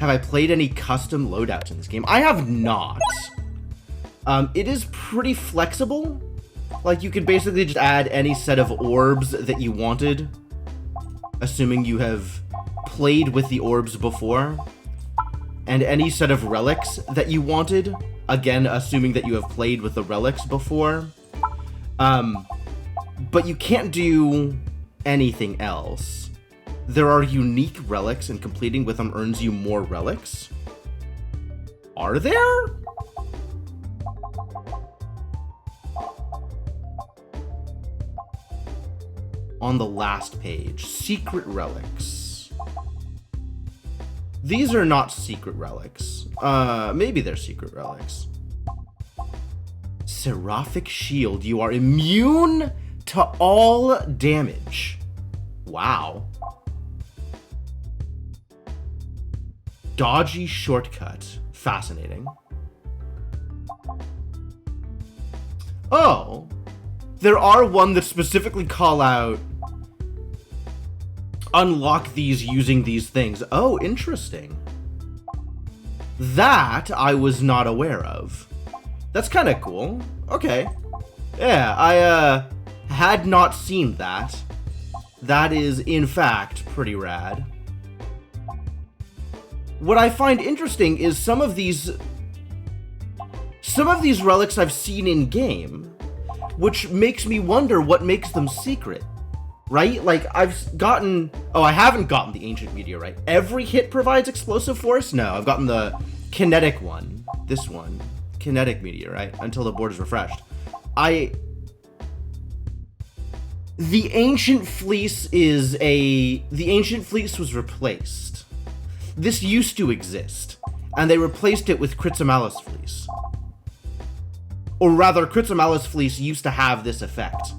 Have I played any custom loadouts in this game? I have not. It is pretty flexible. Like, you could basically just add any set of orbs that you wanted, assuming you have played with the orbs before, and any set of relics that you wanted, again, assuming that you have played with the relics before. But you can't do anything else. There are unique relics, and completing with them earns you more relics. Are there? On the last page, secret relics. These are not secret relics. Maybe they're secret relics. Seraphic Shield. You are immune to all damage. Wow. Dodgy Shortcut. Fascinating. Oh. There are one that specifically call out unlock these using these things. Oh, interesting. That I was not aware of. That's kind of cool. Okay. Yeah, I had not seen that. That is, in fact, pretty rad. What I find interesting is some of these relics I've seen in game, which makes me wonder what makes them secret. Right? Like, I've gotten... Oh, I haven't gotten the Ancient Meteorite. Every hit provides explosive force? No, I've gotten the kinetic one. This one. Kinetic Meteorite. Until the board is refreshed. The Ancient Fleece is a... The Ancient Fleece was replaced. This used to exist. And they replaced it with Critzomalis Fleece. Or rather, Critzomalis Fleece used to have this effect.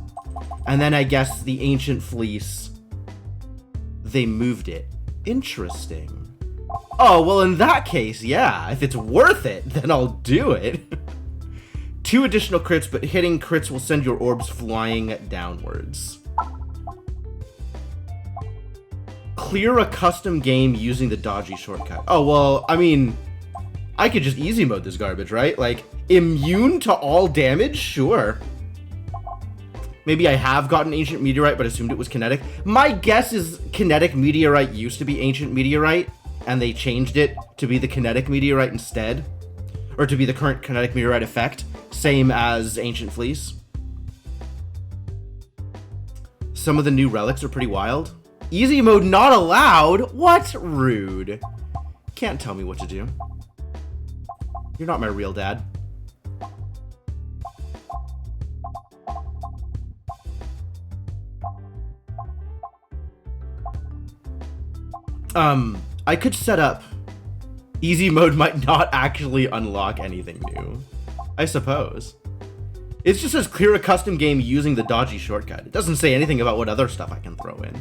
And then I guess the Ancient Fleece, they moved it. Interesting. Oh, well, in that case, yeah. If it's worth it, then I'll do it. 2 additional crits, but hitting crits will send your orbs flying downwards. Clear a custom game using the dodgy shortcut. Oh, well, I mean, I could just easy mode this garbage, right? Like, immune to all damage? Sure. Maybe I have gotten Ancient Meteorite, but assumed it was kinetic. My guess is Kinetic Meteorite used to be Ancient Meteorite, and they changed it to be the Kinetic Meteorite instead. Or to be the current Kinetic Meteorite effect, same as Ancient Fleece. Some of the new relics are pretty wild. Easy mode not allowed? What? Rude. Can't tell me what to do. You're not my real dad. I could set up easy mode might not actually unlock anything new. I suppose. It just says clear a custom game using the dodgy shortcut. It doesn't say anything about what other stuff I can throw in.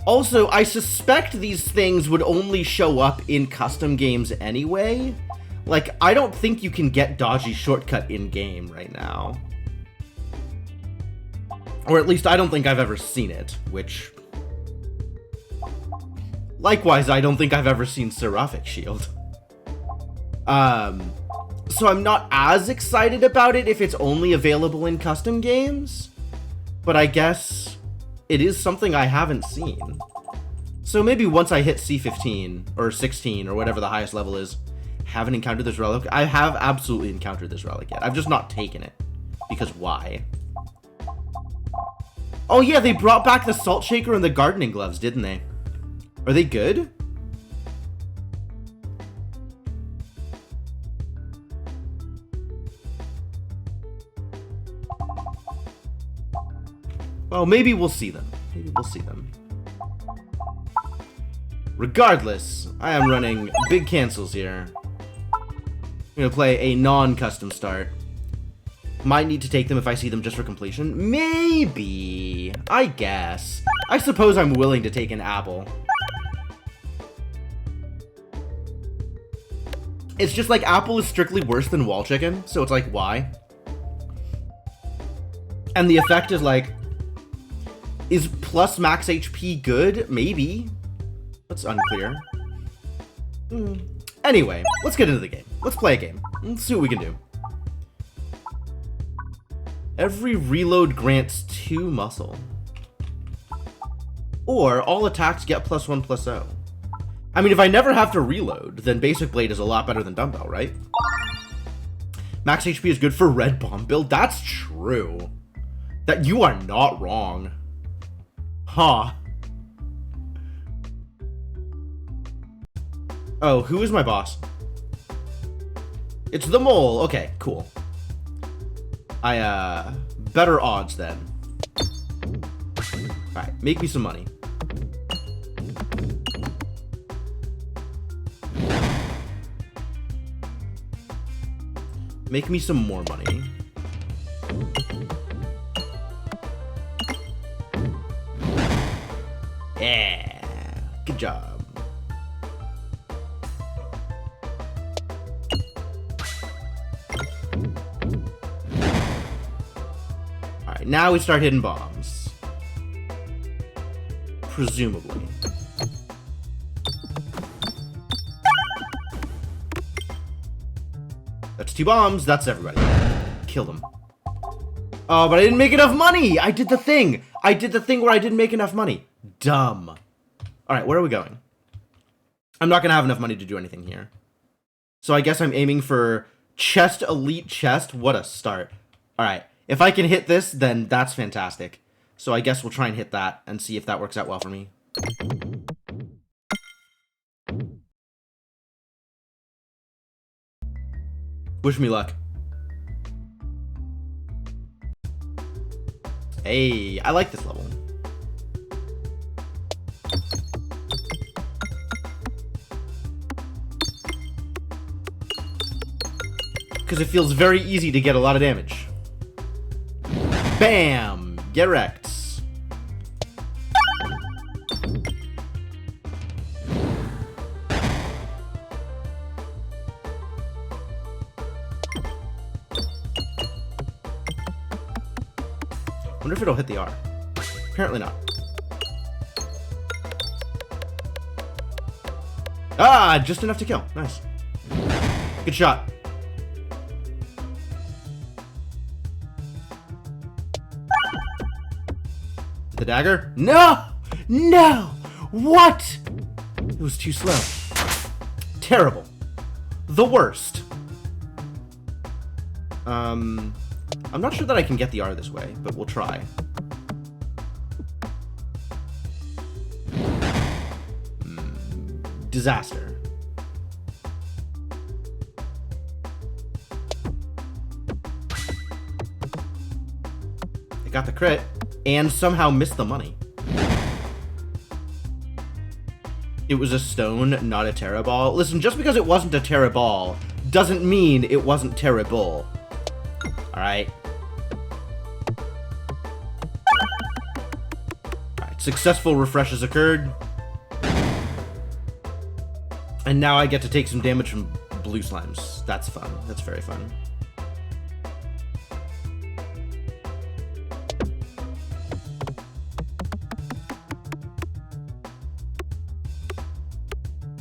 Also, I suspect these things would only show up in custom games anyway. Like, I don't think you can get dodgy shortcut in-game right now. Or at least I don't think I've ever seen it, which... Likewise, I don't think I've ever seen Seraphic Shield. So I'm not as excited about it if it's only available in custom games. But I guess it is something I haven't seen. So maybe once I hit C15, or 16, or whatever the highest level is, haven't encountered this relic. I have absolutely encountered this relic yet. I've just not taken it. Because why? Oh yeah, they brought back the Salt Shaker and the Gardening Gloves, didn't they? Are they good? Well, maybe we'll see them. Maybe we'll see them. Regardless, I am running big cancels here. I'm gonna play a non-custom start. Might need to take them if I see them just for completion. Maybe. I guess. I suppose I'm willing to take an apple. It's just like apple is strictly worse than wall chicken, so it's like, why? And the effect is like, Is plus max HP good? Maybe. That's unclear. Anyway, let's get into the game. Let's play a game. Let's see what we can do. Every reload grants 2 muscle. Or all attacks get +1/+0. I mean, if I never have to reload, then Basic Blade is a lot better than Dumbbell, right? Max HP is good for Red Bomb build. That's true. That you are not wrong. Huh. Oh, who is my boss? It's the mole. Okay, cool. Better odds then. Alright, make me some money. Make me some more money. Yeah, good job. Alright, now we start hitting bombs. Presumably. That's 2 bombs. That's everybody. Kill them. Oh, but I didn't make enough money. I did the thing. I did the thing where I didn't make enough money. Dumb. All right, where are we going? I'm not going to have enough money to do anything here. So I guess I'm aiming for chest, elite chest. What a start. All right. If I can hit this, then that's fantastic. So I guess we'll try and hit that and see if that works out well for me. Wish me luck. Hey, I like this level. Because it feels very easy to get a lot of damage. Bam! Get wrecked. Wonder if it'll hit the R. Apparently not. Ah, just enough to kill. Nice. Good shot. The dagger? No! No! What? It was too slow. Terrible. The worst. I'm not sure that I can get the R this way, but we'll try. Disaster. I got the crit, and somehow missed the money. It was a stone, not a Terra Ball. Listen, just because it wasn't a Terra Ball doesn't mean it wasn't terrible. Alright. Alright, successful refresh has occurred. And now I get to take some damage from blue slimes. That's fun. That's very fun.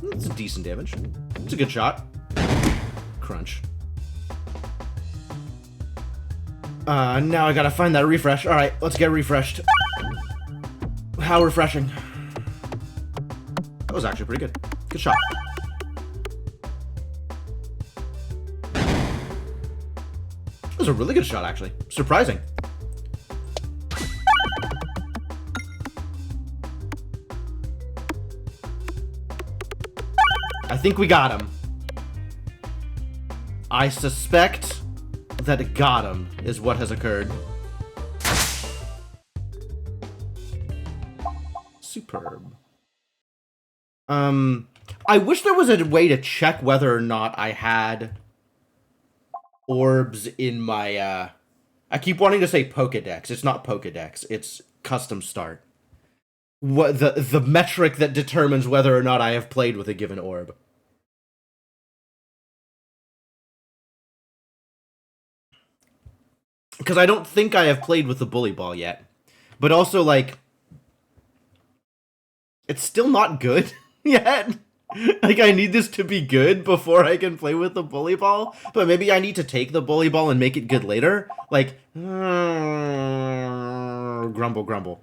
That's a decent damage. It's a good shot. Crunch. Now I gotta find that refresh. Alright, let's get refreshed. How refreshing. That was actually pretty good. Good shot. That was a really good shot, actually. Surprising. I think we got him. I suspect that got him is what has occurred. Superb. I wish there was a way to check whether or not I had orbs in my, I keep wanting to say Pokedex. It's not Pokedex. It's custom start. What the metric that determines whether or not I have played with a given orb. Because I don't think I have played with the Bully Ball yet. But also, like, It's still not good yet. Like, I need this to be good before I can play with the bully ball. But maybe I need to take the bully ball and make it good later. Like, grumble, grumble.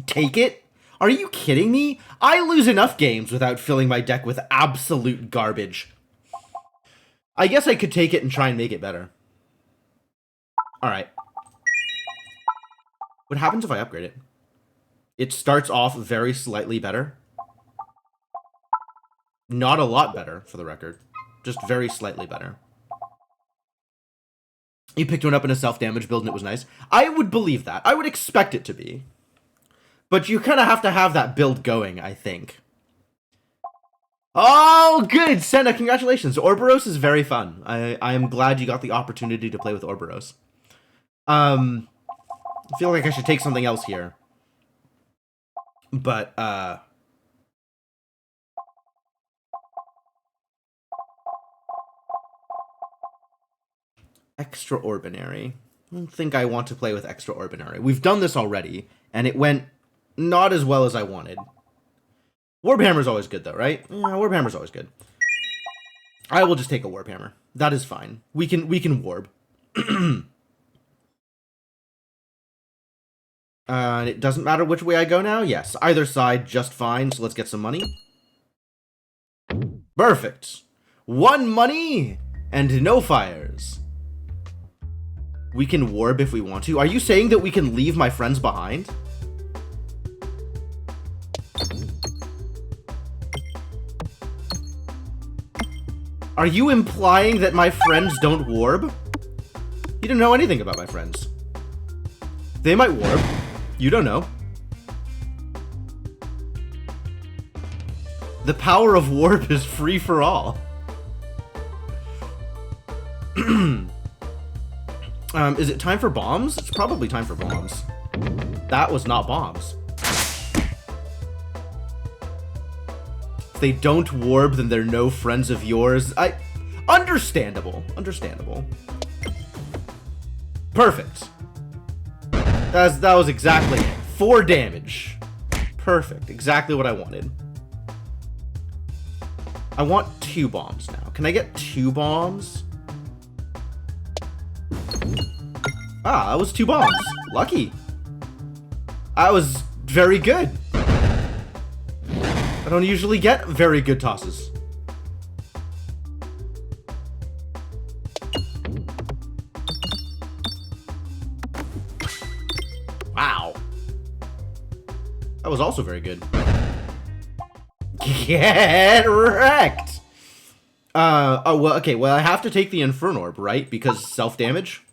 Take it? Are you kidding me? I lose enough games without filling my deck with absolute garbage. I guess I could take it and try and make it better. Alright. What happens if I upgrade it? It starts off very slightly better. Not a lot better, for the record. Just very slightly better. You picked one up in a self-damage build and it was nice. I would believe that. I would expect it to be. But you kind of have to have that build going, I think. Oh, good! Senna, congratulations. Ouroboros is very fun. I am glad you got the opportunity to play with Ouroboros. I feel like I should take something else here. But, Extraordinary. I don't think I want to play with Extraordinary. We've done this already, and it went not as well as I wanted. Warhammer's always good, though, right? Yeah, Warhammer's always good. I will just take a Warhammer. That is fine. We can warp. It doesn't matter which way I go now? Yes, either side just fine, so let's get some money. Perfect. 1 money and no fires. We can warp if we want to. Are you saying that we can leave my friends behind? Are you implying that my friends don't warp? You don't know anything about my friends. They might warp. You don't know. The power of warp is free for all. Is it time for bombs? It's probably time for bombs. That was not bombs. If they don't warp, then they're no friends of yours. Understandable. Understandable. Perfect. That was exactly it. 4 damage. Perfect. Exactly what I wanted. I want 2 bombs now. Can I get 2 bombs? Ah, that was 2 bombs. Lucky. That was very good. I don't usually get very good tosses. Wow. That was also very good. Get wrecked. Oh, well, okay, well, I have to take the Inferno Orb, right? Because self-damage.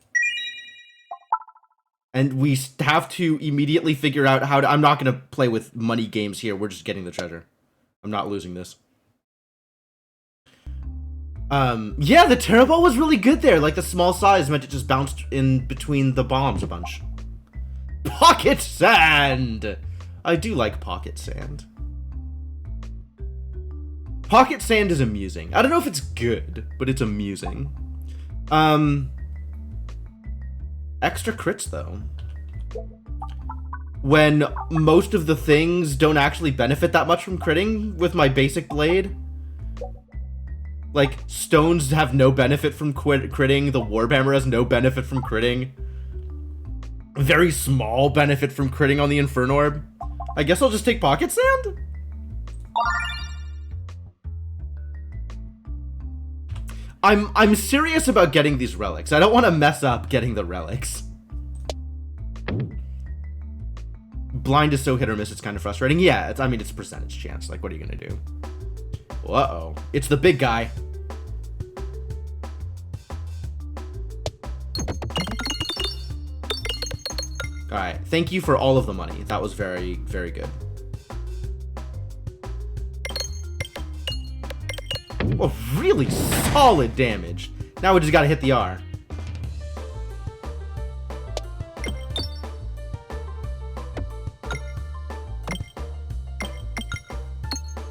And we have to immediately figure out how to... I'm not going to play with money games here. We're just getting the treasure. I'm not losing this. Yeah, the Terra Ball was really good there. Like, the small size meant it just bounced in between the bombs a bunch. Pocket Sand! I do like Pocket Sand. Pocket Sand is amusing. I don't know if it's good, but it's amusing. Extra crits, though. When most of the things don't actually benefit that much from critting with my basic blade. Like, stones have no benefit from critting. The Warhammer has no benefit from critting. Very small benefit from critting on the Inferno Orb. I guess I'll just take Pocket Sand? I'm serious about getting these relics. I don't want to mess up getting the relics. Blind is so hit or miss, it's kind of frustrating. Yeah, I mean, it's a percentage chance. Like, what are you going to do? Uh-oh. It's the big guy. Alright, thank you for all of the money. That was very, very good. Oh, really solid damage. Now we just gotta hit the R.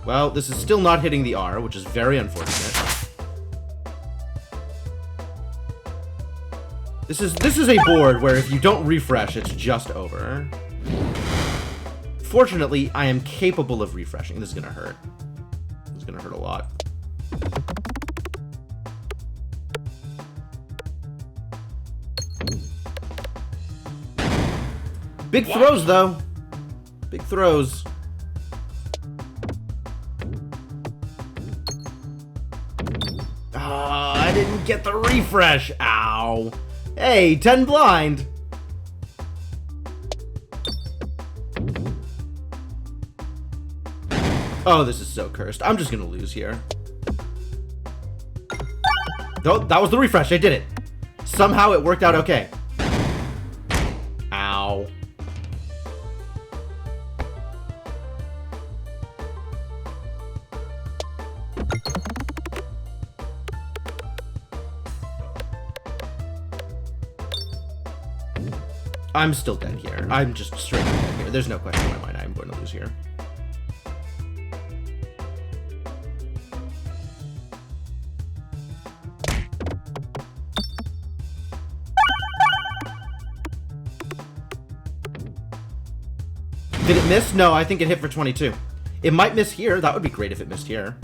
Well, this is still not hitting the R, which is very unfortunate. This is a board where if you don't refresh, it's just over. Unfortunately, I am capable of refreshing. This is gonna hurt. This is gonna hurt a lot. Big throws, though. Big throws. I didn't get the refresh. Ow. Hey, 10 blind. Oh, this is so cursed. I'm just gonna lose here. Oh, that was the refresh. I did it. Somehow it worked out okay. Ow. I'm still dead here. I'm just straight up dead here. There's no question in my mind I'm going to lose here. Did it miss? No, I think it hit for 22. It might miss here. That would be great if it missed here.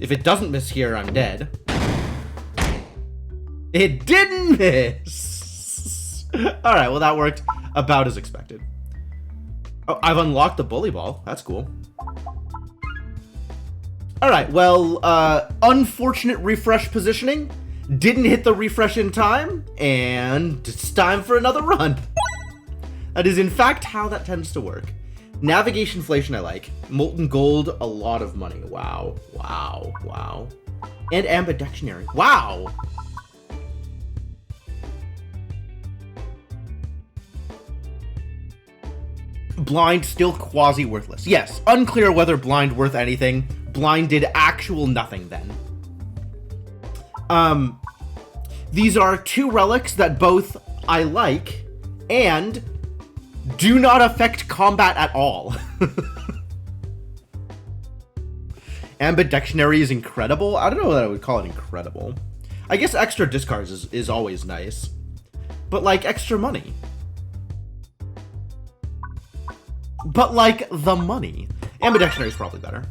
If it doesn't miss here, I'm dead. It didn't miss! Alright, well that worked about as expected. Oh, I've unlocked the bully ball. That's cool. Alright, well, unfortunate refresh positioning. Didn't hit the refresh in time, and it's time for another run. That is in fact how that tends to work. Navigation inflation I like. Molten gold, a lot of money. Wow. Wow. Wow. And ambidextrary. Wow! Blind still quasi-worthless. Yes, unclear whether blind worth anything. Blind did actual nothing then. These are two relics that both I like, and do not affect combat at all. Ambidextrary is incredible. I don't know that I would call it incredible. I guess extra discards is always nice. But, like, extra money. But, like, the money. Ambidextrary is probably better.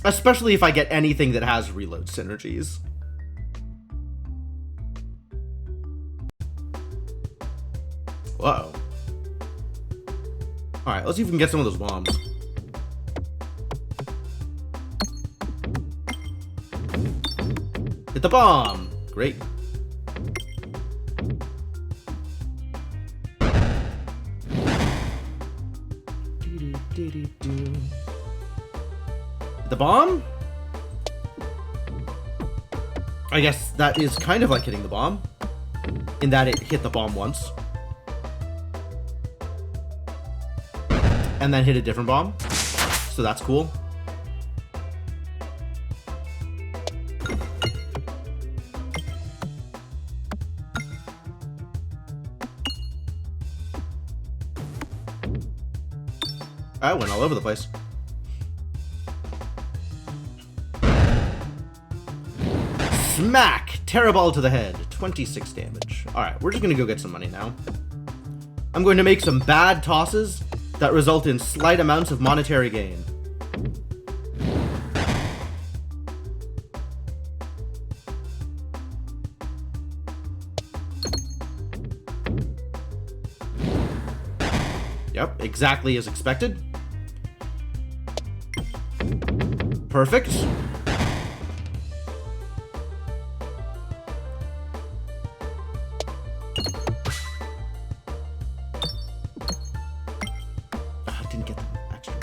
Especially if I get anything that has reload synergies. Whoa. Alright, let's see if we can get some of those bombs. Hit the bomb! Great. The bomb? I guess that is kind of like hitting the bomb, in that it hit the bomb once. And then hit a different bomb. So that's cool. I went all over the place. Smack! Terraball to the head. 26 damage. Alright, we're just gonna go get some money now. I'm going to make some bad tosses that result in slight amounts of monetary gain. Yep, exactly as expected. Perfect. Didn't get the extra.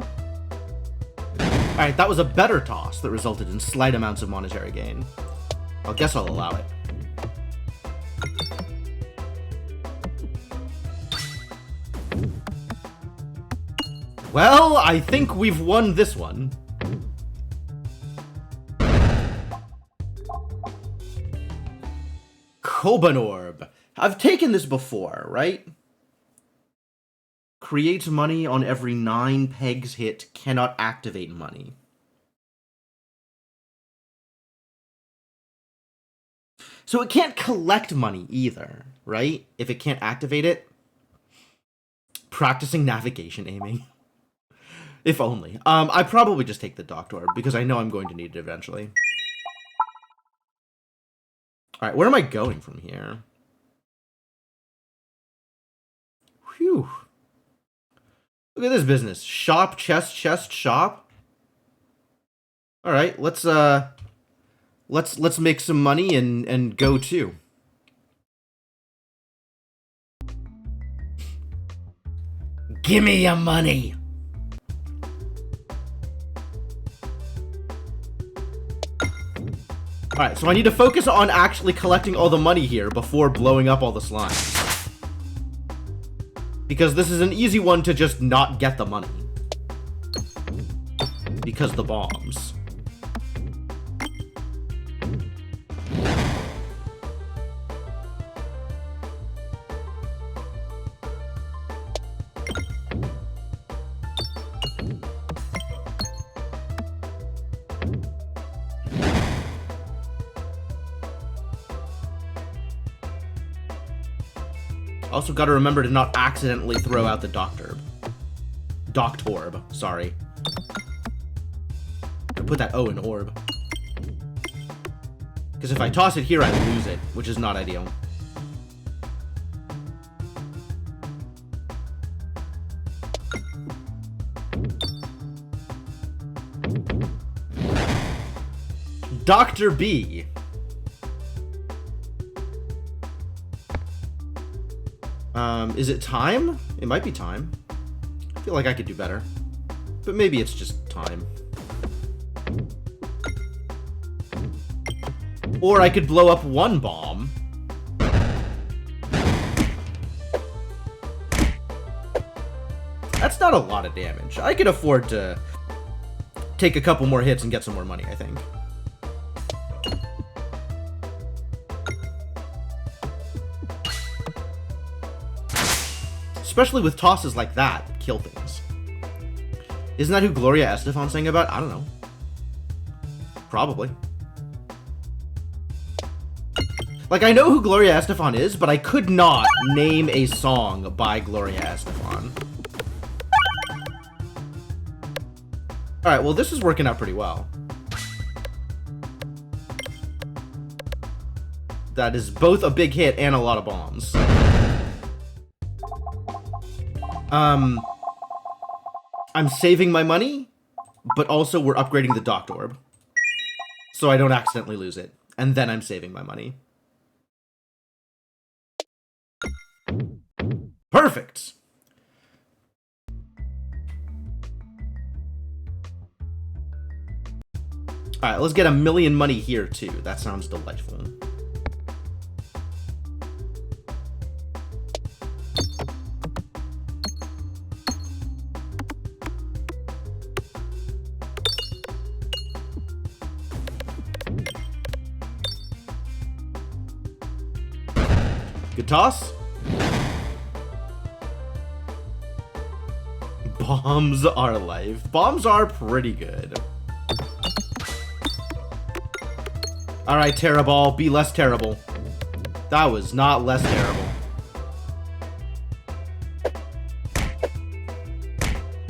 Alright, that was a better toss that resulted in slight amounts of monetary gain. I guess I'll allow it. Well, I think we've won this one. Koban Orb. I've taken this before, right? Creates money on every 9 pegs hit. Cannot activate money. So it can't collect money either, right? If it can't activate it. Practicing navigation aiming. If only. I probably just take the Doctor, because I know I'm going to need it eventually. Alright, where am I going from here? Whew. Look at this business. Shop, chest, shop. Alright, let's make some money and go too. Gimme your money! Alright, so I need to focus on actually collecting all the money here before blowing up all the slimes. Because this is an easy one to just not get the money. Because the bombs. Also gotta remember to not accidentally throw out the Doctorb. Doctorb, sorry. I put that O in orb. Because if I toss it here, I lose it, which is not ideal. Dr. B. Is it time? It might be time. I feel like I could do better. But maybe it's just time. Or I could blow up one bomb. That's not a lot of damage. I could afford to take a couple more hits and get some more money, I think. Especially with tosses like that kill things. Isn't that who Gloria Estefan sang about? I don't know. Probably. Like, I know who Gloria Estefan is, but I could not name a song by Gloria Estefan. Alright, well, this is working out pretty well. That is both a big hit and a lot of bombs. I'm saving my money, but also we're upgrading the Doctorb. So I don't accidentally lose it. And then I'm saving my money. Perfect! Alright, let's get a million money here, too. That sounds delightful. Good toss. Bombs are life. Bombs are pretty good. Alright, Terraball, be less terrible. That was not less terrible.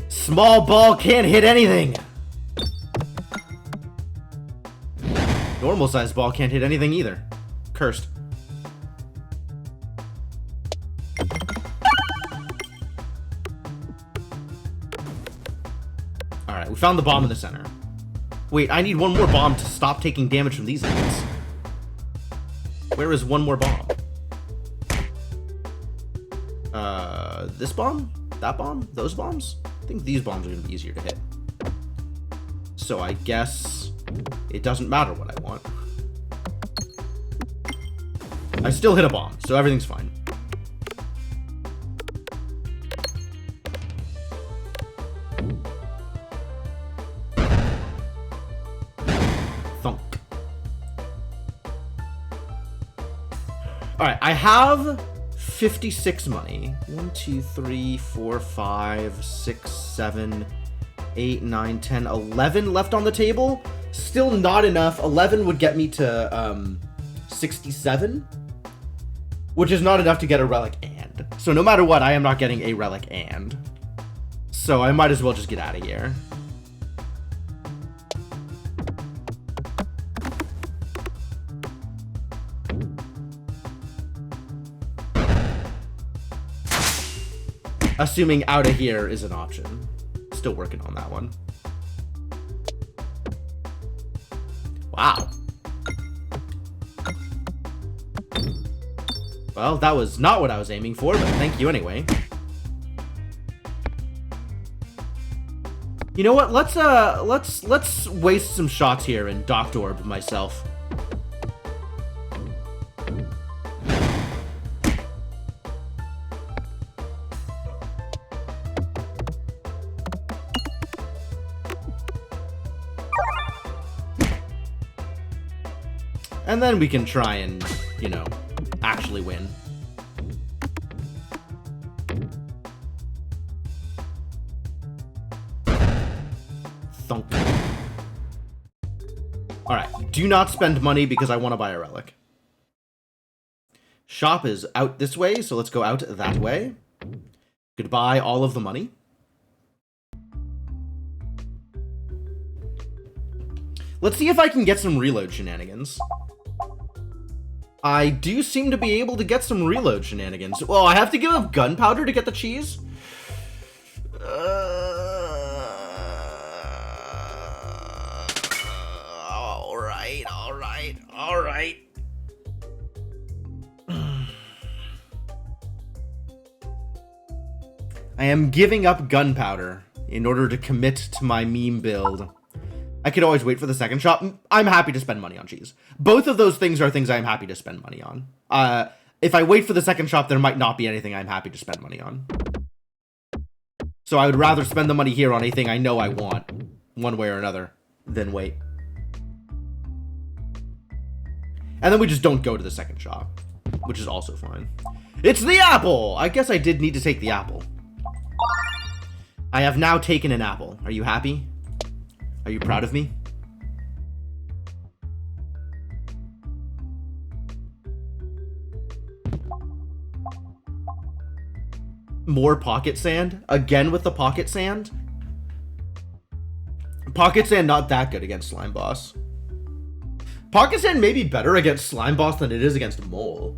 Small ball can't hit anything. Normal sized ball can't hit anything either. Cursed. Alright, we found the bomb in the center. Wait, I need one more bomb to stop taking damage from these things. Where is one more bomb? This bomb? That bomb? Those bombs? I think these bombs are going to be easier to hit. So I guess it doesn't matter what I want. I still hit a bomb, so everything's fine. Thunk. Alright, I have 56 money. 1, 2, 3, 4, 5, 6, 7, 8, 9, 10, 11 left on the table. Still not enough. 11 would get me to 67, which is not enough to get a relic and. So no matter what, I am not getting a relic and. So I might as well just get out of here. Assuming out of here is an option. Still working on that one. Wow. Well, that was not what I was aiming for, but thank you anyway. You know what? Let's waste some shots here and Doctor Orb myself. And then we can try and, you know, actually win. Thunk. Alright, do not spend money because I want to buy a relic. Shop is out this way, so let's go out that way. Goodbye, all of the money. Let's see if I can get some reload shenanigans. I do seem to be able to get some reload shenanigans. Well, I have to give up gunpowder to get the cheese? Alright. I am giving up gunpowder in order to commit to my meme build. I could always wait for the second shop. I'm happy to spend money on cheese. Both of those things are things I'm happy to spend money on. If I wait for the second shop, there might not be anything I'm happy to spend money on. So I would rather spend the money here on anything I know I want, one way or another, than wait. And then we just don't go to the second shop, which is also fine. It's the apple! I guess I did need to take the apple. I have now taken an apple. Are you happy? Are you proud of me? More pocket sand? Again with the pocket sand? Pocket sand not that good against slime boss. Pocket sand may be better against slime boss than it is against mole.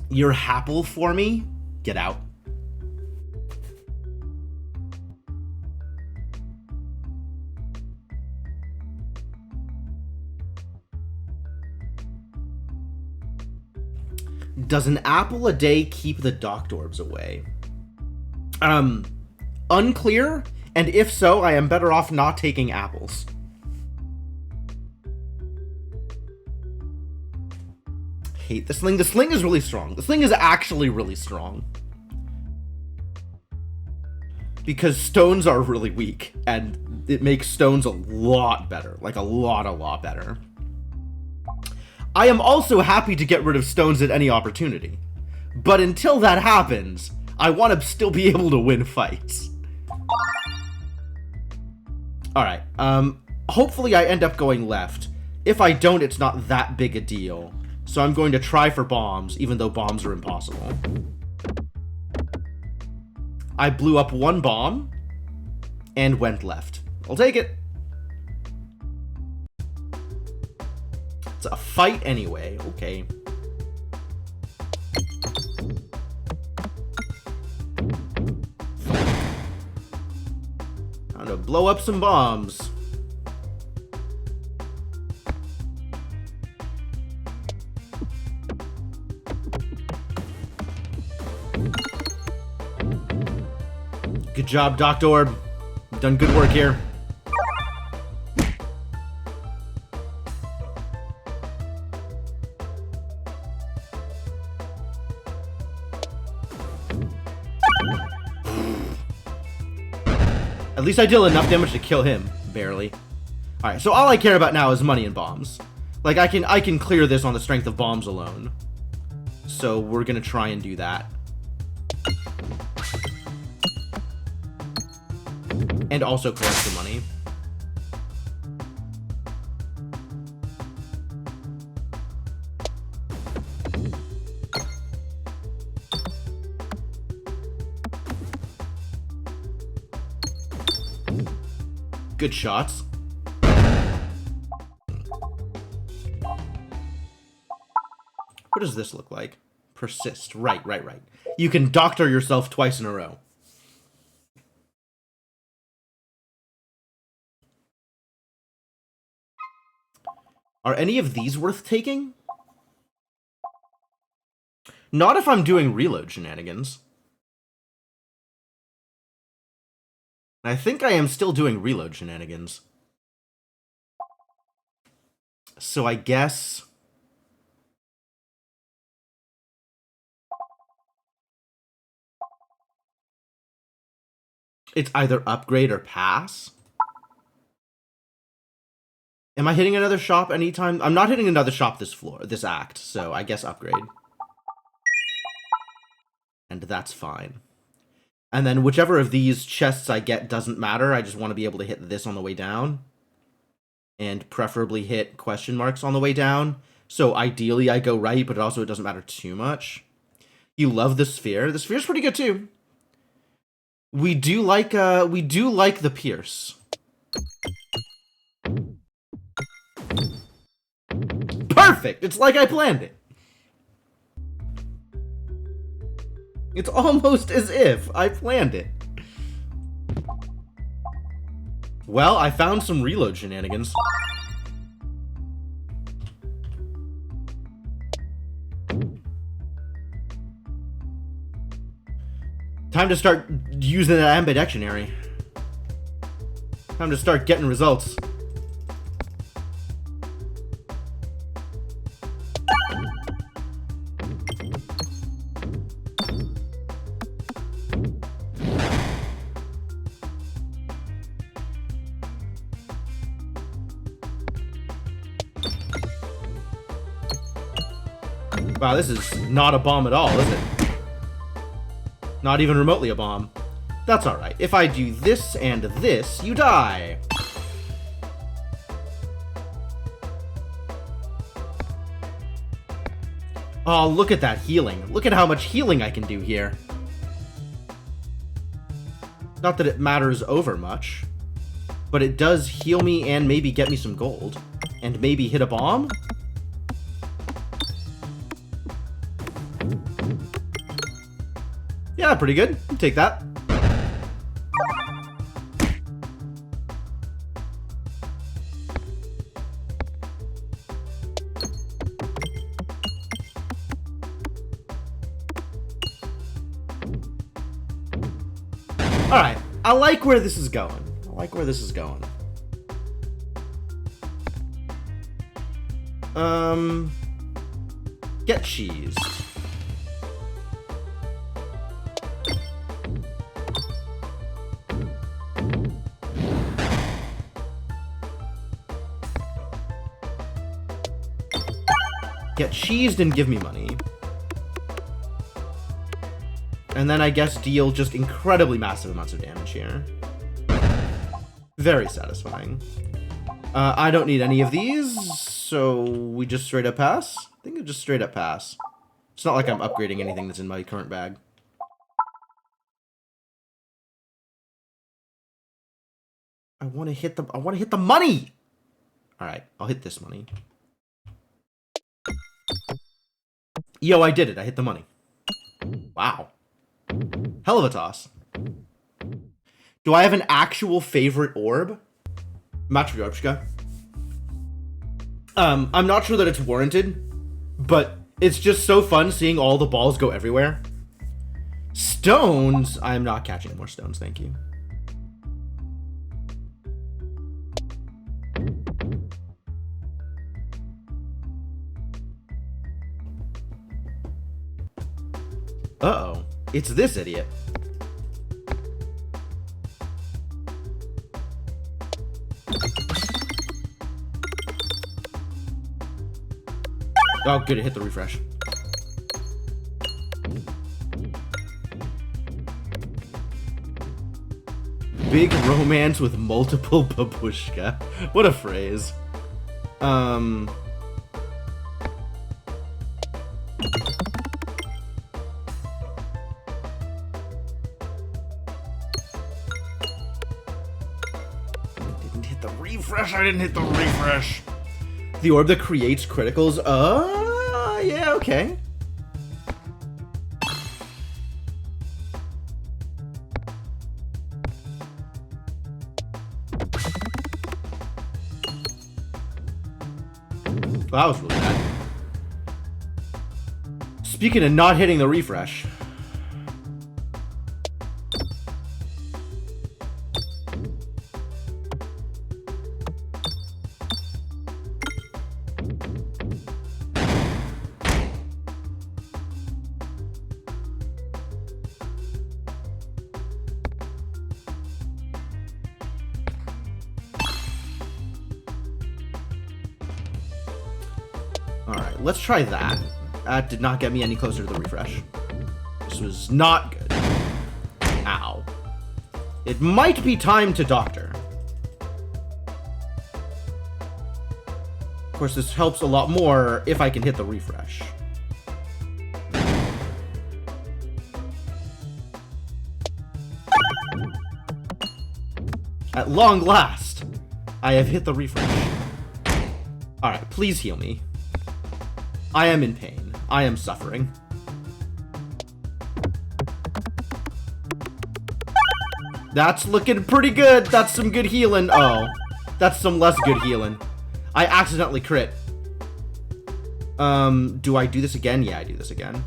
You're happy for me? Get out. Does an apple a day keep the Doctor Orbs away? Unclear, and if so, I am better off not taking apples. Hate the sling. The sling is really strong. The sling is actually really strong. Because stones are really weak, and it makes stones a lot better. Like, a lot better. I am also happy to get rid of stones at any opportunity. But until that happens, I want to still be able to win fights. Alright, hopefully I end up going left. If I don't, it's not that big a deal. So I'm going to try for bombs, even though bombs are impossible. I blew up one bomb, and went left. I'll take it. It's a fight anyway, okay. Time to blow up some bombs. Good job, Doctor Orb. You've done good work here. At least I deal enough damage to kill him. Barely. Alright, so all I care about now is money and bombs. Like, I can clear this on the strength of bombs alone. So we're gonna try and do that. And also collect the money. Good shots. What does this look like? Persist. Right. You can doctor yourself twice in a row. Are any of these worth taking? Not if I'm doing reload shenanigans. I think I am still doing reload shenanigans. So I guess... it's either upgrade or pass. Am I hitting another shop anytime? I'm not hitting another shop this act, so I guess upgrade. And that's fine. And then whichever of these chests I get doesn't matter. I just want to be able to hit this on the way down. And preferably hit question marks on the way down. So ideally I go right, but also it doesn't matter too much. You love the sphere. The sphere's pretty good too. We do like the Pierce. Perfect! It's like I planned it. It's almost as if I planned it. Well, I found some reload shenanigans. Time to start using that ambidictionary. Time to start getting results. Wow, this is not a bomb at all, is it? Not even remotely a bomb. That's alright. If I do this and this, you die. Oh, look at that healing. Look at how much healing I can do here. Not that it matters over much, but it does heal me and maybe get me some gold. And maybe hit a bomb? Yeah, pretty good. Take that. Alright, I like where this is going. Get cheese. Get cheesed and give me money. And then I guess deal just incredibly massive amounts of damage here. Very satisfying. I don't need any of these, so we just straight up pass? I think it just straight up pass. It's not like I'm upgrading anything that's in my current bag. I want to hit the money! Alright, I'll hit this money. Yo, I did it. I hit the money. Wow. Hell of a toss. Do I have an actual favorite orb? Matryoshka. I'm not sure that it's warranted, but it's just so fun seeing all the balls go everywhere. Stones? I'm not catching more stones, thank you. Uh-oh. It's this idiot. Oh, good, it hit the refresh. Big romance with multiple babushka. What a phrase. Didn't hit the refresh. I didn't hit the refresh. The orb that creates criticals. Yeah, okay. Well, that was really bad. Speaking of not hitting the refresh. Alright, let's try that. That did not get me any closer to the refresh. This was not good. Ow. It might be time to doctor. Of course, this helps a lot more if I can hit the refresh. At long last, I have hit the refresh. Alright, please heal me. I am in pain. I am suffering. That's looking pretty good. That's some good healing. Oh, that's some less good healing. I accidentally crit. Do I do this again? Yeah, I do this again.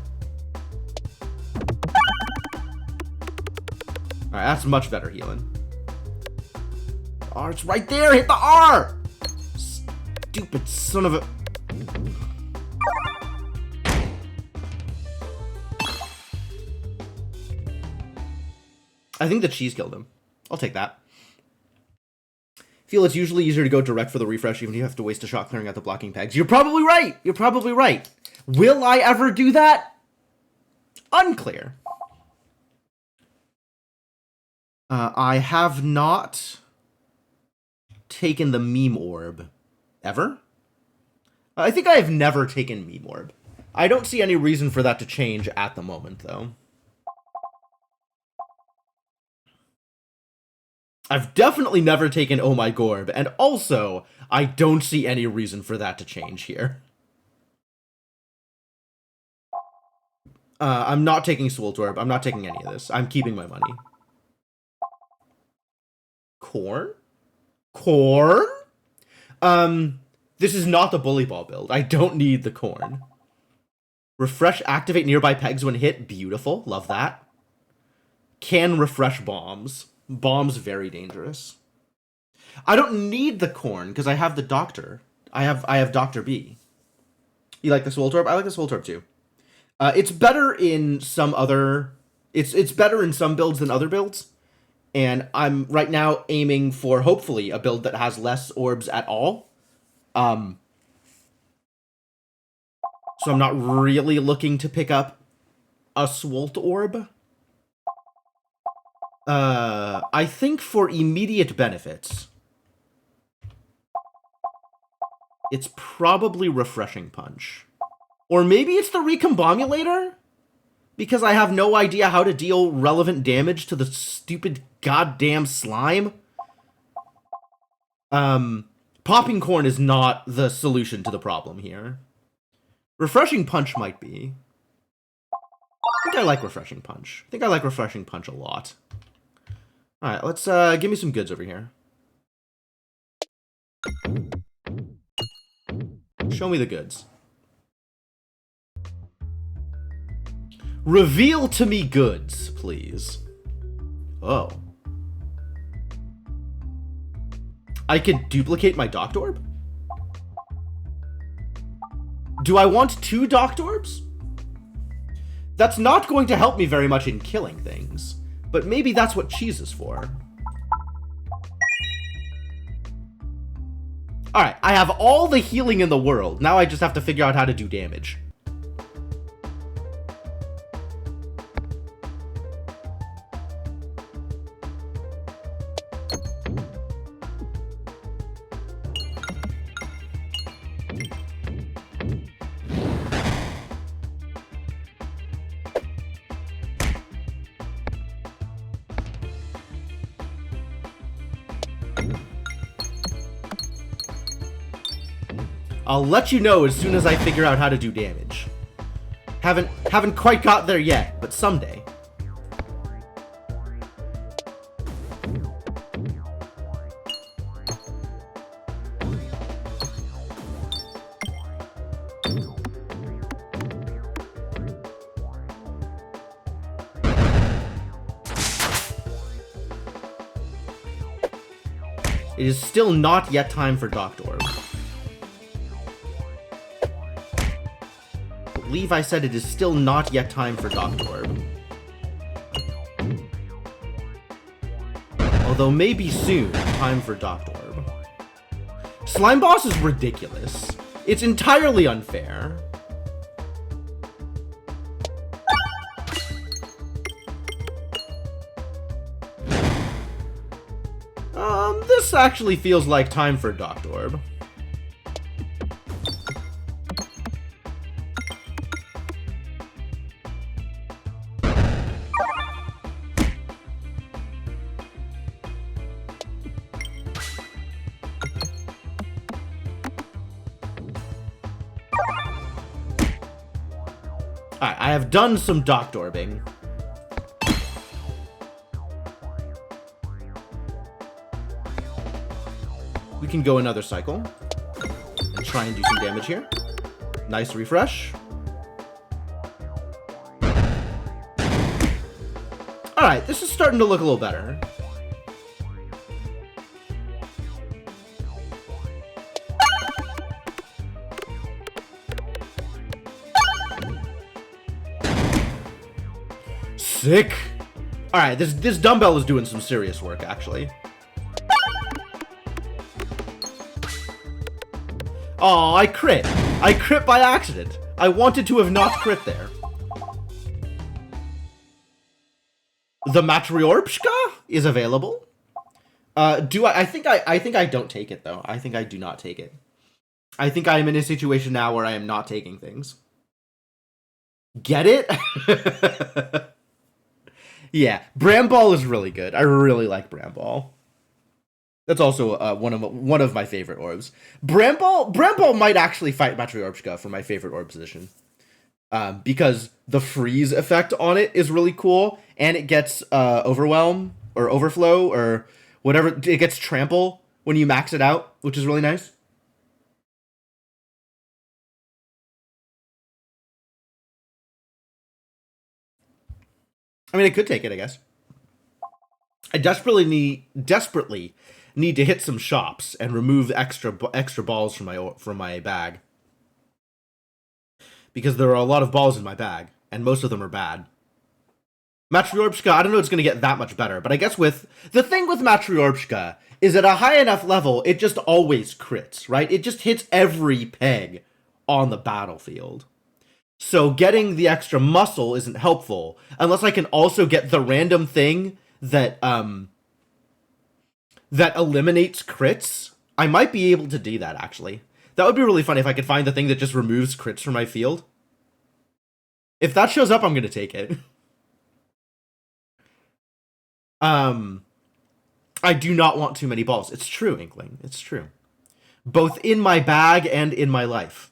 Alright, that's much better healing. R, it's right there. Hit the R. Stupid son of a... I think the cheese killed him. I'll take that. Feel it's usually easier to go direct for the refresh even if you have to waste a shot clearing out the blocking pegs. You're probably right. You're probably right. Will I ever do that? Unclear. I have not taken the meme orb. Ever? I think I have never taken meme orb. I don't see any reason for that to change at the moment, though. I've definitely never taken Oh My Gorb, and also, I don't see any reason for that to change here. I'm not taking Swoltorb. I'm not taking any of this. I'm keeping my money. Corn? Corn? This is not the Bully Ball build. I don't need the corn. Refresh, activate nearby pegs when hit. Beautiful. Love that. Can refresh bombs. Bombs very dangerous. I don't need the corn because I have the doctor. I have Dr. B. You like the Swoltorb? I like the Swoltorb too. It's better in some other... It's better in some builds than other builds. And I'm right now aiming for, hopefully, a build that has less orbs at all. So I'm not really looking to pick up a Swoltorb. I think for immediate benefits, it's probably Refreshing Punch. Or maybe it's the Recombobulator? Because I have no idea how to deal relevant damage to the stupid goddamn slime. Popping Corn is not the solution to the problem here. Refreshing Punch might be. I think I like Refreshing Punch. I think I like Refreshing Punch a lot. Alright, let's give me some goods over here. Show me the goods. Reveal to me goods, please. Oh. I could duplicate my Doctorb? Do I want 2 Doctorbs? That's not going to help me very much in killing things. But maybe that's what cheese is for. Alright, I have all the healing in the world. Now I just have to figure out how to do damage. I'll let you know as soon as I figure out how to do damage. Haven't quite got there yet, but someday. It is still not yet time for Doctor. I believe I said it is still not yet time for Doctor. Although maybe soon, time for Doctor. Slime Boss is ridiculous. It's entirely unfair. This actually feels like time for Doctor. Alright, I have done some Doctorbing. We can go another cycle and try and do some damage here. Nice refresh. Alright, this is starting to look a little better. Sick. Alright, this dumbbell is doing some serious work, actually. Oh, I crit. I crit by accident. I wanted to have not crit there. The Matryoshka is available. I think I don't take it though. I think I do not take it. I think I am in a situation now where I am not taking things. Get it? Yeah, Bramball is really good. I really like Bramball. That's also one of my favorite orbs. Bramball might actually fight Matryoshka for my favorite orb position. Because the freeze effect on it is really cool, and it gets overwhelm or overflow or whatever. It gets trample when you max it out, which is really nice. I mean, I could take it, I guess. I desperately need to hit some shops and remove extra balls from my bag, because there are a lot of balls in my bag, and most of them are bad. Matryoshka, I don't know if it's going to get that much better, but I guess the thing with Matryoshka is at a high enough level, it just always crits, right? It just hits every peg on the battlefield. So getting the extra muscle isn't helpful unless I can also get the random thing that that eliminates crits. I might be able to do that, actually. That would be really fun if I could find the thing that just removes crits from my field. If that shows up, I'm going to take it. I do not want too many balls. It's true, Inkling. It's true. Both in my bag and in my life.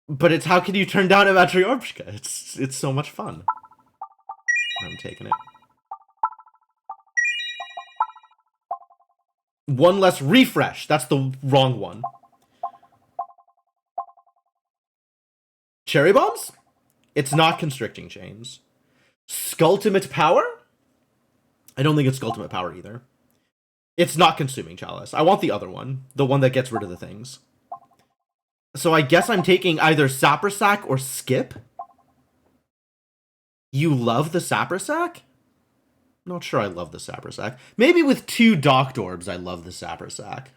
But it's how can you turn down a Matryoshka? It's so much fun. I'm taking it. One less refresh. That's the wrong one. Cherry bombs? It's not constricting chains. Skulltimate power? I don't think it's Skulltimate power either. It's not consuming chalice. I want the other one. The one that gets rid of the things. So I guess I'm taking either Saprosack or Skip. You love the Saprosack? Not sure I love the Sapper Sack. Maybe with 2 Doctorbs, I love the Sapper Sack.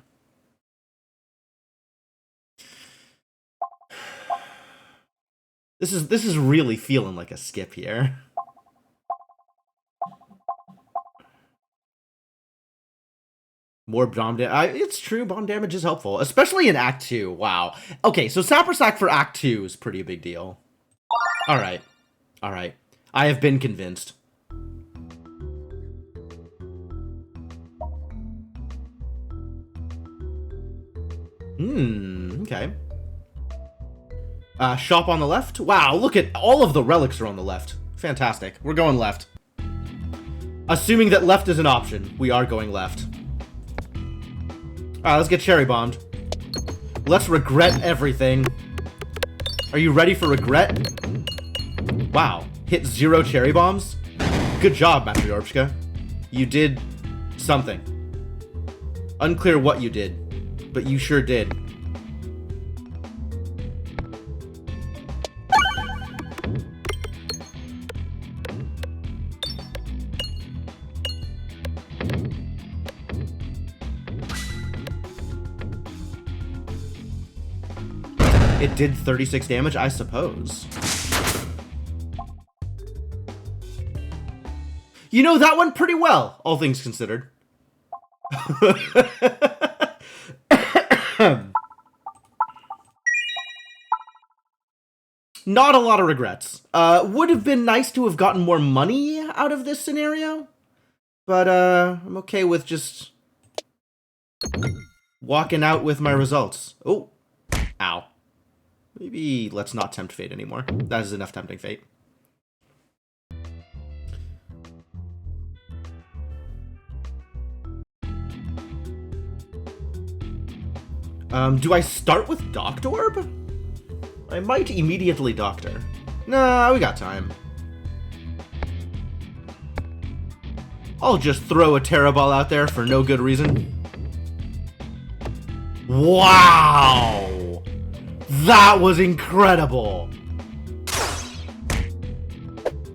This is really feeling like a skip here. More bomb damage. It's true, bomb damage is helpful, especially in Act 2. Wow. Okay, so Sapper Sack for Act 2 is pretty big deal. Alright. Alright. I have been convinced. Okay. Shop on the left? Wow, look at all of the relics are on the left. Fantastic. We're going left. Assuming that left is an option, we are going left. Alright, let's get cherry bombed. Let's regret everything. Are you ready for regret? Wow. Hit 0 cherry bombs? Good job, Matryoshka. You did something. Unclear what you did, but you sure did. It did 36 damage, I suppose. You know, that went pretty well, all things considered. Not a lot of regrets. Would have been nice to have gotten more money out of this scenario, but I'm okay with just walking out with my results. Oh, ow. Maybe let's not tempt fate anymore. That is enough tempting fate. Do I start with Doctorb? I might immediately Doctor. Nah, we got time. I'll just throw a Terra Ball out there for no good reason. Wow! That was incredible!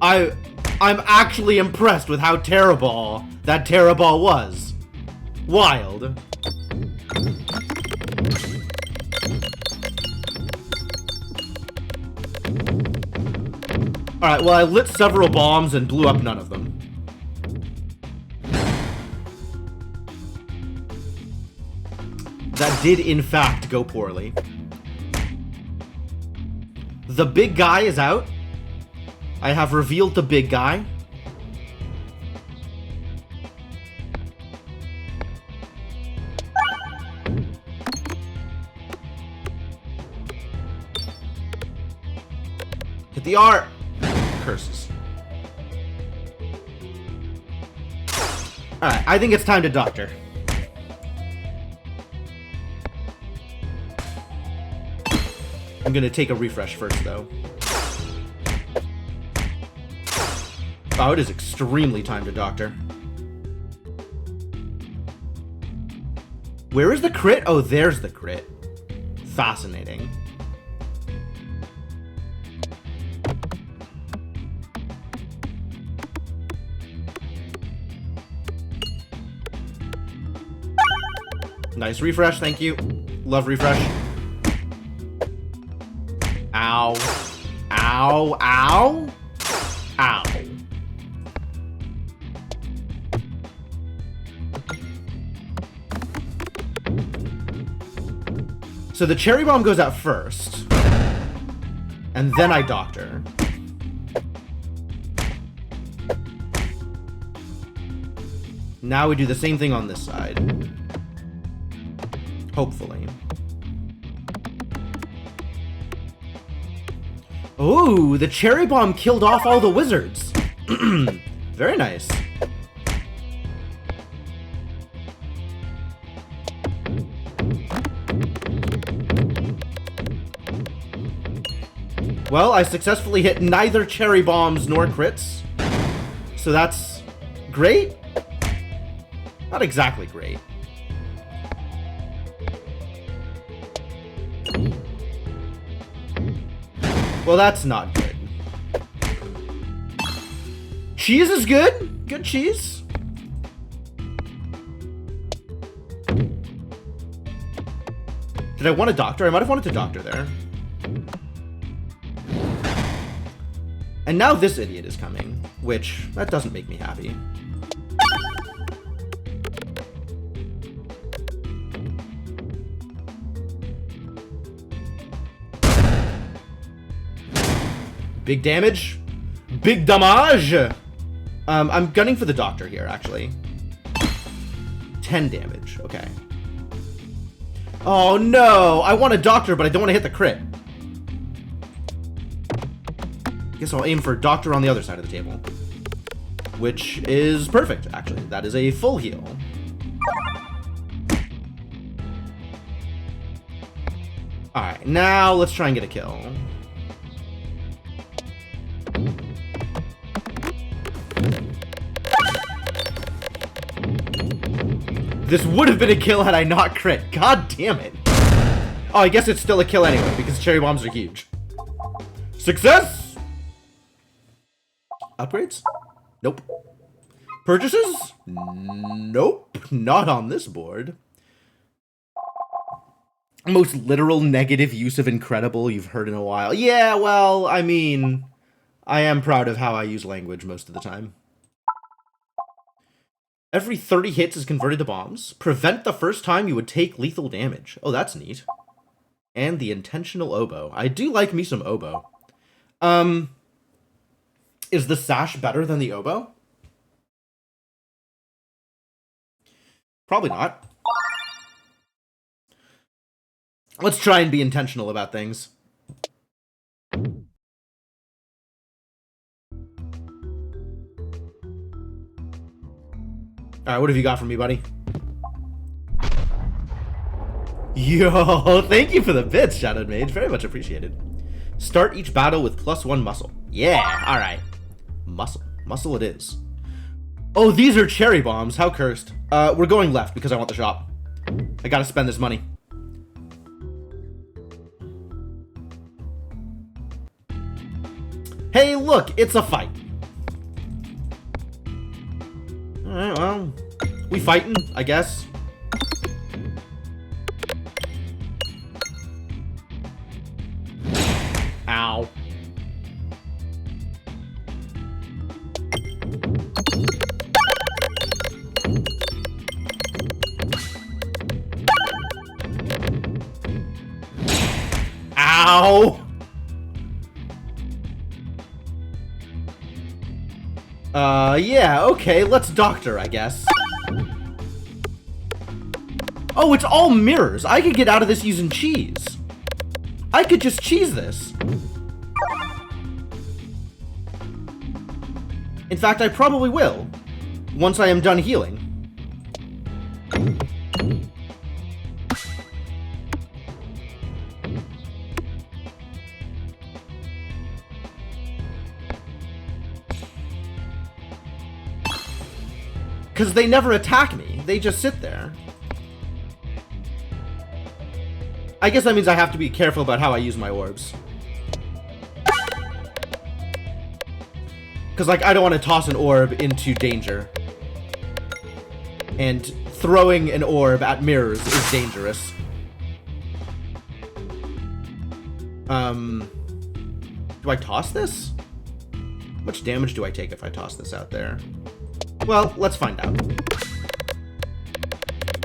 I'm actually impressed with how terrible that Terra Ball was. Wild. Alright, well, I lit several bombs and blew up none of them. That did, in fact, go poorly. The big guy is out. I have revealed the big guy. Hit the R. Curses. Alright, I think it's time to Doctor. I'm gonna take a refresh first, though. Oh, it is extremely time to Doctor. Where is the crit? Oh, there's the crit. Fascinating. Nice refresh, thank you. Love refresh. Ow. Ow, ow. Ow. So the cherry bomb goes out first. And then I Doctor. Now we do the same thing on this side. Hopefully. Ooh, the cherry bomb killed off all the wizards. Very nice. Well, I successfully hit neither cherry bombs nor crits. So that's great. Not exactly great. Well, that's not good. Cheese is good. Good cheese. Did I want a doctor? I might have wanted a doctor there. And now this idiot is coming, which, that doesn't make me happy. Big damage. Big damage! I'm gunning for the doctor here, actually. 10 damage, okay. Oh no! I want a doctor, but I don't want to hit the crit. Guess I'll aim for doctor on the other side of the table. Which is perfect, actually. That is a full heal. Alright, now let's try and get a kill. This would have been a kill had I not crit. God damn it. Oh, I guess it's still a kill anyway, because cherry bombs are huge. Success! Upgrades? Nope. Purchases? Nope. Not on this board. Most literal negative use of incredible you've heard in a while. Yeah, well, I mean, I am proud of how I use language most of the time. Every 30 hits is converted to bombs. Prevent the first time you would take lethal damage. Oh, that's neat. And the intentional oboe. I do like me some oboe. Is the sash better than the oboe? Probably not. Let's try and be intentional about things. Alright, what have you got for me, buddy? Yo, thank you for the bits, Shadowed Mage. Very much appreciated. Start each battle with +1 muscle. Yeah, alright. Muscle. Muscle it is. Oh, these are cherry bombs. How cursed. We're going left because I want the shop. I gotta spend this money. Hey, look, it's a fight. Alright, well, we fighting, I guess. Ow. Ow! Yeah, okay, let's doctor, I guess. Oh, it's all mirrors. I could get out of this using cheese. I could just cheese this. In fact, I probably will, once I am done healing. Because they never attack me. They just sit there. I guess that means I have to be careful about how I use my orbs. Because, like, I don't want to toss an orb into danger. And throwing an orb at mirrors is dangerous. Do I toss this? How much damage do I take if I toss this out there? Well, let's find out.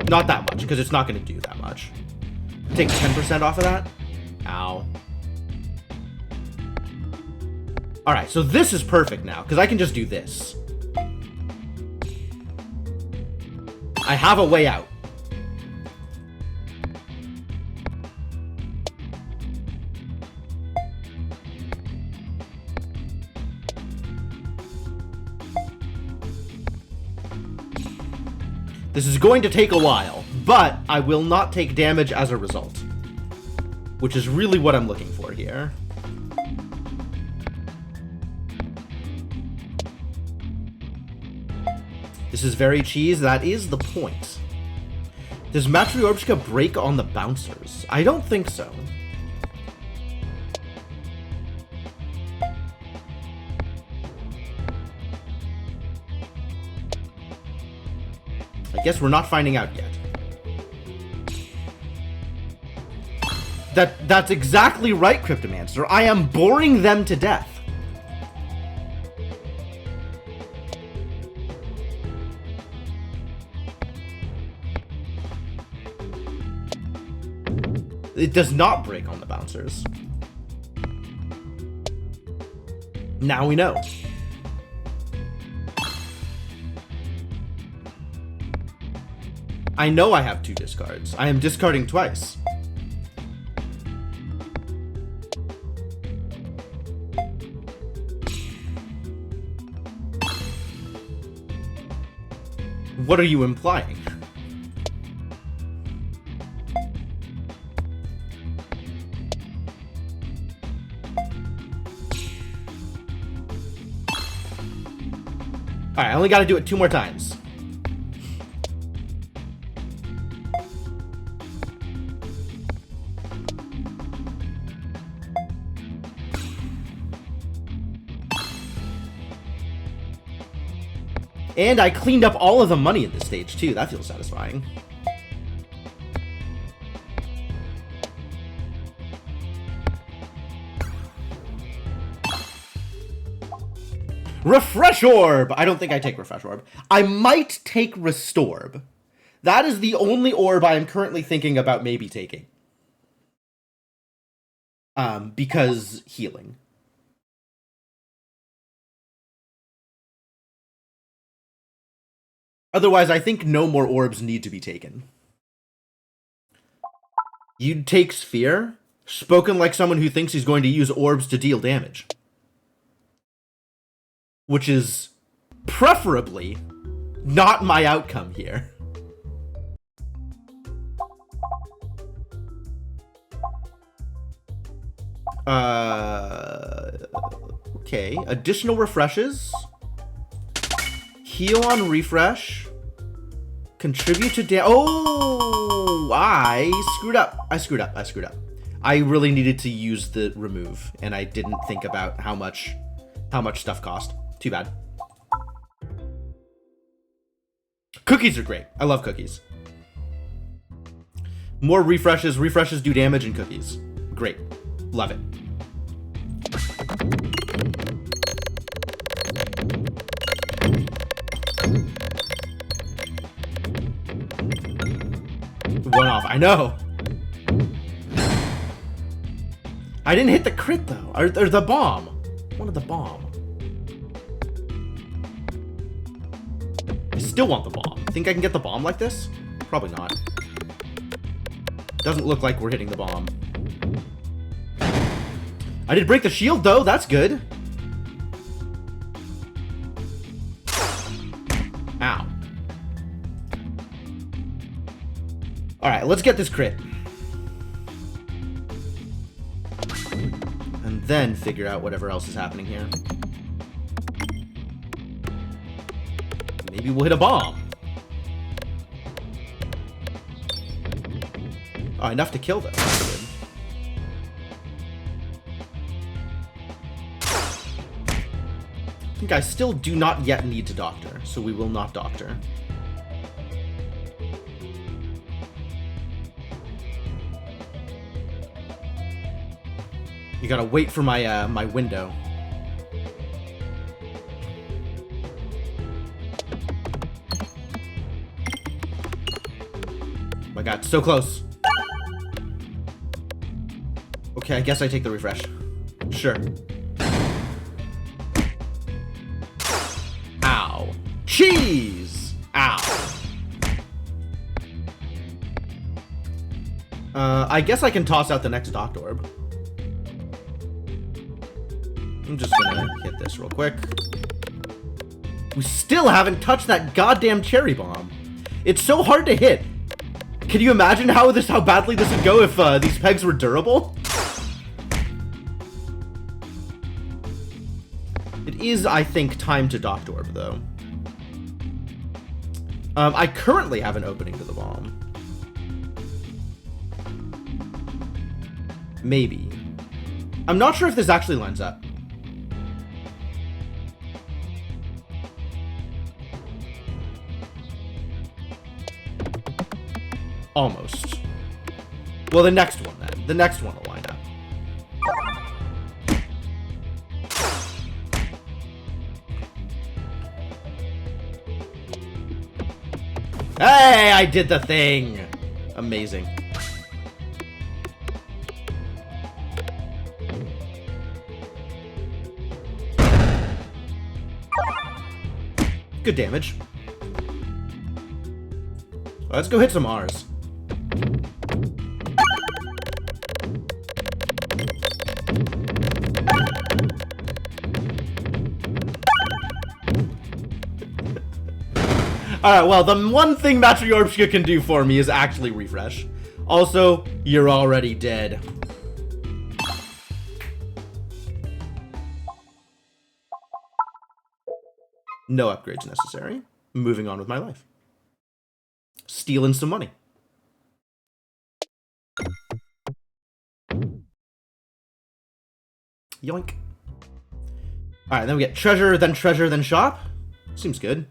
Not that much, because it's not going to do that much. Take 10% off of that? Ow. Alright, so this is perfect now, because I can just do this. I have a way out. This is going to take a while, but I will not take damage as a result. Which is really what I'm looking for here. This is very cheese, that is the point. Does Matryoshka break on the bouncers? I don't think so. I guess we're not finding out yet. That's exactly right, Cryptomancer. I am boring them to death. It does not break on the bouncers. Now we know. I know I have 2 discards. I am discarding twice. What are you implying? Alright, I only gotta do it 2 more times. And I cleaned up all of the money at this stage, too. That feels satisfying. Refresh Orb! I don't think I take Refresh Orb. I might take Restorb. That is the only orb I am currently thinking about maybe taking. Because healing. Otherwise, I think no more orbs need to be taken. You'd take Sphere? Spoken like someone who thinks he's going to use orbs to deal damage. Which is preferably not my outcome here. Okay. Additional refreshes. Heal on refresh. Contribute to oh! I screwed up. I screwed up. I really needed to use the remove, and I didn't think about how much stuff cost. Too bad. Cookies are great. I love cookies. More refreshes. Refreshes do damage and cookies. Great. Love it. One off. I know. I didn't hit the crit though, or the bomb. One of the bomb. I still want the bomb. Think I can get the bomb like this? Probably not. Doesn't look like we're hitting the bomb. I did break the shield though. That's good. Ow. Alright, let's get this crit. And then figure out whatever else is happening here. Maybe we'll hit a bomb. Oh, enough to kill them. That's good. I think I still do not yet need to doctor, so we will not doctor. You gotta wait for my my window. Oh my god, so close. Okay, I guess I take the refresh. Sure. Ow. Cheese! Ow. I guess I can toss out the next Docked Orb. I'm just gonna hit this real quick. We still haven't touched that goddamn cherry bomb. It's so hard to hit. Can you imagine how badly this would go if these pegs were durable? It is, I think, time to Docked Orb, though. I currently have an opening to the bomb. Maybe. I'm not sure if this actually lines up. Almost. Well, the next one, then. The next one will line up. Hey, I did the thing! Amazing. Good damage. Let's go hit some R's. Alright, well, the one thing Matryorbshka can do for me is actually refresh. Also, you're already dead. No upgrades necessary. Moving on with my life. Stealing some money. Yoink. Alright, then we get treasure, then shop. Seems good.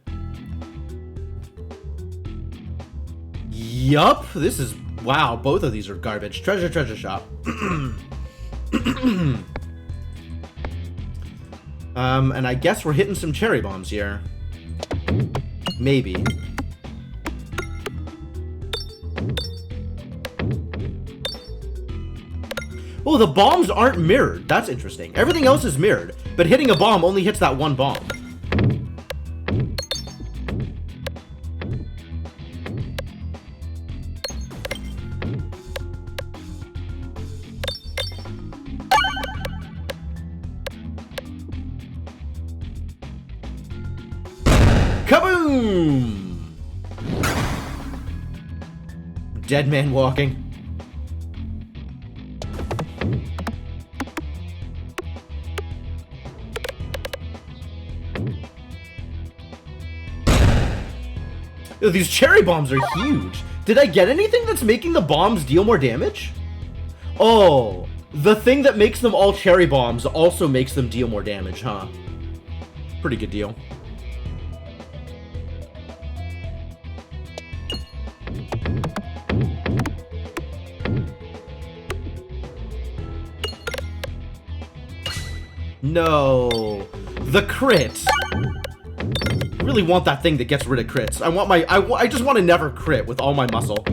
Yup, this is... Wow, both of these are garbage. Treasure, shop. And I guess we're hitting some cherry bombs here. Maybe. Oh, the bombs aren't mirrored. That's interesting. Everything else is mirrored, but hitting a bomb only hits that one bomb. Kaboom! Dead man walking. Yo, these cherry bombs are huge. Did I get anything that's making the bombs deal more damage? Oh, the thing that makes them all cherry bombs also makes them deal more damage, huh? Pretty good deal. No, the crit. I really want that thing that gets rid of crits. I just want to never crit with all my muscle.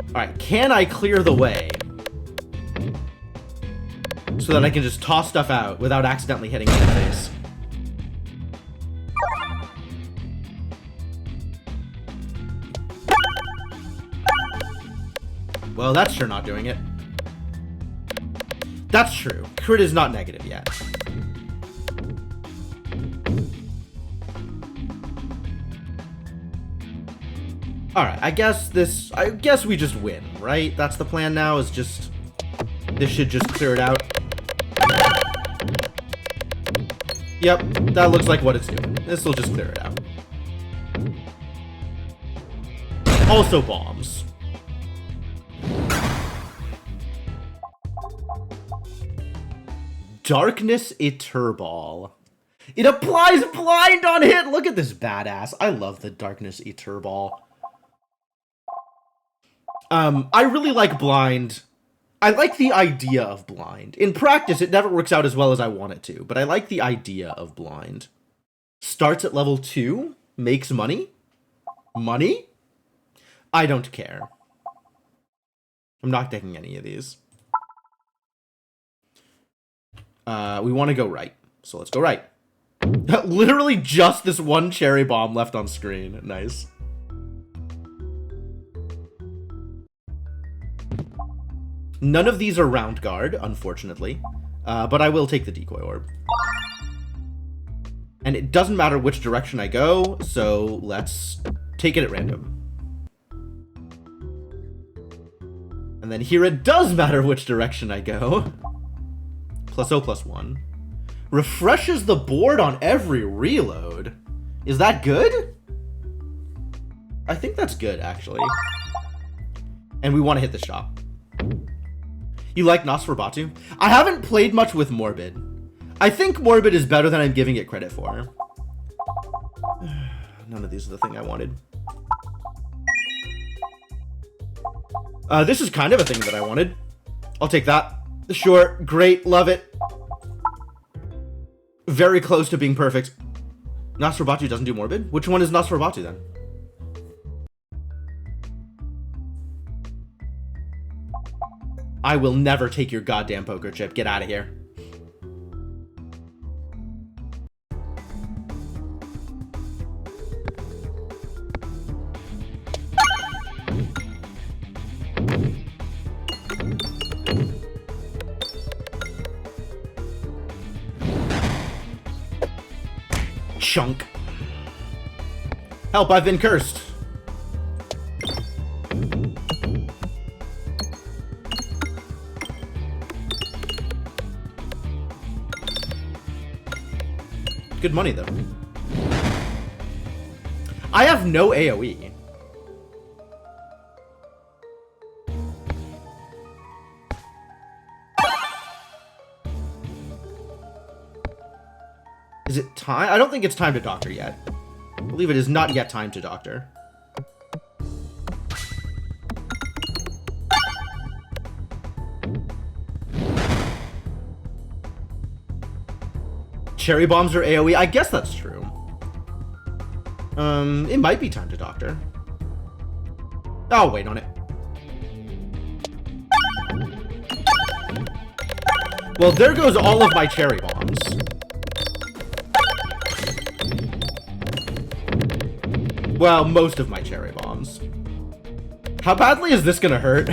Alright, can I clear the way? So that I can just toss stuff out without accidentally hitting it in the face. Well, that's sure not doing it. That's true. Crit is not negative yet. Alright, I guess we just win, right? That's the plan now, is just... This should just clear it out. Yep, that looks like what it's doing. This will just clear it out. Also bombs. Darkness Eterball. It applies blind on hit! Look at this badass. I love the Darkness Eterball. I really like blind. I like the idea of blind. In practice, it never works out as well as I want it to, but I like the idea of blind. Starts at level 2, makes money? Money? I don't care. I'm not taking any of these. We want to go right, so let's go right. Literally just this one cherry bomb left on screen. Nice. None of these are round guard, unfortunately, but I will take the decoy orb. And it doesn't matter which direction I go, so let's take it at random. And then here it does matter which direction I go. +0 +1. Refreshes the board on every reload. Is that good? I think that's good, actually. And we want to hit the shop. You like Nosferatu? I haven't played much with Morbid. I think Morbid is better than I'm giving it credit for. None of these are the thing I wanted. This is kind of a thing that I wanted. I'll take that. Sure, great, love it. Very close to being perfect. Nosferatu doesn't do Morbid? Which one is Nosferatu then? I will never take your goddamn poker chip. Get out of here. Chunk. Help, I've been cursed. Good money, though. I have no AoE. Is it time? I don't think it's time to doctor yet. I believe it is not yet time to doctor. Cherry bombs are AoE? I guess that's true. It might be time to doctor. I'll wait on it. Well, there goes all of my cherry bombs. Well, most of my cherry bombs. How badly is this gonna hurt?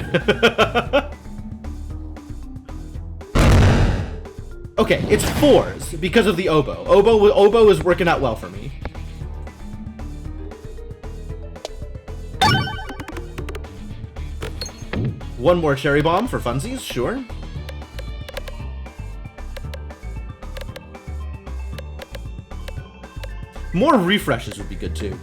Okay, it's 4s because of the oboe. Oboe is working out well for me. One more cherry bomb for funsies, sure. More refreshes would be good too.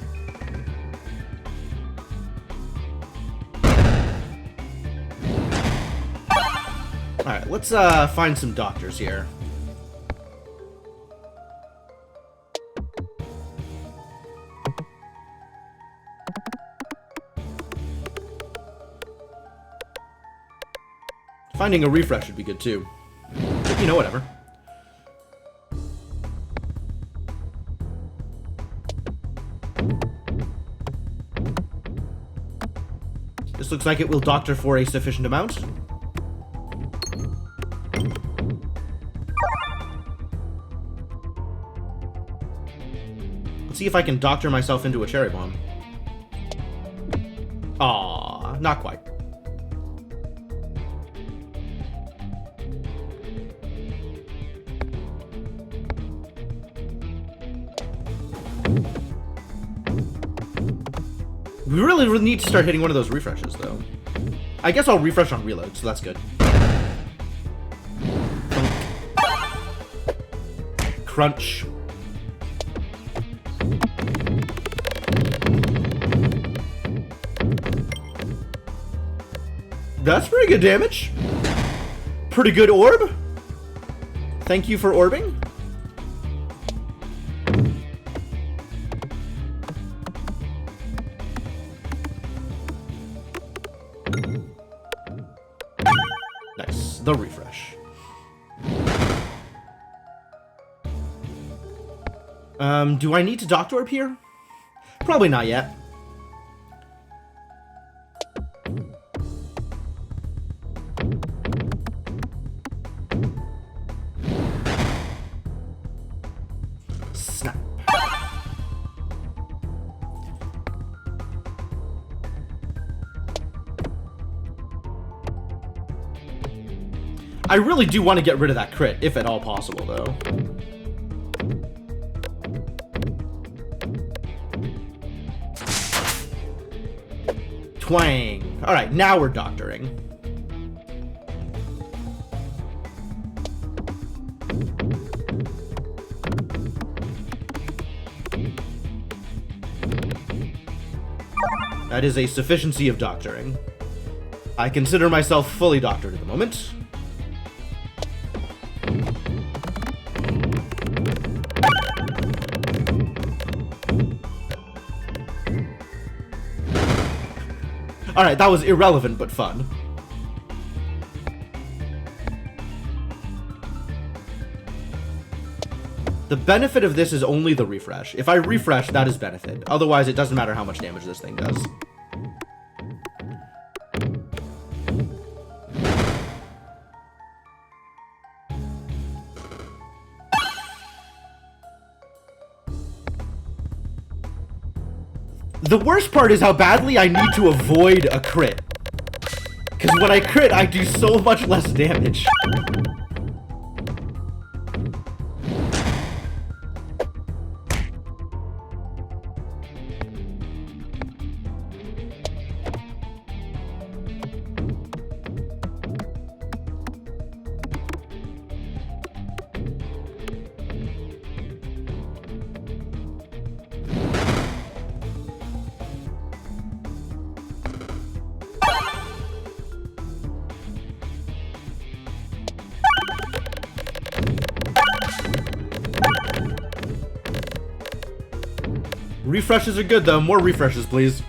Alright, let's find some doctors here. Finding a refresh would be good too. But, you know, whatever. This looks like it will doctor for a sufficient amount. Let's see if I can doctor myself into a cherry bomb. Aww, not quite. We really need to start hitting one of those refreshes, though. I guess I'll refresh on reload, so that's good. Crunch. That's pretty good damage. Pretty good orb. Thank you for orbing. Nice. The refresh. Do I need to Doctor Orb here? Probably not yet. Snap. I really do want to get rid of that crit, if at all possible, though. Twang. Alright, now we're doctoring. That is a sufficiency of doctoring. I consider myself fully doctored at the moment. Alright, that was irrelevant but fun. The benefit of this is only the refresh. If I refresh, that is benefit. Otherwise, it doesn't matter how much damage this thing does. The worst part is how badly I need to avoid a crit. Because when I crit, I do so much less damage. Refreshes are good, though. More refreshes, please.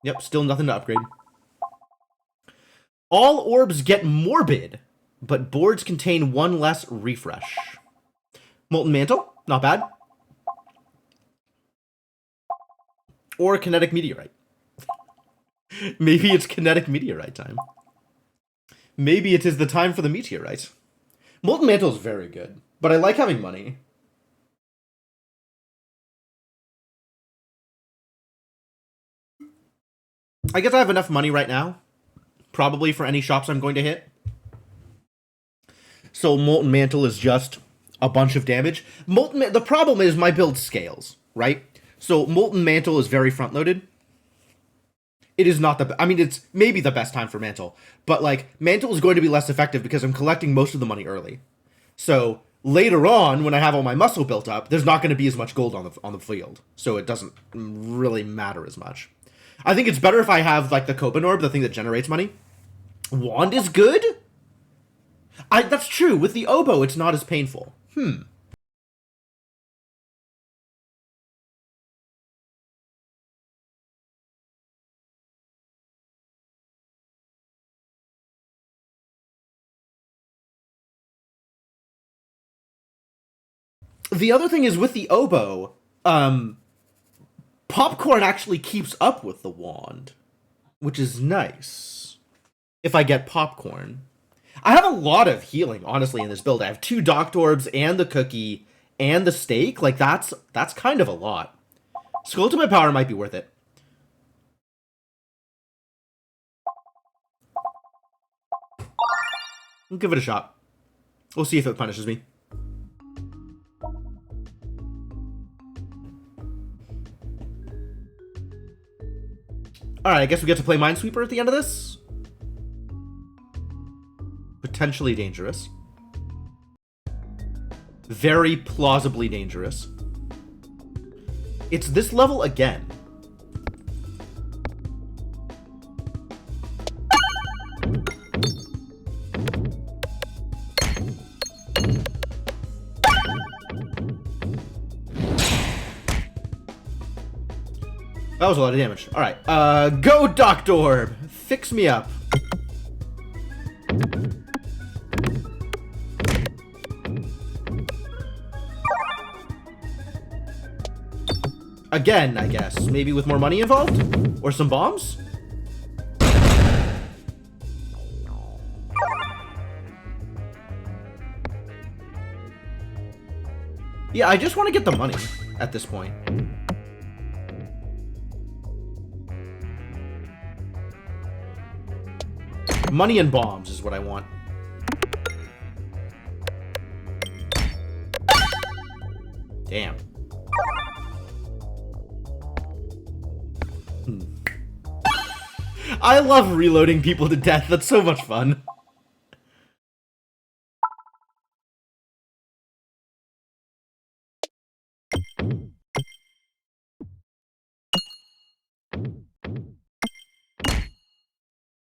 Yep, still nothing to upgrade. All orbs get morbid, but boards contain one less refresh. Molten Mantle, not bad. Or Kinetic Meteorite. Maybe it's Kinetic Meteorite time. Maybe it is the time for the meteorite. Molten Mantle is very good, but I like having money. I guess I have enough money right now, probably for any shops I'm going to hit. So Molten Mantle is just a bunch of damage. The problem is my build scales, right? So Molten Mantle is very front-loaded. It is not I mean, it's maybe the best time for Mantle, but like Mantle is going to be less effective because I'm collecting most of the money early. So later on, when I have all my muscle built up, there's not going to be as much gold on the field, so it doesn't really matter as much. I think it's better if I have like the Copen Orb, the thing that generates money. Wand is good. That's true. With the oboe, it's not as painful. The other thing is with the oboe, popcorn actually keeps up with the wand, which is nice. If I get popcorn. I have a lot of healing, honestly, in this build. I have 2 Docked Orbs and the cookie and the steak. Like, that's kind of a lot. Skull to my power might be worth it. We'll give it a shot. We'll see if it punishes me. Alright, I guess we get to play Minesweeper at the end of this. Potentially dangerous. Very plausibly dangerous. It's this level again. That was a lot of damage. Alright, go Docked Orb! Fix me up. Again, I guess. Maybe with more money involved? Or some bombs? Yeah, I just want to get the money at this point. Money and bombs is what I want. Damn. I love reloading people to death. That's so much fun.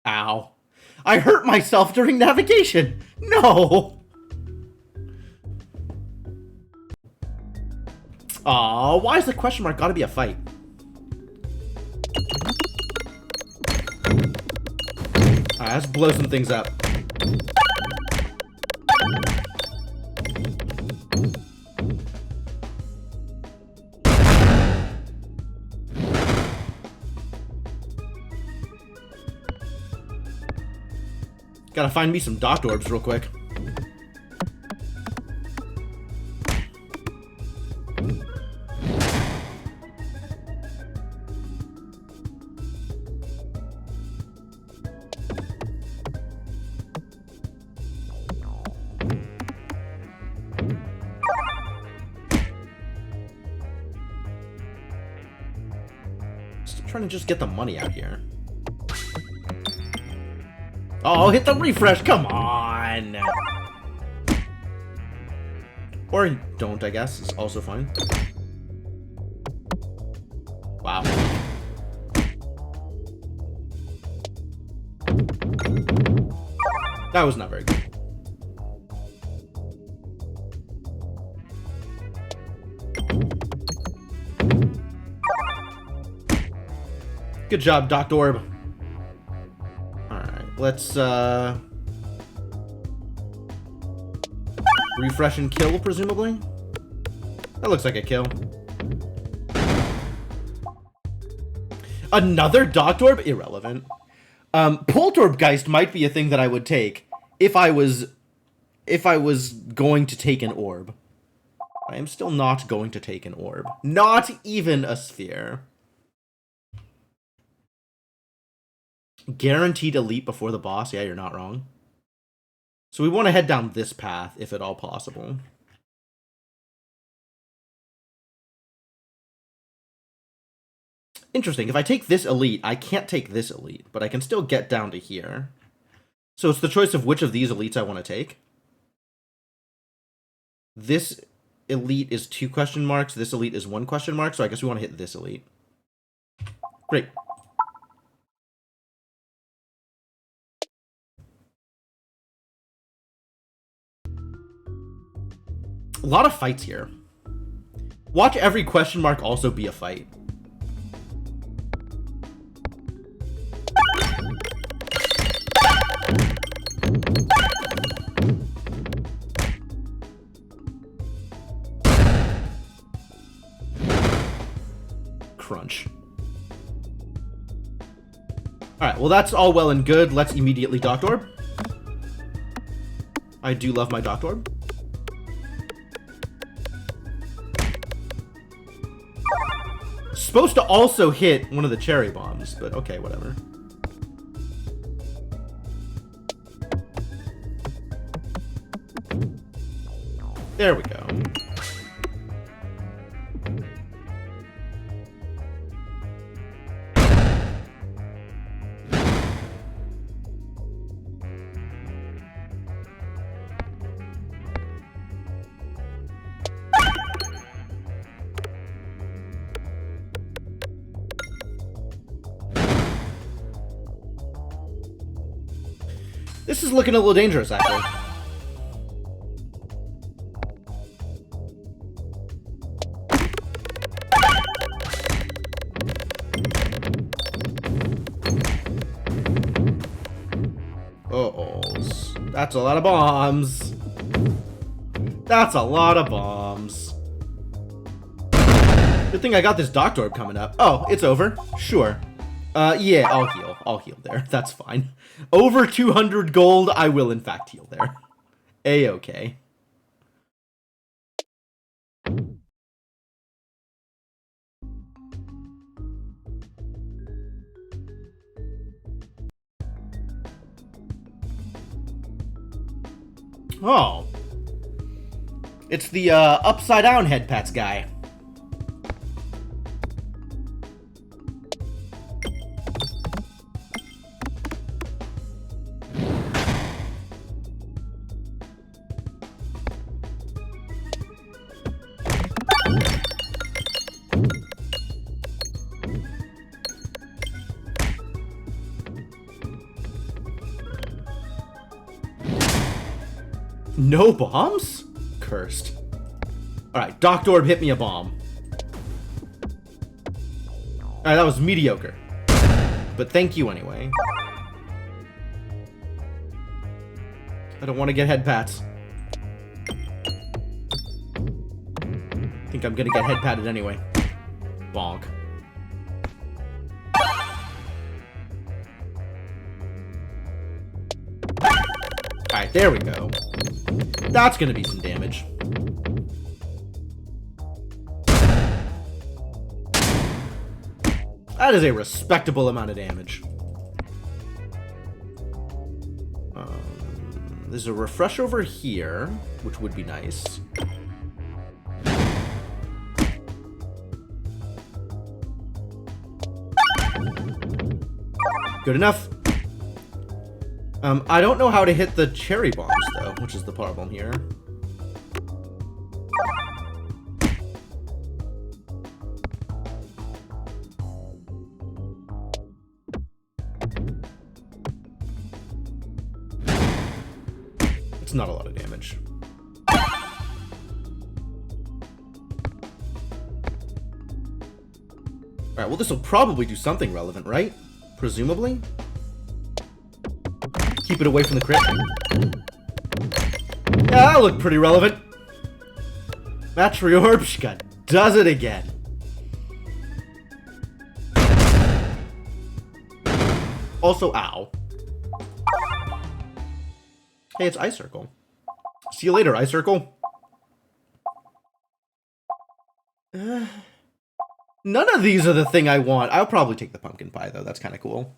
Ow. I hurt myself during navigation! No! Aw, why is the question mark gotta be a fight? Alright, let's blow some things up. Gotta find me some docked orbs real quick. Still trying to just get the money out here. Oh, hit the refresh, come on! Or don't, I guess, is also fine. Wow. That was not very good. Good job, Docked Orb. Let's, refresh and kill, presumably? That looks like a kill. Another Docked Orb? Irrelevant. Poltergeist might be a thing that I would take if I was going to take an orb. I am still not going to take an orb. Not even a sphere. Guaranteed elite before the boss. Yeah, you're not wrong. So we want to head down this path, if at all possible. Interesting. If I take this elite, I can't take this elite, but I can still get down to here. So it's the choice of which of these elites I want to take. This elite is 2 question marks. This elite is 1 question mark. So I guess we want to hit this elite. Great. A lot of fights here. Watch every question mark also be a fight. Crunch. Alright, well that's all well and good. Let's immediately Docked Orb. I do love my Docked Orb. Supposed to also hit one of the cherry bombs, but okay, whatever. There we go. This is looking a little dangerous, actually. Uh-oh. That's a lot of bombs. That's a lot of bombs. Good thing I got this Docked Orb coming up. Oh, it's over? Sure. Yeah, I'll heal. I'll heal there. That's fine. Over 200 gold, I will in fact heal there. A-okay. Oh. It's the, upside down head pats guy. No bombs? Cursed. Alright, Doctor Orb hit me a bomb. Alright, that was mediocre. But thank you anyway. I don't want to get head pats. I think I'm gonna get head patted anyway. Bonk. Alright, there we go. That's gonna be some damage. That is a respectable amount of damage. There's a refresh over here, which would be nice. Good enough. I don't know how to hit the cherry bombs, though, which is the problem here. It's not a lot of damage. Alright, well, this will probably do something relevant, right? Presumably? Keep it away from the crit. Yeah, that looked pretty relevant. Matryorbshka does it again. Also, ow. Hey, it's Ice Circle. See you later, Ice Circle. None of these are the thing I want. I'll probably take the pumpkin pie, though. That's kind of cool.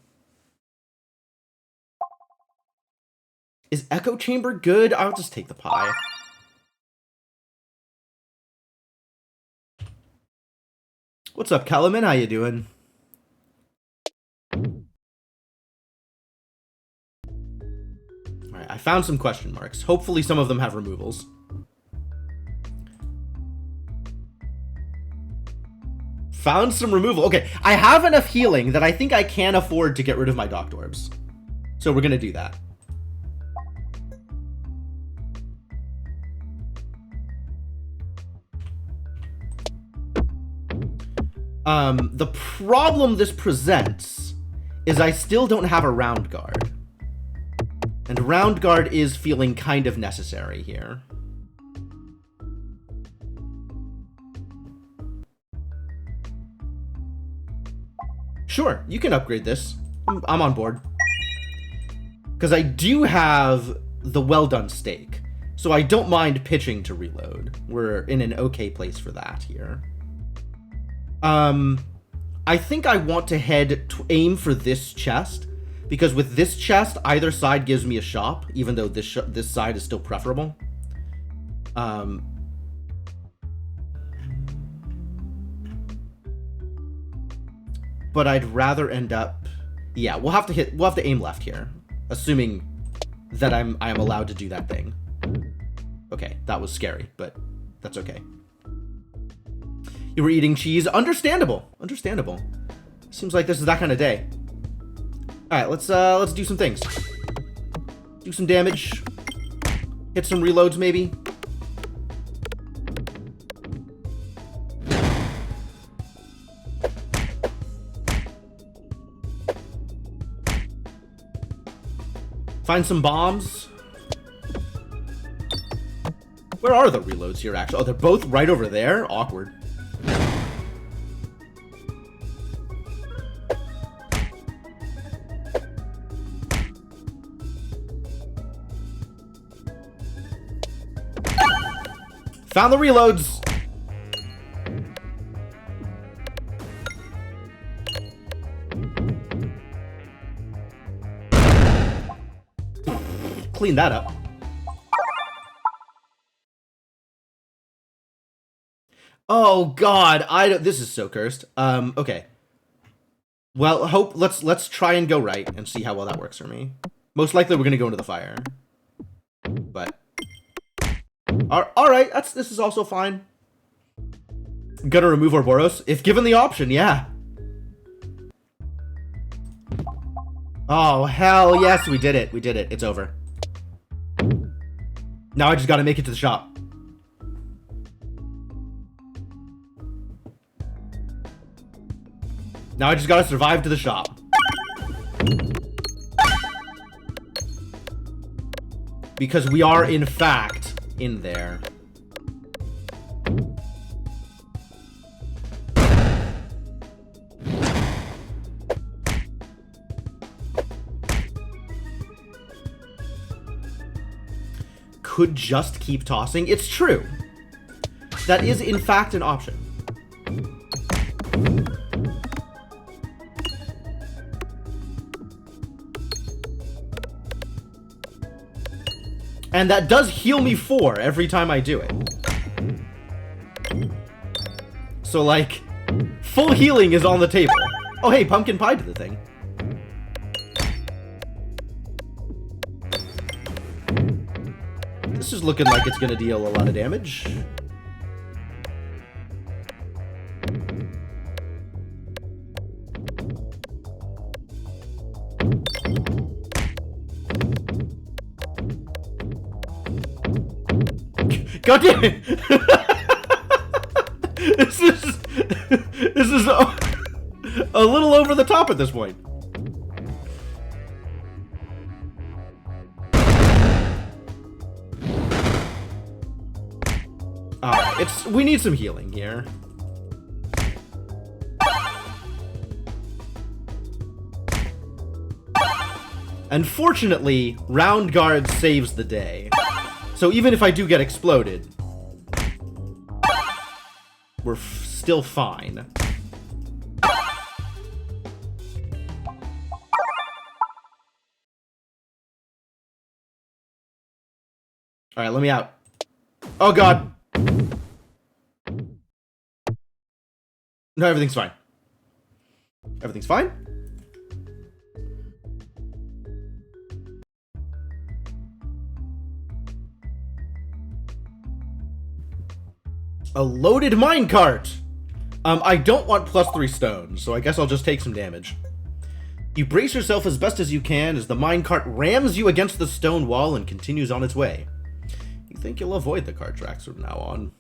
Is Echo Chamber good? I'll just take the pie. What's up, Kellerman? How you doing? Alright, I found some question marks. Hopefully some of them have removals. Found some removal. Okay, I have enough healing that I think I can afford to get rid of my Doctor Orbs. So we're gonna do that. The problem this presents is I still don't have a round guard. And round guard is feeling kind of necessary here. Sure, you can upgrade this. I'm on board. Because I do have the well done steak. So I don't mind pitching to reload. We're in an okay place for that here. I think I want to aim for this chest, because with this chest, either side gives me a shop, even though this side is still preferable. But I'd rather end up, yeah, we'll have to aim left here, assuming that I am allowed to do that thing. Okay, that was scary, but that's okay. You were eating cheese. Understandable. Understandable. Seems like this is that kind of day. Alright, let's do some things. Do some damage. Hit some reloads, maybe. Find some bombs. Where are the reloads here, actually? Oh, they're both right over there? Awkward. Found the reloads. Clean that up. Oh God, this is so cursed. Okay. Well, let's try and go right and see how well that works for me. Most likely we're gonna go into the fire. But alright, this is also fine. I'm gonna remove Ouroboros, if given the option, yeah. Oh, hell yes, we did it. We did it. It's over. Now I just gotta make it to the shop. Now I just gotta survive to the shop. Because we are, in fact, in there. Could just keep tossing. It's true. That is, in fact, an option. And that does heal me 4 every time I do it. So, like, full healing is on the table. Oh, hey, pumpkin pie to the thing. This is looking like it's gonna deal a lot of damage. God damn it! This is a little over the top at this point. Alright, we need some healing here. Unfortunately, round guard saves the day. So even if I do get exploded, we're still fine. Alright, let me out. Oh god! No, everything's fine. Everything's fine? A loaded minecart! I don't want +3 stones, so I guess I'll just take some damage. You brace yourself as best as you can as the minecart rams you against the stone wall and continues on its way. You think you'll avoid the cart tracks from now on.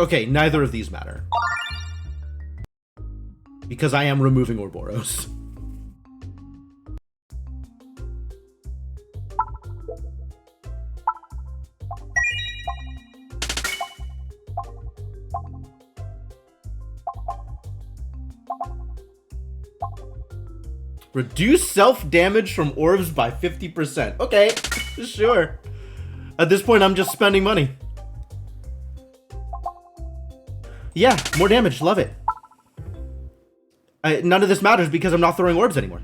Okay, neither of these matter. Because I am removing Ouroboros. Reduce self-damage from orbs by 50%. Okay, sure. At this point, I'm just spending money. Yeah, more damage. Love it. None of this matters because I'm not throwing orbs anymore.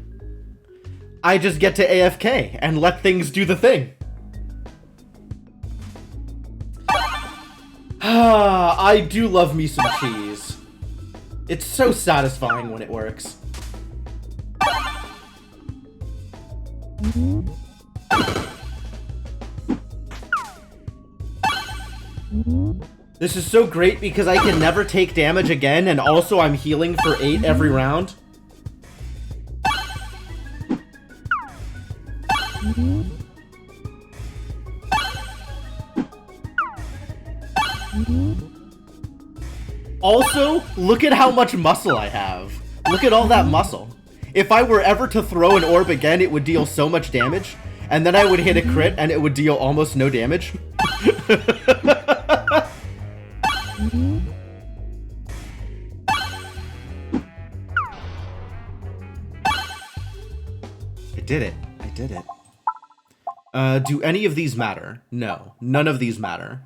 I just get to AFK and let things do the thing. I do love me some cheese. It's so satisfying when it works. This is so great because I can never take damage again, and also I'm healing for 8 every round. Also, look at how much muscle I have. Look at all that muscle. If I were ever to throw an orb again, it would deal so much damage, and then I would hit a crit and it would deal almost no damage. I did it. I did it. Do any of these matter? No. None of these matter.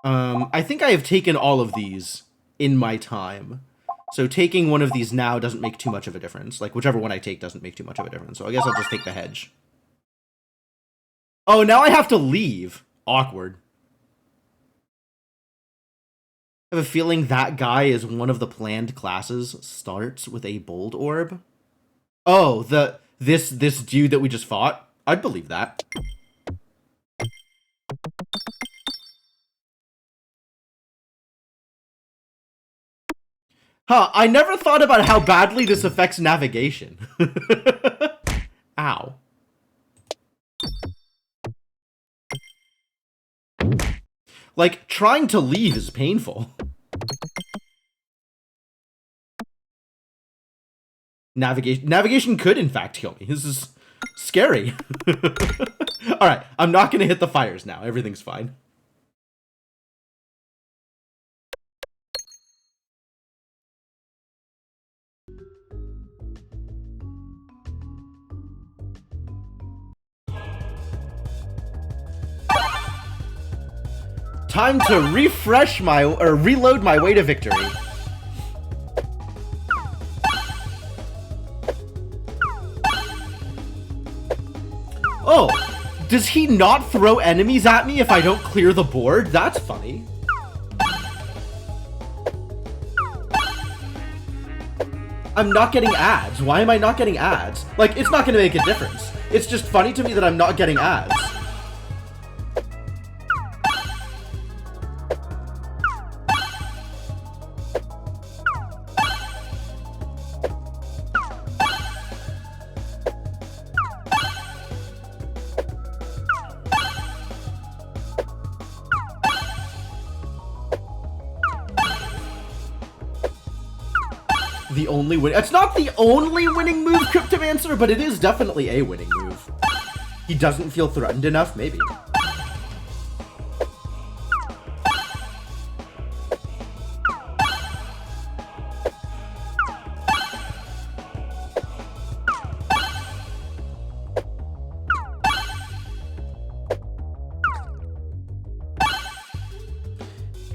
I think I have taken all of these in my time. So taking one of these now doesn't make too much of a difference. Like, whichever one I take doesn't make too much of a difference. So I guess I'll just take the hedge. Oh, now I have to leave. Awkward. I have a feeling that guy is one of the planned classes. Starts with a bold orb. Oh, this dude that we just fought? I'd believe that. Huh, I never thought about how badly this affects navigation. Ow. Like, trying to leave is painful. Navigation could, in fact, kill me. This is scary. Alright, I'm not gonna hit the fires now. Everything's fine. Time to reload my way to victory. Oh, does he not throw enemies at me if I don't clear the board? That's funny. I'm not getting ads. Why am I not getting ads? Like, it's not gonna make a difference. It's just funny to me that I'm not getting ads. The only win. It's not the only winning move, Cryptomancer, but it is definitely a winning move. He doesn't feel threatened enough, maybe.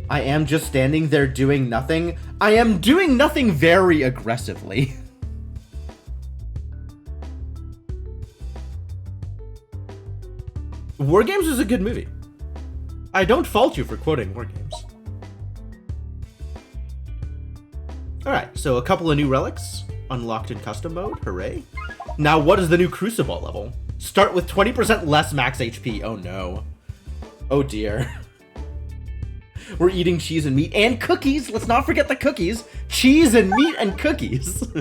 I am just standing there doing nothing. I am doing nothing very aggressively. War Games is a good movie. I don't fault you for quoting War Games. Alright, so a couple of new relics. Unlocked in custom mode, hooray. Now what is the new Crucible level? Start with 20% less max HP, oh no. Oh dear. We're eating cheese and meat and cookies. Let's not forget the cookies. Cheese and meat and cookies. All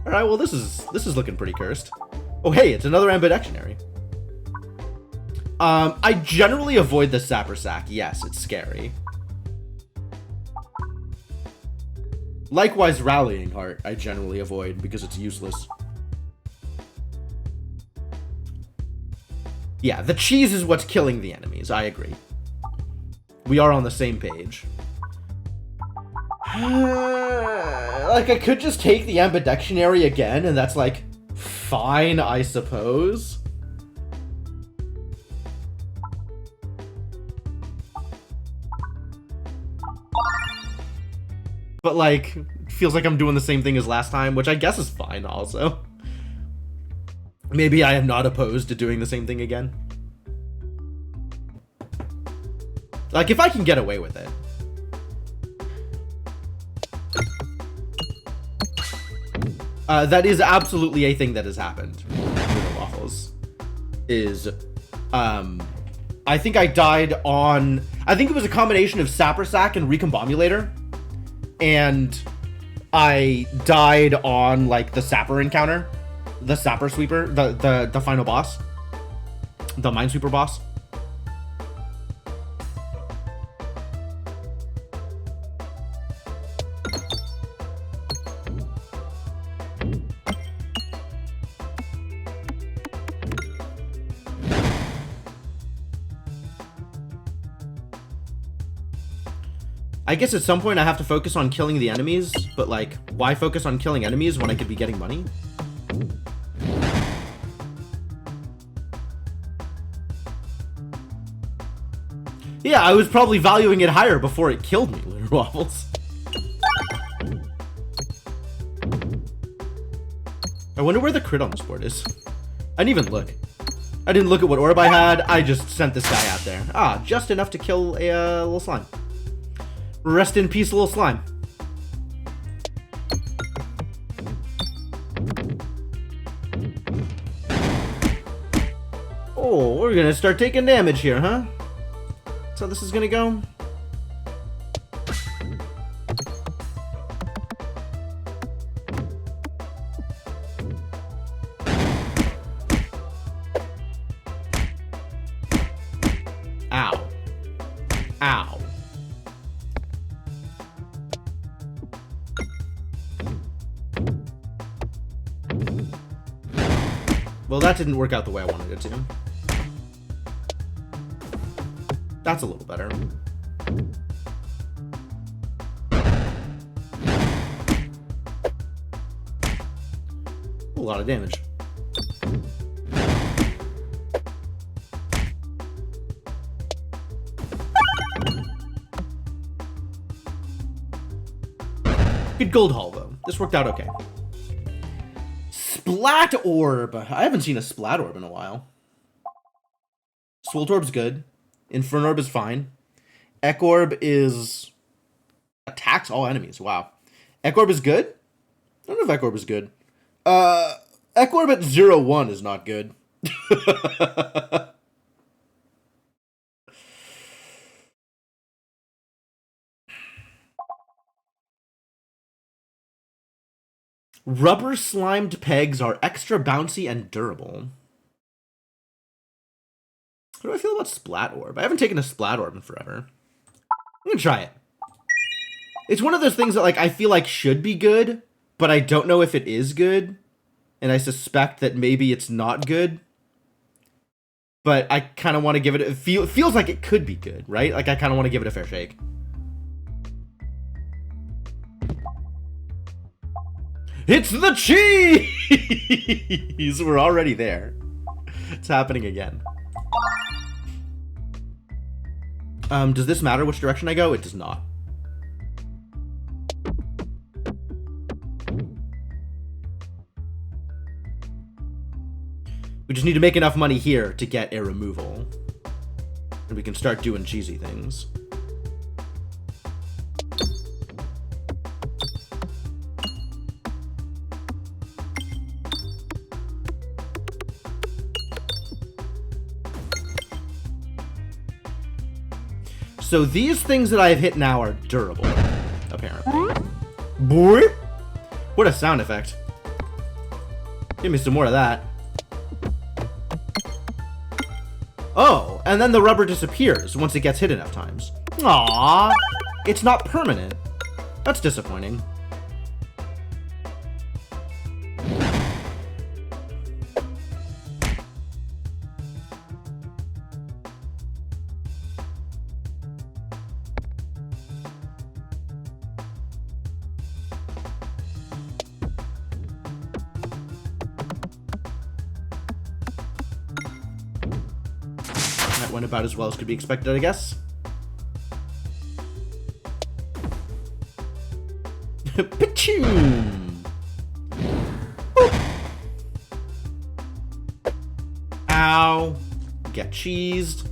right, well, this is looking pretty cursed. Oh, hey, it's another ambidextrary. I generally avoid the Sapper Sack. Yes, it's scary. Likewise, Rallying Heart, I generally avoid because it's useless. Yeah, the cheese is what's killing the enemies. I agree. We are on the same page. Like, I could just take the ambidextrary again, and that's, like, fine, I suppose. But, like, feels like I'm doing the same thing as last time, which I guess is fine, also. Maybe I am not opposed to doing the same thing again. Like, if I can get away with it. That is absolutely a thing that has happened with the waffles. Is, I think I died on... I think it was a combination of Sapper Sack and Recombobulator. And I died on, like, the Sapper encounter. The Sapper Sweeper. The final boss. The Minesweeper boss. I guess at some point I have to focus on killing the enemies, but like, why focus on killing enemies when I could be getting money? Yeah, I was probably valuing it higher before it killed me, Litter Waffles. I wonder where the crit on this board is. I didn't even look. I didn't look at what orb I had, I just sent this guy out there. Ah, just enough to kill a little slime. Rest in peace, little slime. Oh, we're gonna start taking damage here, huh? That's how this is gonna go. Ow. Well, that didn't work out the way I wanted it to. That's a little better. A lot of damage. Good gold haul, though. This worked out okay. Splat Orb. I haven't seen a Splat Orb in a while. Swolt Orb's good. Inferno Orb is fine. Ek Orb is... attacks all enemies. Wow. Ek Orb is good? I don't know if Ek Orb is good. Ek Orb at 0-1 is not good. Rubber slimed pegs are extra bouncy and durable. How do I feel about Splat Orb? I haven't taken a Splat Orb in forever. I'm gonna try it. It's one of those things that like I feel like should be good, but I don't know if it is good. And I suspect that maybe it's not good. But I kind of want to give it... It feels like it could be good, right? Like I kind of want to give it a fair shake. It's the cheese! We're already there. It's happening again. Does this matter which direction I go? It does not. We just need to make enough money here to get a removal. And we can start doing cheesy things. So these things that I have hit now are durable, apparently. Boy! What a sound effect. Give me some more of that. Oh, and then the rubber disappears once it gets hit enough times. Aww! It's not permanent. That's disappointing. Went about as well as could be expected, I guess. Pachoom! Ow! Get cheesed.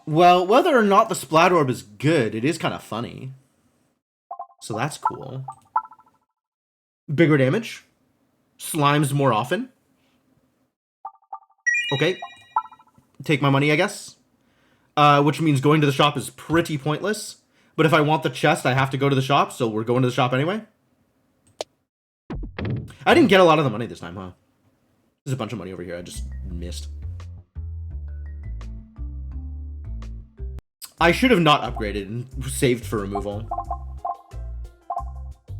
Well, whether or not the Splat Orb is good, it is kind of funny. So that's cool. Bigger damage. Slimes more often. Okay. Take my money, I guess. Which means going to the shop is pretty pointless. But if I want the chest, I have to go to the shop, so we're going to the shop anyway. I didn't get a lot of the money this time, huh? There's a bunch of money over here I just missed. I should have not upgraded and saved for removal.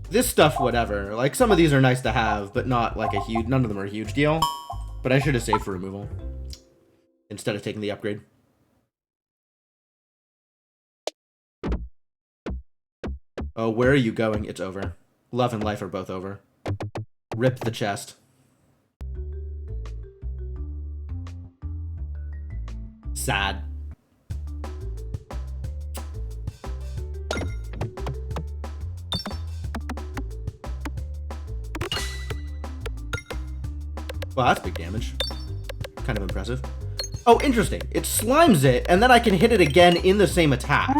This stuff, whatever. Like, some of these are nice to have, but not like a huge... None of them are a huge deal. But I should have saved for removal instead of taking the upgrade. Oh, where are you going? It's over. Love and life are both over. Rip the chest. Sad. Wow, that's big damage. Kind of impressive. Oh, interesting. It slimes it, and then I can hit it again in the same attack.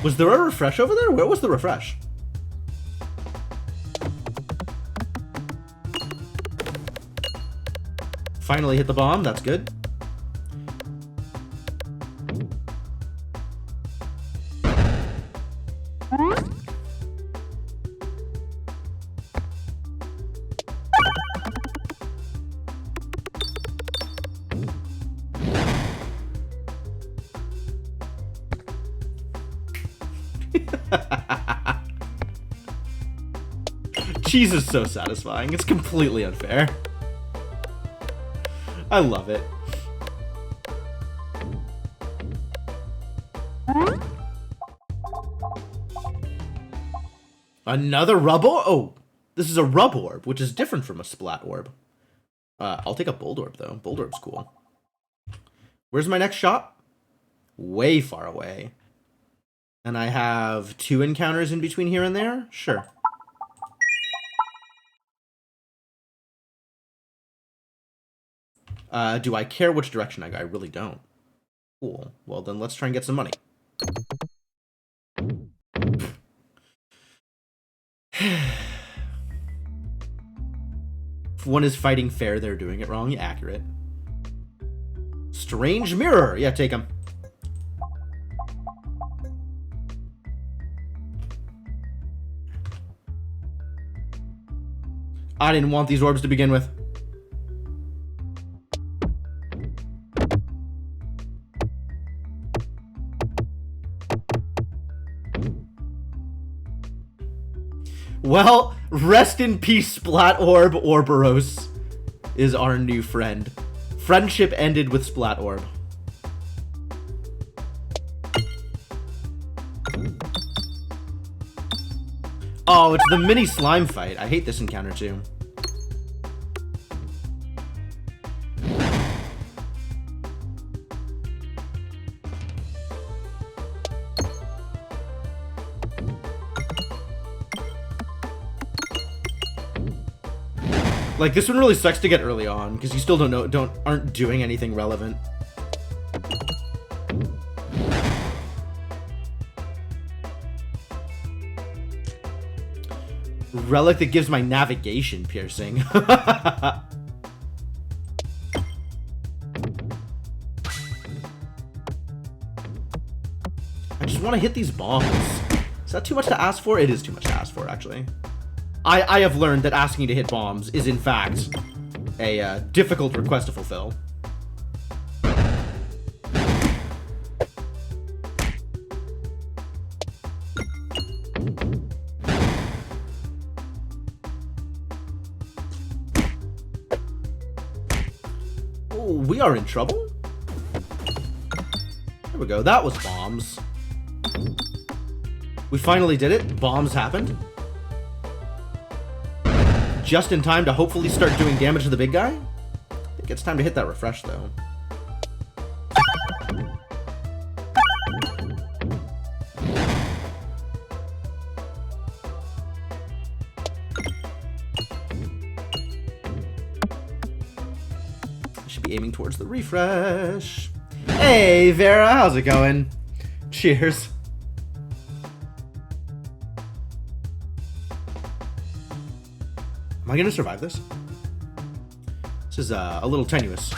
Was there a refresh over there? Where was the refresh? Finally hit the bomb. That's good. Cheese is so satisfying. It's completely unfair. I love it. Another rub orb? Oh, this is a rub orb, which is different from a splat orb. I'll take a bold orb, though. Bold orb's cool. Where's my next shop? Way far away. And I have 2 encounters in between here and there? Sure. Do I care which direction I go? I really don't. Cool. Well, then let's try and get some money. If one is fighting fair, they're doing it wrong. Yeah, accurate. Strange mirror. Yeah, take him. I didn't want these orbs to begin with. Well, rest in peace, Splat Orb. Orboros is our new friend. Friendship ended with Splat Orb. Oh, it's the mini slime fight. I hate this encounter too. Like, this one really sucks to get early on, because you still aren't doing anything relevant. Relic that gives my navigation piercing. I just want to hit these bombs. Is that too much to ask for? It is too much to ask for, actually. I have learned that asking to hit bombs is, in fact, a difficult request to fulfill. Oh, we are in trouble? There we go. That was bombs. We finally did it. Bombs happened. Just in time to hopefully start doing damage to the big guy. I think it's time to hit that refresh, though. I should be aiming towards the refresh. Hey, Vera, how's it going? Cheers. Am I gonna survive this? This is a little tenuous.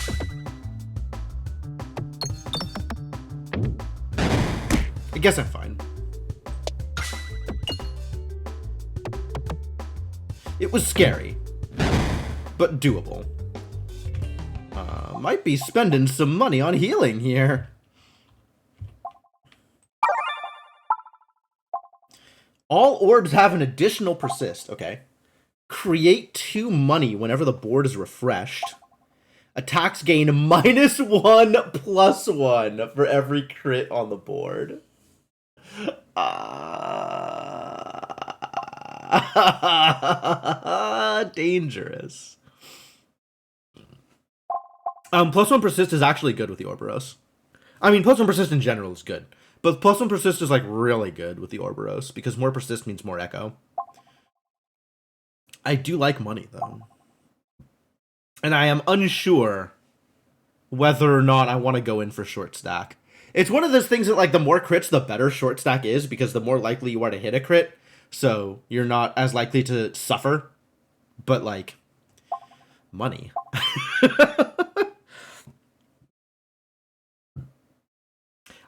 I guess I'm fine. It was scary, but doable. Might be spending some money on healing here. All orbs have an additional persist. Okay. Create 2 money whenever the board is refreshed. Attacks gain -1 + 1 for every crit on the board. Dangerous. +1 persist is actually good with the Orboros. I mean, +1 persist in general is good. But +1 persist is, like, really good with the Orboros, because more persist means more echo. I do like money, though. And I am unsure whether or not I want to go in for short stack. It's one of those things that, like, the more crits, the better short stack is, because the more likely you are to hit a crit, so you're not as likely to suffer. But, like, money.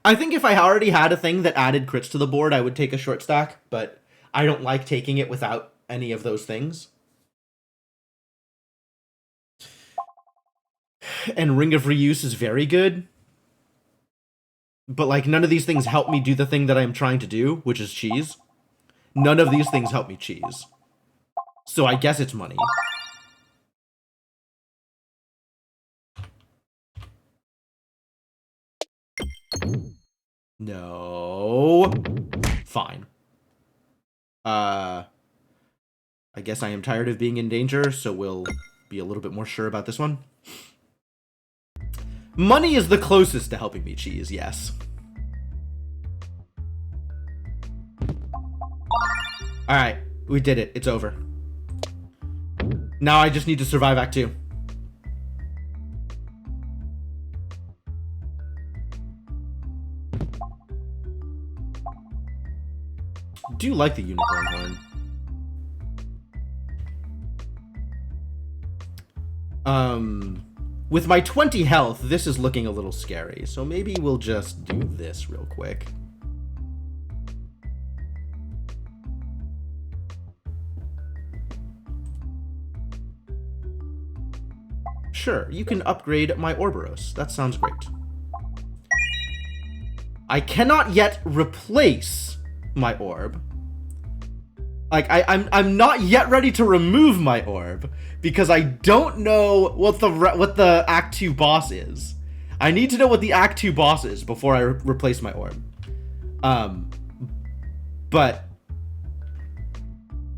I think if I already had a thing that added crits to the board, I would take a short stack, but I don't like taking it without any of those things. And Ring of Reuse is very good. But, like, none of these things help me do the thing that I'm trying to do, which is cheese. None of these things help me cheese. So I guess it's money. No. Fine. I guess I am tired of being in danger, so we'll be a little bit more sure about this one. Money is the closest to helping me cheese, yes. Alright, we did it. It's over. Now I just need to survive Act 2. Do like the unicorn horn. With my 20 health, this is looking a little scary, so maybe we'll just do this real quick. Sure, you can upgrade my Ouroboros. That sounds great. I cannot yet replace my orb. Like, I'm not yet ready to remove my orb because I don't know what the Act 2 boss is. I need to know what the Act 2 boss is before I replace my orb. But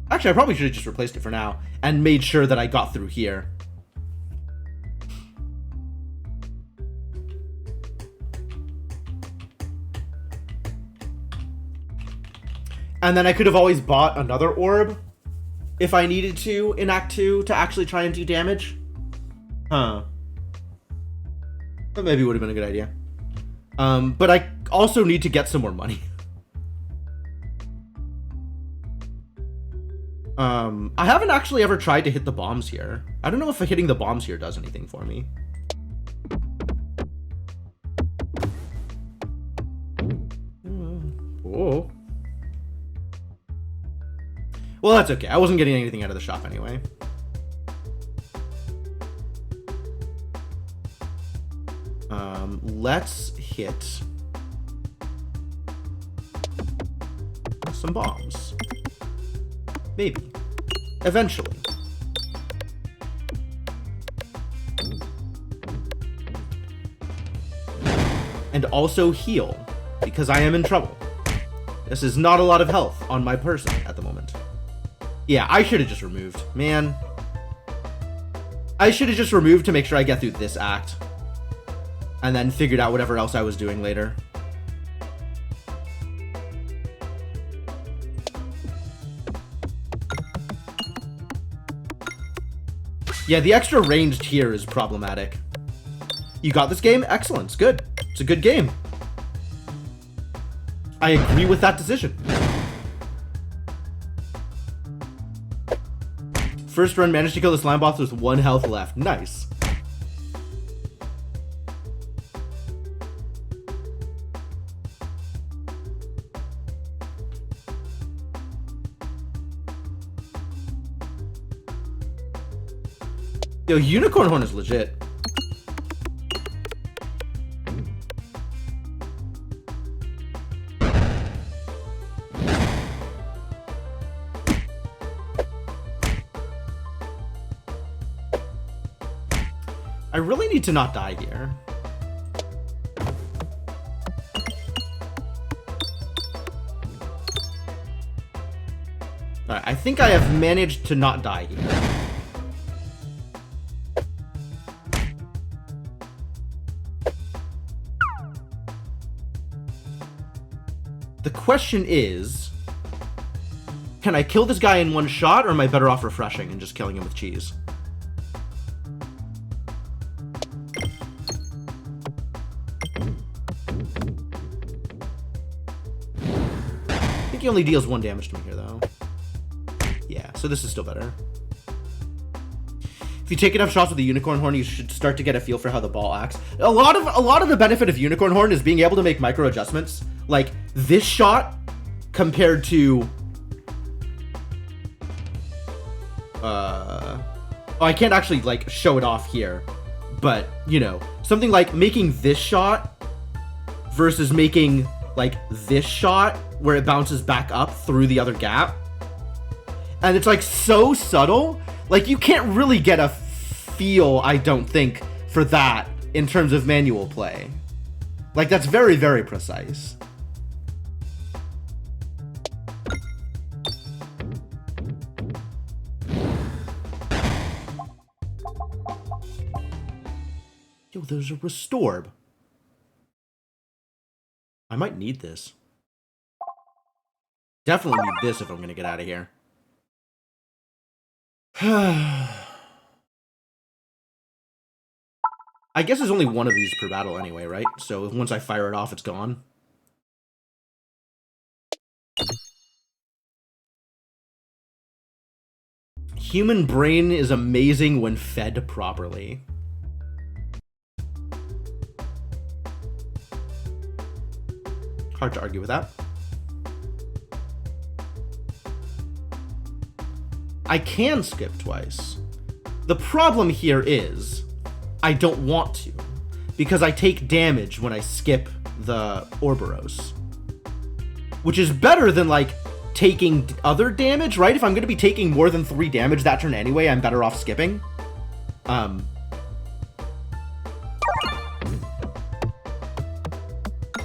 actually, I probably should have just replaced it for now and made sure that I got through here. And then I could have always bought another orb if I needed to in Act 2 to actually try and do damage. Huh. That maybe would have been a good idea. But I also need to get some more money. I haven't actually ever tried to hit the bombs here. I don't know if hitting the bombs here does anything for me. Oh. Well, that's okay. I wasn't getting anything out of the shop anyway. Let's hit some bombs. Maybe. Eventually. And also heal, because I am in trouble. This is not a lot of health on my person at the moment. Yeah, I should have just removed. Man. I should have just removed to make sure I get through this act. And then figured out whatever else I was doing later. Yeah, the extra ranged here is problematic. You got this game? Excellent. It's good. It's a good game. I agree with that decision. First run, managed to kill the slime boss with 1 health left. Nice. Yo, Unicorn Horn is legit. I really need to not die here. Alright, I think I have managed to not die here. The question is, can I kill this guy in one shot, or am I better off refreshing and just killing him with cheese? he only deals 1 damage to me here, though. Yeah, so this is still better. If you take enough shots with the Unicorn Horn, you should start to get a feel for how the ball acts. A lot of the benefit of Unicorn Horn is being able to make micro adjustments. Like this shot compared to oh, I can't actually like show it off here, but you know, something like making this shot versus making like this shot where it bounces back up through the other gap. And it's like so subtle, like you can't really get a feel, I don't think, for that in terms of manual play. Like that's very, very precise. Yo, there's a Restorb. I might need this. Definitely need this if I'm gonna get out of here. I guess there's only one of these per battle anyway, right? So once I fire it off, it's gone. Human brain is amazing when fed properly. Hard to argue with that. I can skip twice. The problem here is I don't want to, because I take damage when I skip the Ouroboros, which is better than like taking other damage, right? If I'm going to be taking more than 3 damage that turn anyway, I'm better off skipping.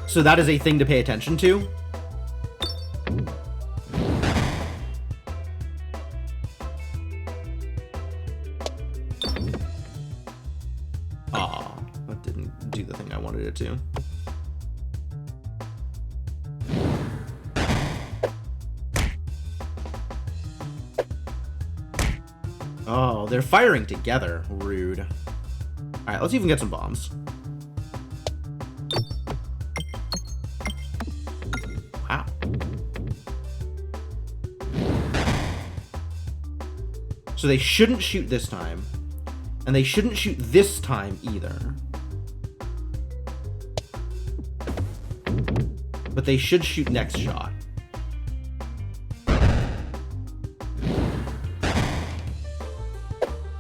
So that is a thing to pay attention to. Aw, that didn't do the thing I wanted it to. Oh, they're firing together. Rude. Alright, let's even get some bombs. Wow. So they shouldn't shoot this time. And they shouldn't shoot this time either. But they should shoot next shot.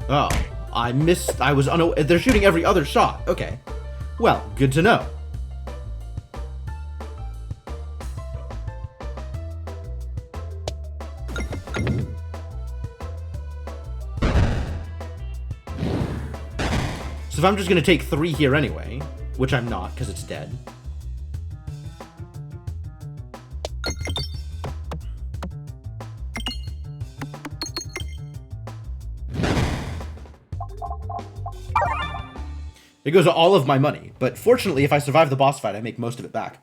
Oh, I missed. I was unaware. They're shooting every other shot. Okay. Well, good to know. So if I'm just going to take 3 here anyway, which I'm not because it's dead. It goes to all of my money, but fortunately, if I survive the boss fight, I make most of it back.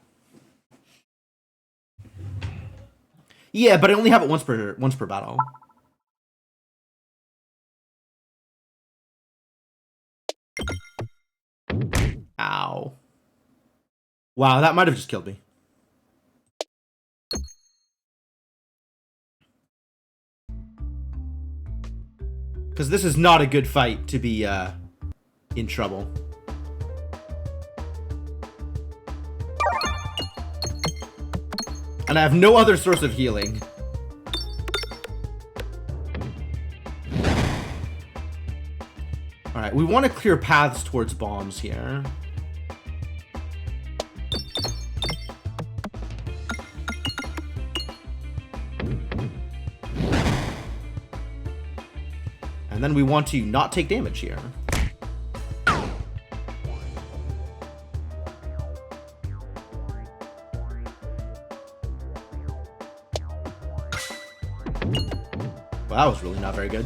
Yeah, but I only have it once per battle. Ow. Wow, that might have just killed me. Because this is not a good fight to be in trouble. And I have no other source of healing. Alright, we want to clear paths towards bombs here. And then we want to not take damage here. Well, that was really not very good.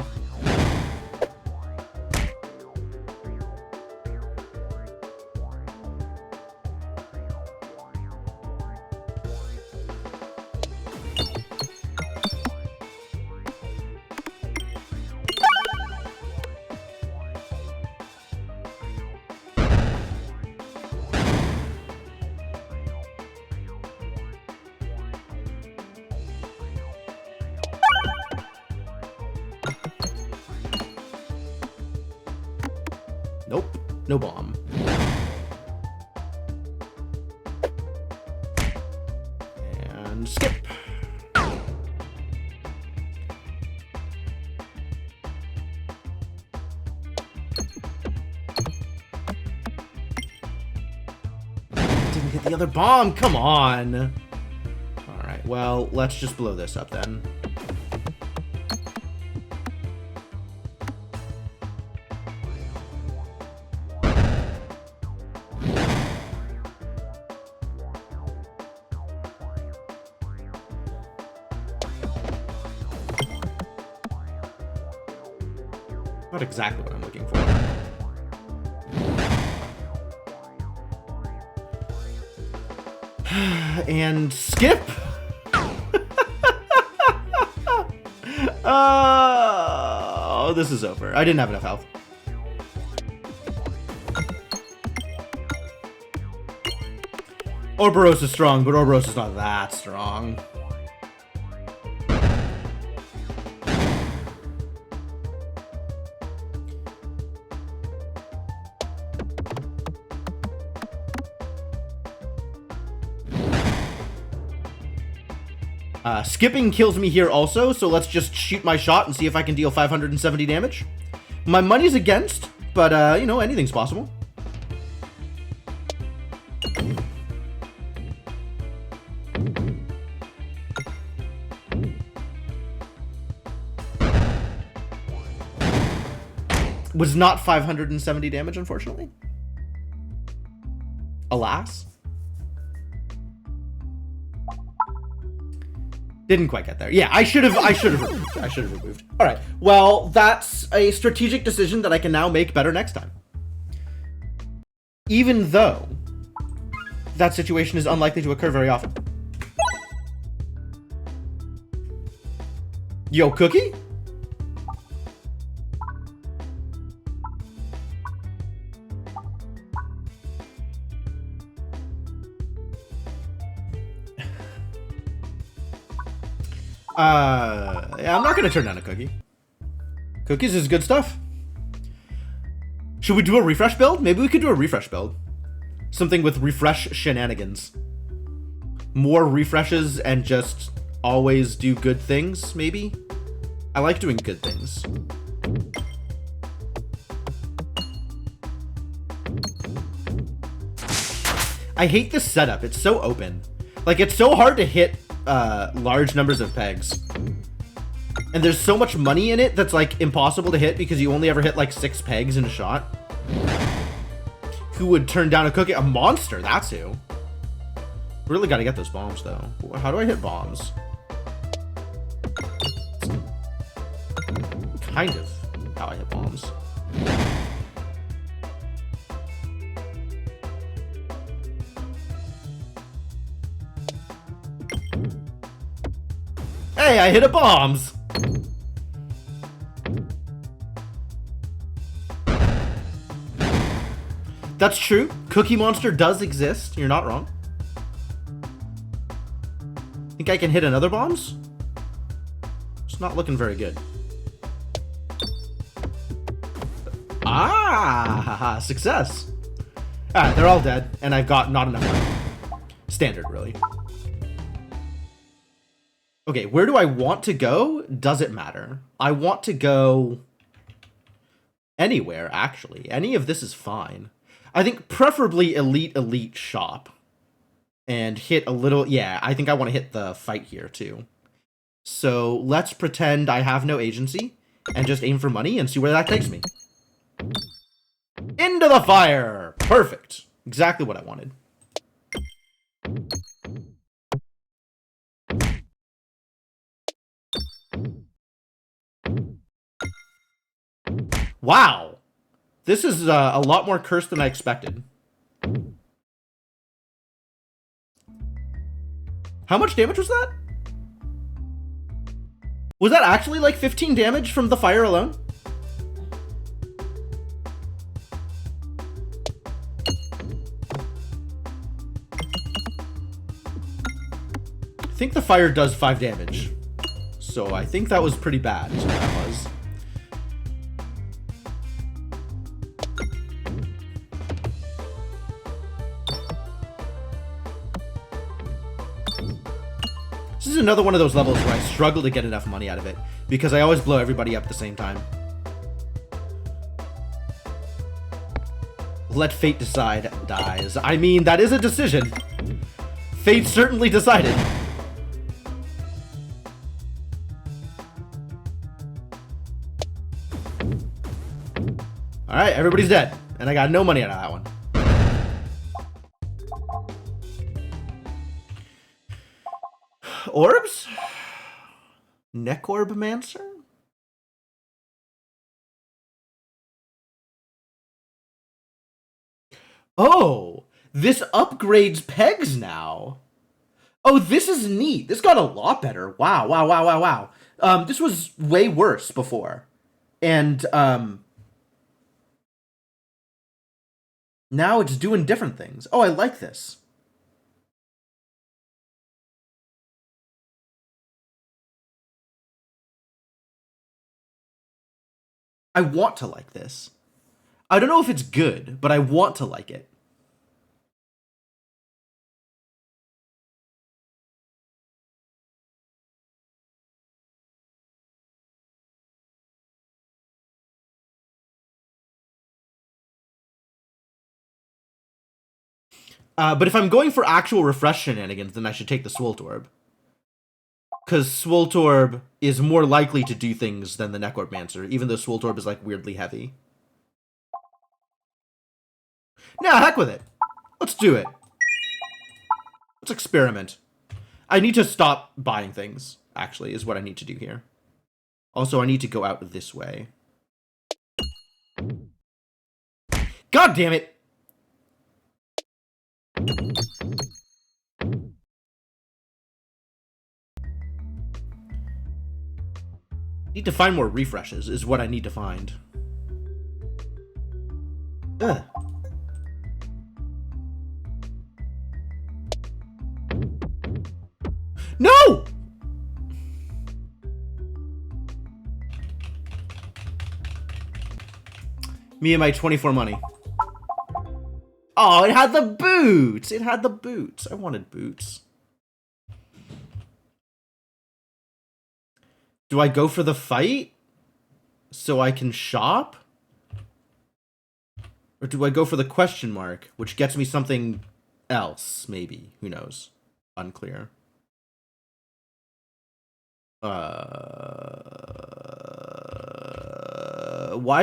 Nope. No bomb. And skip. Didn't hit the other bomb. Come on. All right. Well, let's just blow this up then. Not exactly what I'm looking for. And skip. Oh, this is over. I didn't have enough health. Ouroboros is strong, but Ouroboros is not that strong. Skipping kills me here also, so let's just shoot my shot and see if I can deal 570 damage. My money's against, but, you know, anything's possible. Was not 570 damage, unfortunately. Alas. Didn't quite get there. Yeah, I should have removed. All right. Well, that's a strategic decision that I can now make better next time. Even though that situation is unlikely to occur very often. Yo, Cookie? Yeah, I'm not gonna turn down a Cookie. Cookies is good stuff. Should we do a refresh build? Maybe we could do a refresh build. Something with refresh shenanigans. More refreshes and just always do good things, maybe? I like doing good things. I hate this setup. It's so open. Like, it's so hard to hit large numbers of pegs. And there's so much money in it that's, like, impossible to hit because you only ever hit, like, 6 pegs in a shot. Who would turn down a Cookie? A monster, that's who. Really gotta get those bombs, though. How do I hit bombs? Kind of how I hit bombs. Hey, I hit a bombs! That's true. Cookie Monster does exist. You're not wrong. Think I can hit another bombs? It's not looking very good. Ah, haha, success. Alright, they're all dead, and I've got not enough money. Standard, really. Okay, where do I want to go? Does it matter? I want to go anywhere, actually. Any of this is fine. I think preferably elite shop. And hit a little... Yeah, I think I want to hit the fight here, too. So let's pretend I have no agency and just aim for money and see where that takes me. Into the fire! Perfect. Exactly what I wanted. Wow. This is a lot more cursed than I expected. How much damage was that? Was that actually like 15 damage from the fire alone? I think the fire does 5 damage. So I think that was pretty bad, is what that was. another one of those levels where I struggle to get enough money out of it, because I always blow everybody up at the same time. Let fate decide, dies. I mean, that is a decision. Fate certainly decided. Alright, everybody's dead. And I got no money out of that one. Orbs? Neck Orb-mancer? Oh, this upgrades pegs now. Oh, this is neat. This got a lot better. Wow, wow, wow, wow, wow. This was way worse before. And, now it's doing different things. Oh, I like this. I want to like this. I don't know if it's good, but I want to like it. But if I'm going for actual refresh shenanigans, then I should take the Swoltorb. Because Swoltorb is more likely to do things than the Neck Orb-mancer, even though Swoltorb is, like, weirdly heavy. Nah, heck with it. Let's do it. Let's experiment. I need to stop buying things, actually, is what I need to do here. Also, I need to go out this way. God damn it! Need to find more refreshes, is what I need to find. Ugh. No! Me and my 24 money. Oh, it had the boots! It had the boots. I wanted boots. Do I go for the fight so I can shop? Or do I go for the question mark, which gets me something else, maybe? Who knows? Unclear. Why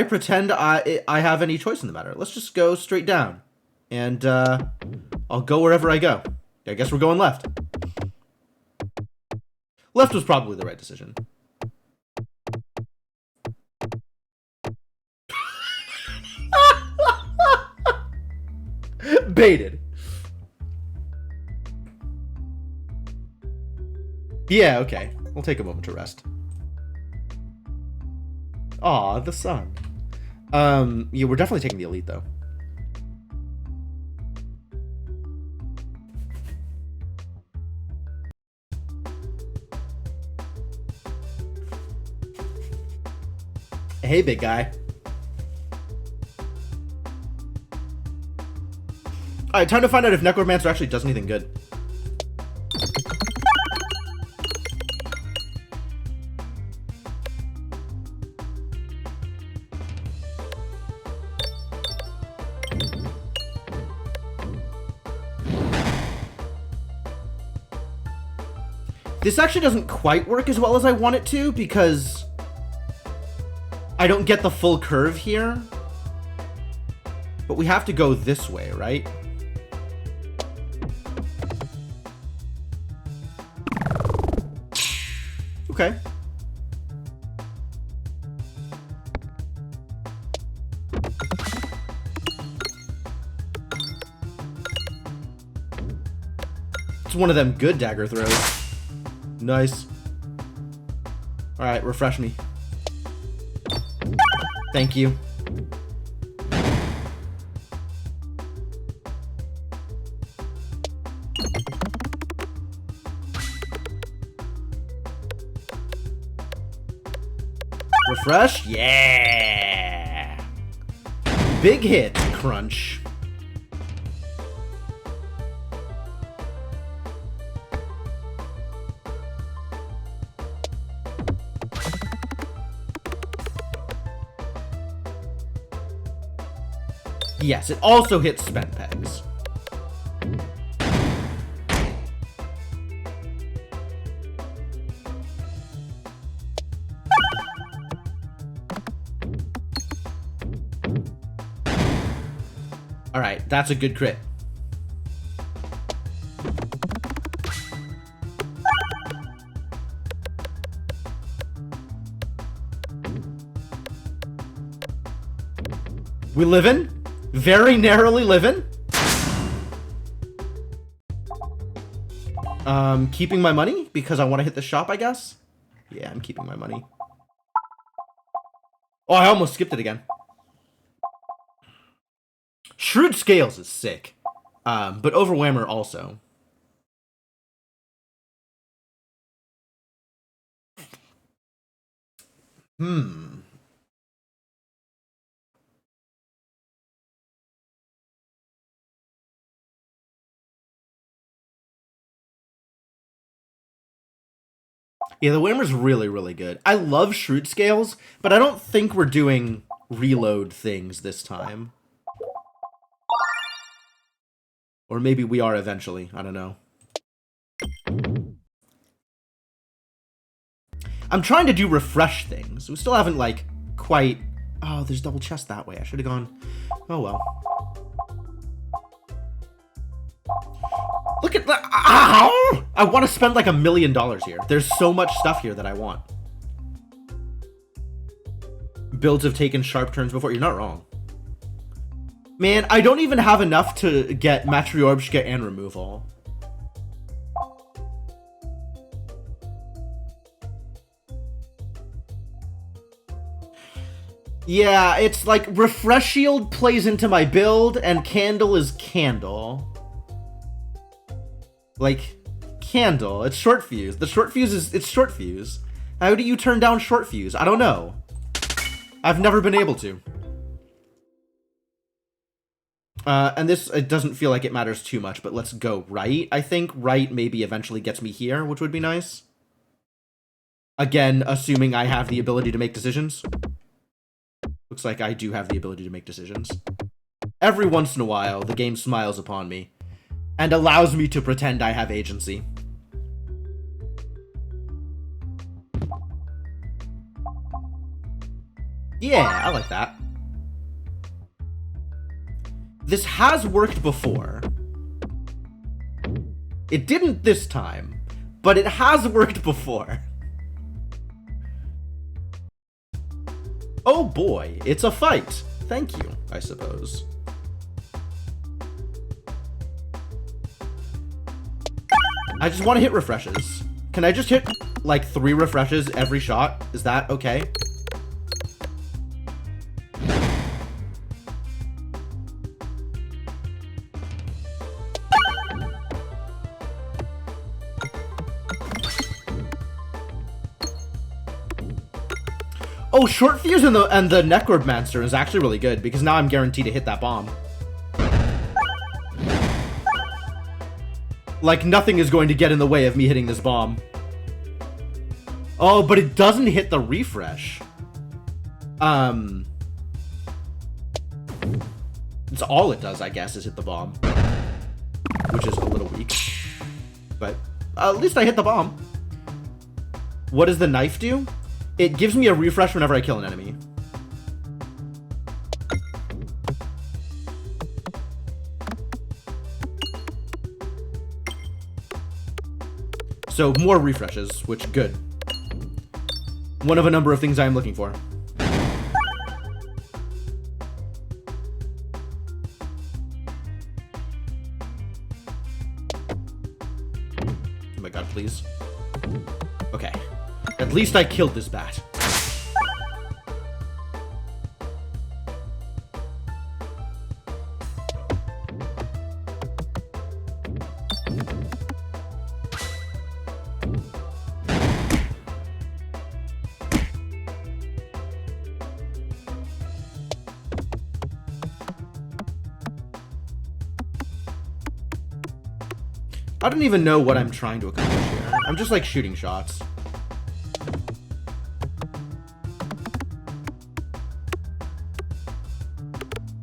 pretend I have any choice in the matter? Let's just go straight down. And I'll go wherever I go. I guess we're going left. Left was probably the right decision. Baited. Yeah, okay. We'll take a moment to rest. Aw, the sun. Yeah, we're definitely taking the elite, though. Hey, big guy. Alright, time to find out if Neck Orb-mancer actually does anything good. This actually doesn't quite work as well as I want it to, because I don't get the full curve here. But we have to go this way, right? Okay. It's one of them good dagger throws. Nice. Alright, refresh me. Thank you. Refresh? Yeah! Big hit, crunch. Yes, it also hits spent pegs. Alright, that's a good crit. We livin'? Very narrowly livin'? Keeping my money because I want to hit the shop, I guess? Yeah, I'm keeping my money. Oh, I almost skipped it again. Shrewd Scales is sick. But Overwhammer also. Yeah, the Whammer's really, really good. I love Shrewd Scales, but I don't think we're doing reload things this time. Or maybe we are eventually. I don't know. I'm trying to do refresh things. We still haven't, like, quite... Oh, there's double chest that way. I should have gone... Oh, well. Look at that! Ow! I want to spend, like, $1 million here. There's so much stuff here that I want. Builds have taken sharp turns before. You're not wrong. Man, I don't even have enough to get Matryorbshka and removal. Yeah, it's like Refresh Shield plays into my build, and Candle is Candle. Like, Candle. It's Short Fuse. The Short Fuse is... It's Short Fuse. How do you turn down Short Fuse? I don't know. I've never been able to. And this, it doesn't feel like it matters too much, but let's go right. I think right maybe eventually gets me here, which would be nice. Again, assuming I have the ability to make decisions. Looks like I do have the ability to make decisions. Every once in a while, the game smiles upon me and allows me to pretend I have agency. Yeah, I like that. This has worked before. It didn't this time, but it has worked before. Oh boy, it's a fight. Thank you, I suppose. I just want to hit refreshes. Can I just hit, like, 3 refreshes every shot? Is that okay? Oh, Short Fuse and the Necromancer is actually really good, because now I'm guaranteed to hit that bomb. Like, nothing is going to get in the way of me hitting this bomb. Oh, but it doesn't hit the refresh. It's all it does, I guess, is hit the bomb. Which is a little weak. But at least I hit the bomb. What does the knife do? It gives me a refresh whenever I kill an enemy. So, more refreshes, which, good. One of a number of things I am looking for. Oh my god, please. Okay. At least I killed this bat. I don't even know what I'm trying to accomplish here. I'm just like shooting shots.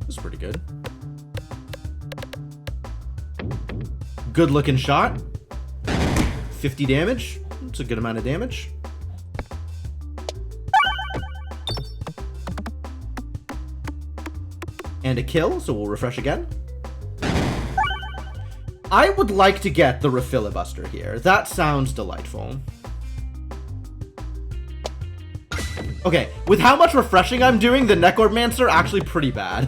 This is pretty good. Good looking shot. 50 damage. That's a good amount of damage. And a kill, so we'll refresh again. I would like to get the Refilibuster here. That sounds delightful. Okay, with how much refreshing I'm doing, the Necromancer actually pretty bad.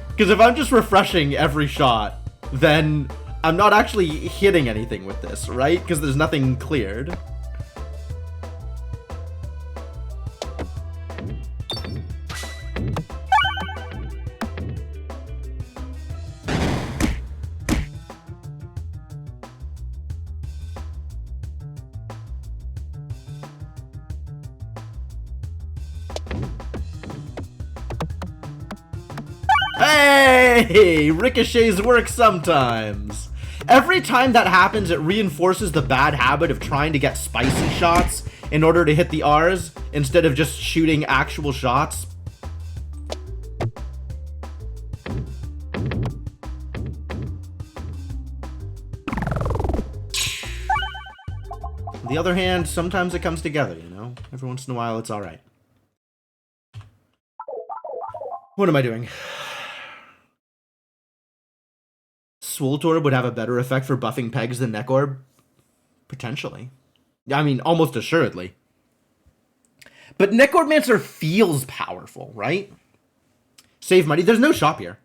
Because if I'm just refreshing every shot, then I'm not actually hitting anything with this, right? Because there's nothing cleared. Hey! Ricochets work sometimes. Every time that happens, it reinforces the bad habit of trying to get spicy shots in order to hit the R's instead of just shooting actual shots. On the other hand, sometimes it comes together, you know? Every once in a while, it's alright. What am I doing? Swoltorb would have a better effect for buffing pegs than Neckorb? Potentially. I mean, almost assuredly. But Necromancer feels powerful, right? Save money. There's no shop here.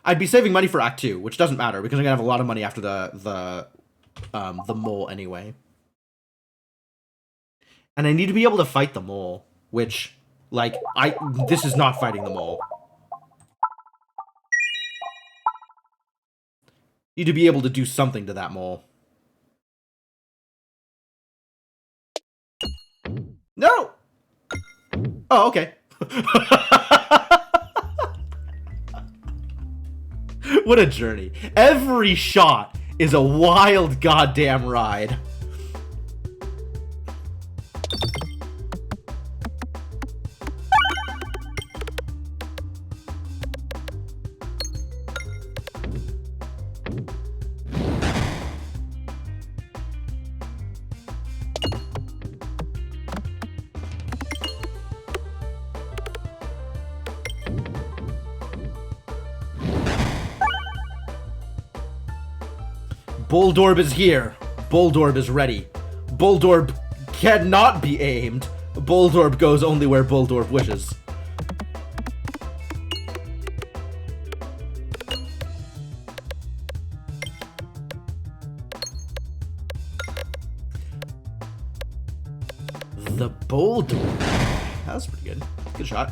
I'd be saving money for Act 2, which doesn't matter because I'm gonna have a lot of money after the mole anyway. And I need to be able to fight the mole, which, like, this is not fighting the mole. Need to be able to do something to that mole. No! Oh, okay. What a journey. Every shot is a wild goddamn ride. Bulldorb is here. Bulldorb is ready. Bulldorb cannot be aimed. Bulldorb goes only where Bulldorb wishes. The Bulldorb. That was pretty good. Good shot.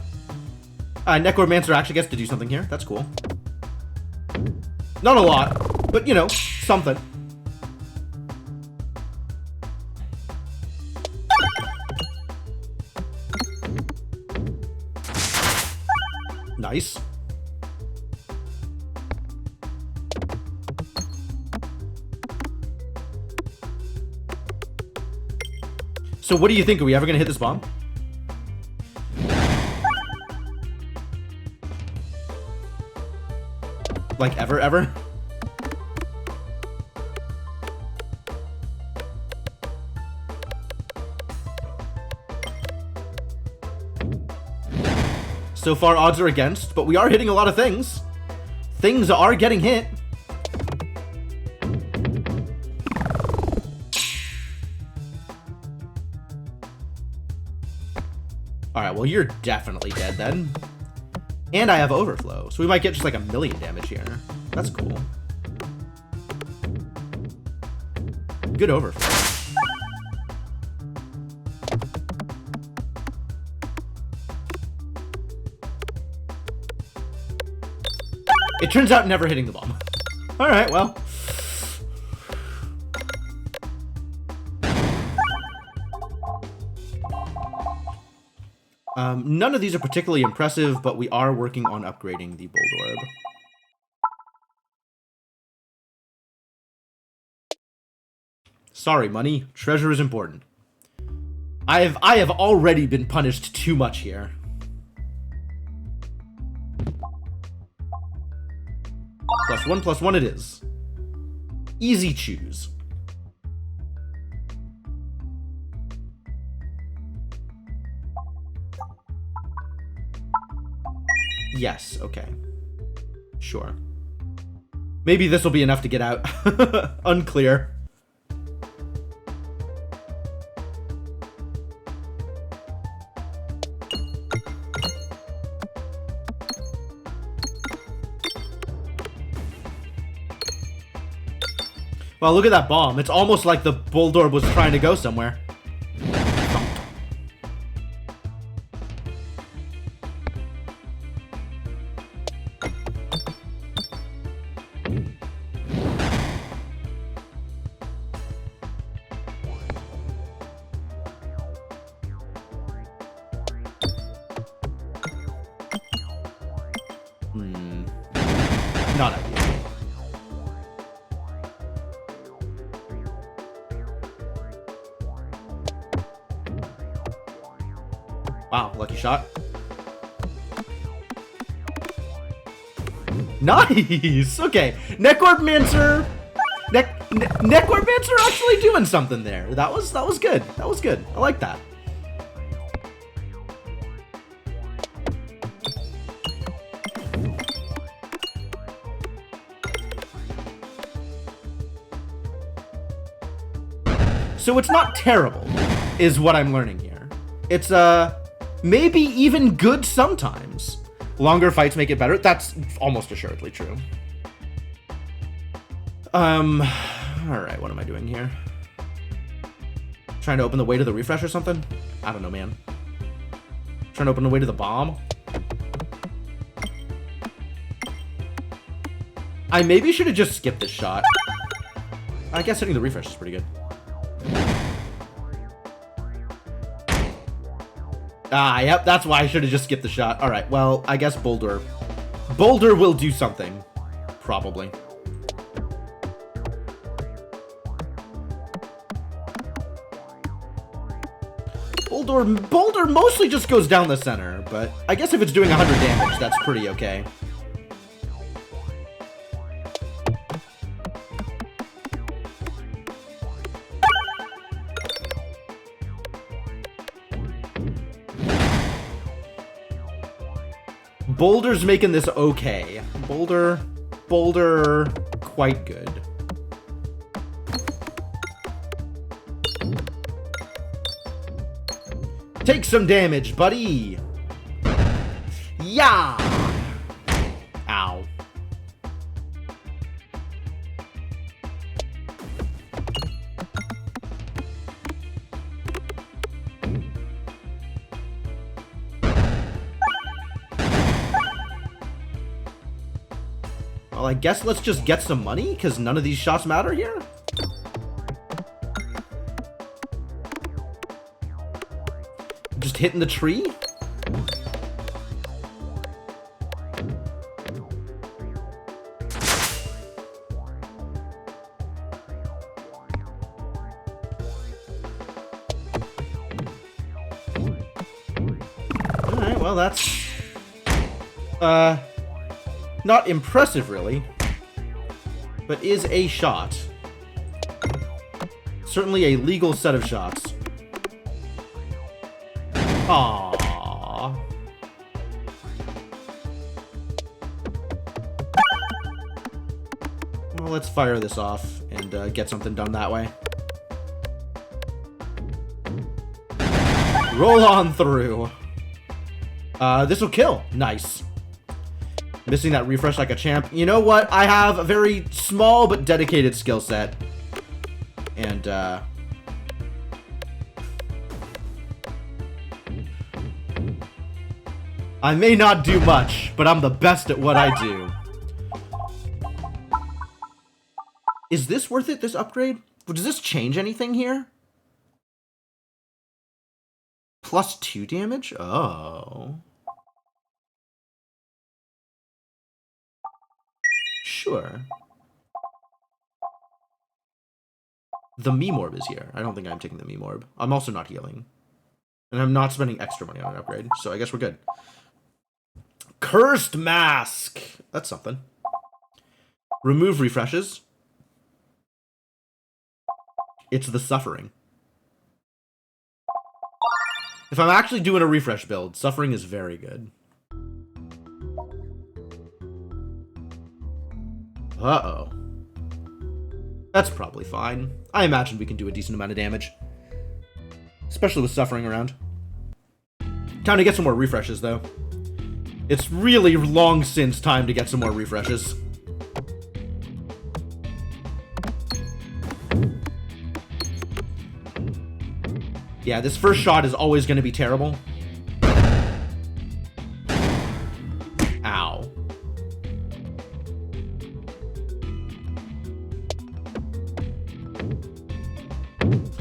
Necromancer actually gets to do something here. That's cool. Not a lot, but, you know, something. Nice. So what do you think? Are we ever gonna hit this bomb? Like ever? So far, odds are against, but we are hitting a lot of things. Things are getting hit. Alright, well, you're definitely dead then. And I have overflow, so we might get just like 1,000,000 damage here. That's cool. Good overflow. It turns out never hitting the bomb. Alright, well. None of these are particularly impressive, but we are working on upgrading the Bulldorb. Sorry, money. Treasure is important. I have already been punished too much here. +1/+1 it is. Easy choose. Yes, okay. Sure. Maybe this will be enough to get out. Unclear. Wow, look at that bomb. It's almost like the Boldor was trying to go somewhere. Not ideal. Wow, lucky shot. Nice! Okay, Necromancer actually doing something there. That was good. That was good. I like that. So it's not terrible, is what I'm learning here. It's, maybe even good sometimes. Longer fights make it better. That's almost assuredly true. Alright, what am I doing here? Trying to open the way to the refresh or something? I don't know, man. Trying to open the way to the bomb? I maybe should have just skipped this shot. I guess hitting the refresh is pretty good. Ah, yep, that's why I should have just skipped the shot. Alright, well, I guess Boulder will do something. Probably. Boulder mostly just goes down the center, but I guess if it's doing 100 damage, that's pretty okay. Boulder's making this okay. Boulder, quite good. Take some damage, buddy. Yeah. Ow. Well, I guess let's just get some money, because none of these shots matter here. Just hitting the tree? Alright, well that's... not impressive, really, but is a shot. Certainly a legal set of shots. Aww. Well, let's fire this off and get something done that way. Roll on through. This will kill. Nice. Missing that refresh like a champ. You know what? I have a very small but dedicated skill set. And, I may not do much, but I'm the best at what I do. Is this worth it, this upgrade? Does this change anything here? +2 damage? Oh. Sure. The meme orb is here. I don't think I'm taking the meme orb. I'm also not healing. And I'm not spending extra money on an upgrade, so I guess we're good. Cursed Mask! That's something. Remove refreshes. It's the suffering. If I'm actually doing a refresh build, suffering is very good. Uh-oh. That's probably fine. I imagine we can do a decent amount of damage. Especially with suffering around. Time to get some more refreshes, though. It's really long since time to get some more refreshes. Yeah, this first shot is always going to be terrible. Ow.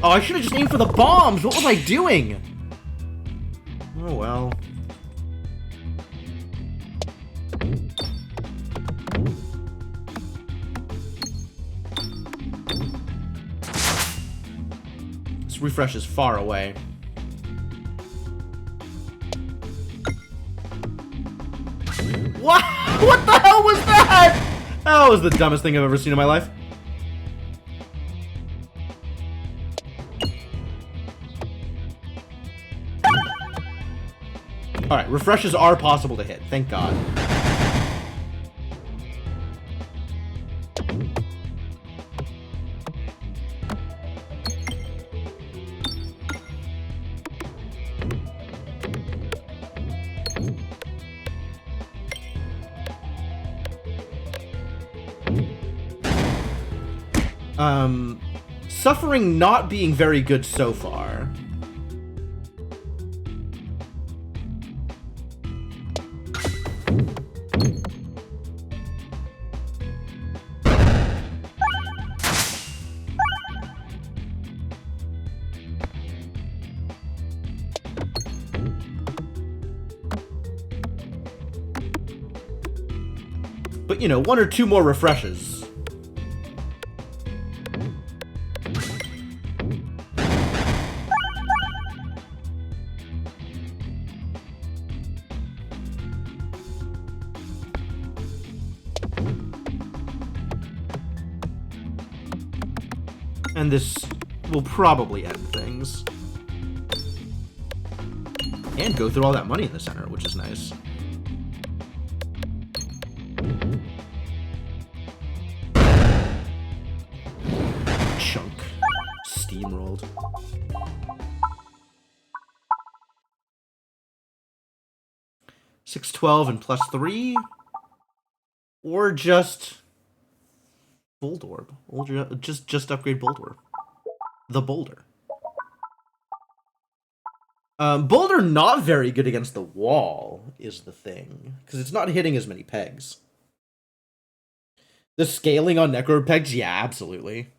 Oh, I should have just aimed for the bombs! What was I doing? Oh, well. This refresh is far away. What? What the hell was that? That was the dumbest thing I've ever seen in my life. Alright, refreshes are possible to hit. Thank God. Suffering not being very good so far. But, you know, 1 or 2 more refreshes. And this will probably end things. And go through all that money in the center, which is nice. Chunk. Steamrolled. $612 and +3? Or just... Bold Orb. Or just upgrade Bold Orb. The Boulder. Boulder not very good against the wall is the thing. Because it's not hitting as many pegs. The scaling on Necro pegs? Yeah, absolutely.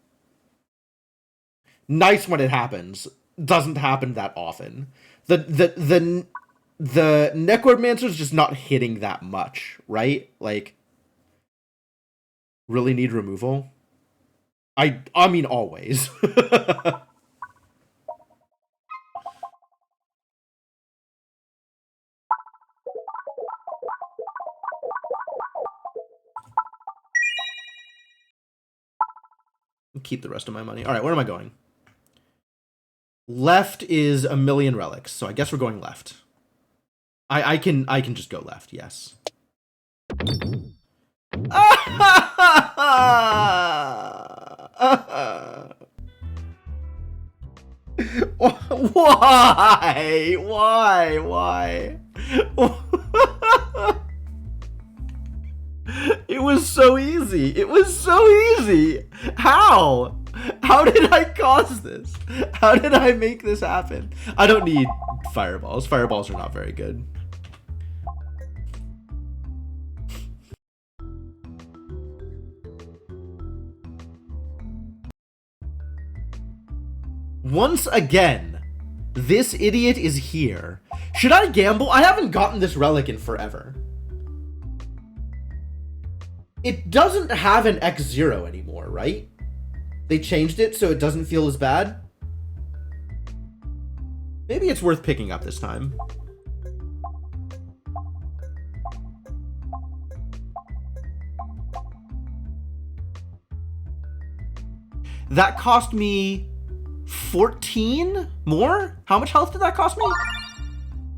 Nice when it happens. Doesn't happen that often. The Necromancer's just not hitting that much, right? Like... Really need removal? I mean, always. Keep the rest of my money. All right, where am I going? Left is 1,000,000 relics, so I guess we're going left. I can just go left. Yes. Why? Why? It was so easy. It was so easy. How? How did I cause this? How did I make this happen? I don't need fireballs. Fireballs are not very good. Once again, this idiot is here. Should I gamble? I haven't gotten this relic in forever. It doesn't have an X0 anymore, right? They changed it so it doesn't feel as bad. Maybe it's worth picking up this time. That cost me 14 more? How much health did that cost me?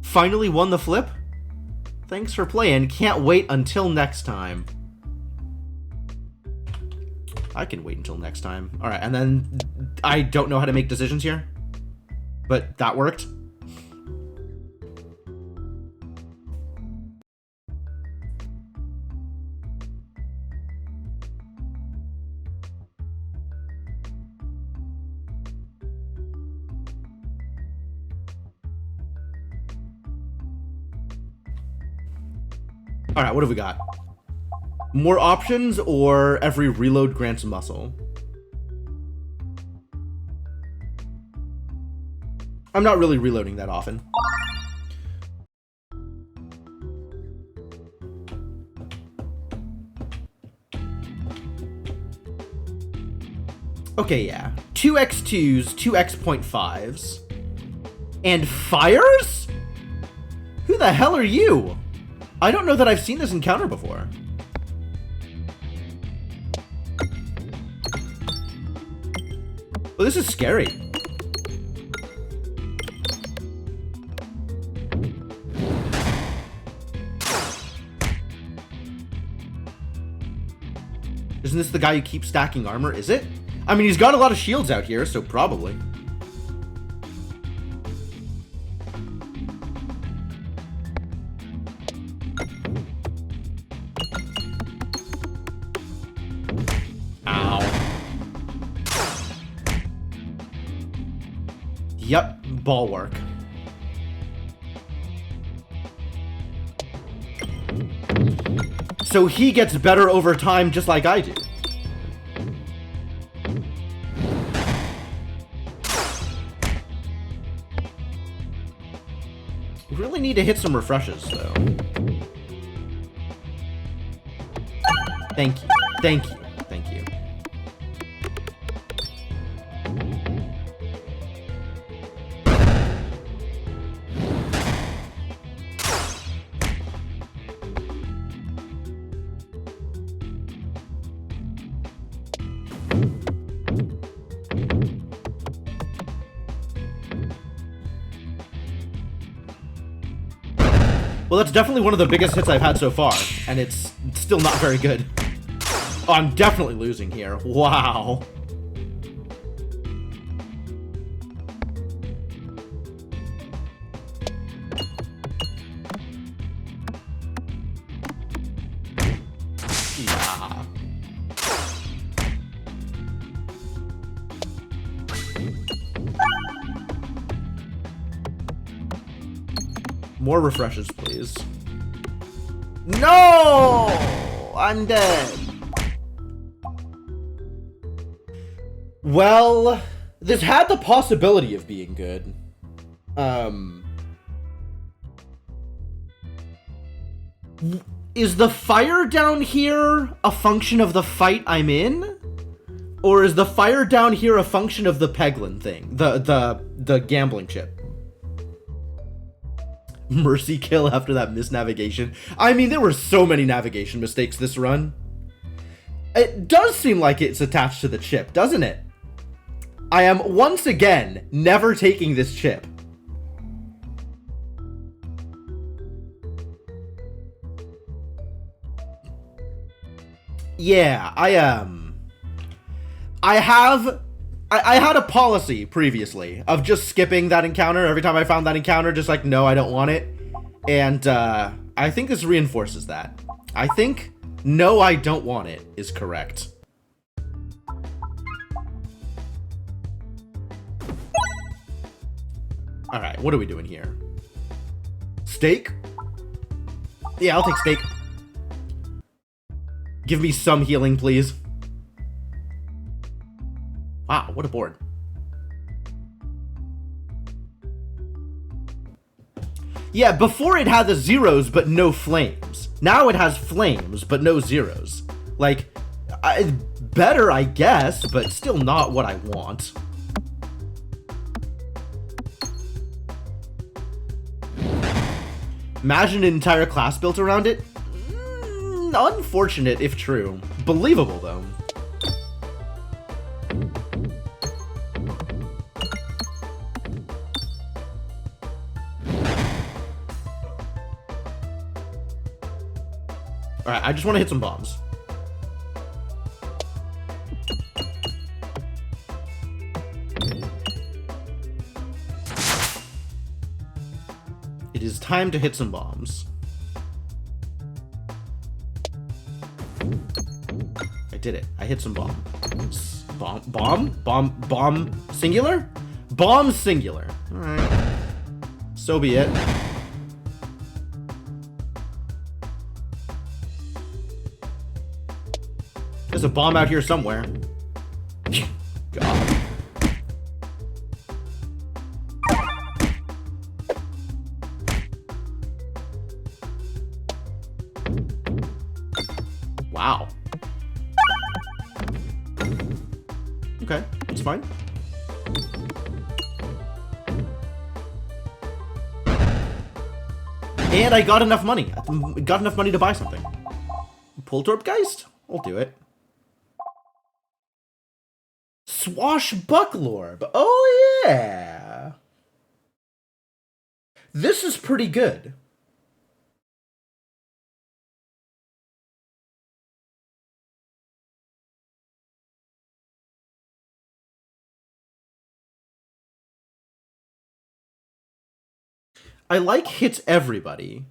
Finally won the flip? Thanks for playing. Can't wait until next time. I can wait until next time. Alright, and then I don't know how to make decisions here. But that worked. Alright, what have we got? More options or every reload grants muscle? I'm not really reloading that often. Okay, yeah. 2x2s, 2x.5s. And fires? Who the hell are you? I don't know that I've seen this encounter before. Well, this is scary. Isn't this the guy who keeps stacking armor? Is it? I mean, he's got a lot of shields out here, so probably. Yep, ball work. So he gets better over time just like I do. We really need to hit some refreshes, though. Thank you. Thank you. Thank you. Well, that's definitely one of the biggest hits I've had so far, and it's still not very good. Oh, I'm definitely losing here. Wow. Yeah. More refreshes, please. No! I'm dead. Well, this had the possibility of being good. Is the fire down here a function of the fight I'm in? Or is the fire down here a function of the Peglin thing? The gambling chip? Mercy kill after that misnavigation. I mean, there were so many navigation mistakes this run. It does seem like it's attached to the chip, doesn't it? I am once again never taking this chip. Yeah, I had a policy previously of just skipping that encounter every time I found that encounter, just like, no, I don't want it. And I think this reinforces that. I think, no, I don't want it is correct. Alright, what are we doing here? Steak? Yeah, I'll take steak. Give me some healing, please. Wow, what a board. Yeah, before it had the zeros but no flames. Now it has flames but no zeros. Like, better, I guess, but still not what I want. Imagine an entire class built around it. Unfortunate if true. Believable, though. Alright, I just want to hit some bombs. It is time to hit some bombs. I did it. I hit some bombs. Bomb singular? Bomb singular. Alright. So be it. There's a bomb out here somewhere. God. Wow. Okay, it's fine. And I got enough money. Got enough money to buy something. Poltergeist? I'll do it. Swashbucklorb. Oh, yeah. This is pretty good. I like hits everybody.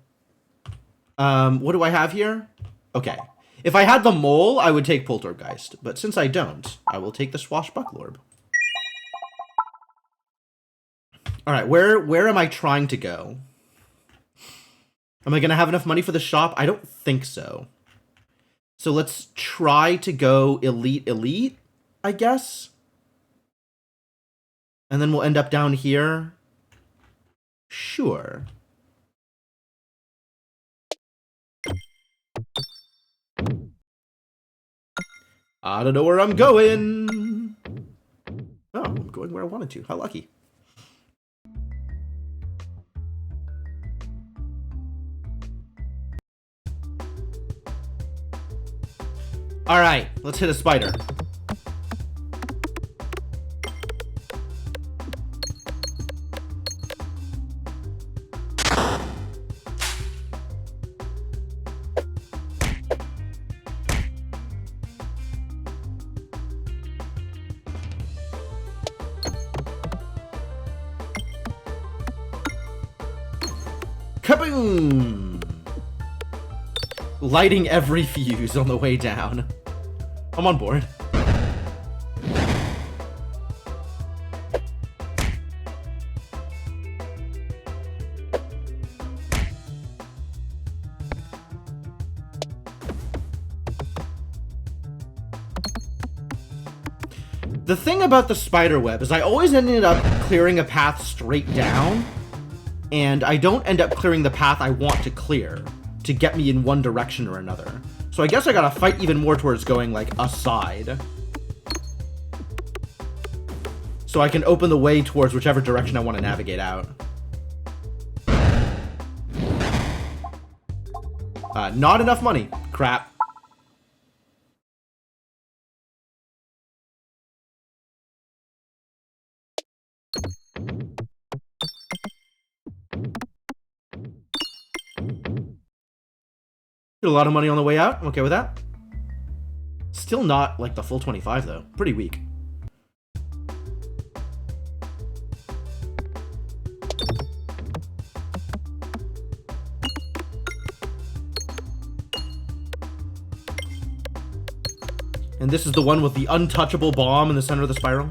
What do I have here? Okay. If I had the mole, I would take Poltergeist. But since I don't, I will take the Swashbucklorb. Alright, where am I trying to go? Am I going to have enough money for the shop? I don't think so. So let's try to go Elite, I guess? And then we'll end up down here. Sure. I don't know where I'm going. Oh, I'm going where I wanted to. How lucky. All right, let's hit a spider. Kaboom! Lighting every fuse on the way down. I'm on board. The thing about the spider web is I always ended up clearing a path straight down, and I don't end up clearing the path I want to clear to get me in one direction or another. So I guess I gotta fight even more towards going, like, aside. So I can open the way towards whichever direction I want to navigate out. Not enough money. Crap. Get a lot of money on the way out. I'm okay with that. Still not like the full 25 though. Pretty weak. And this is the one with the untouchable bomb in the center of the spiral.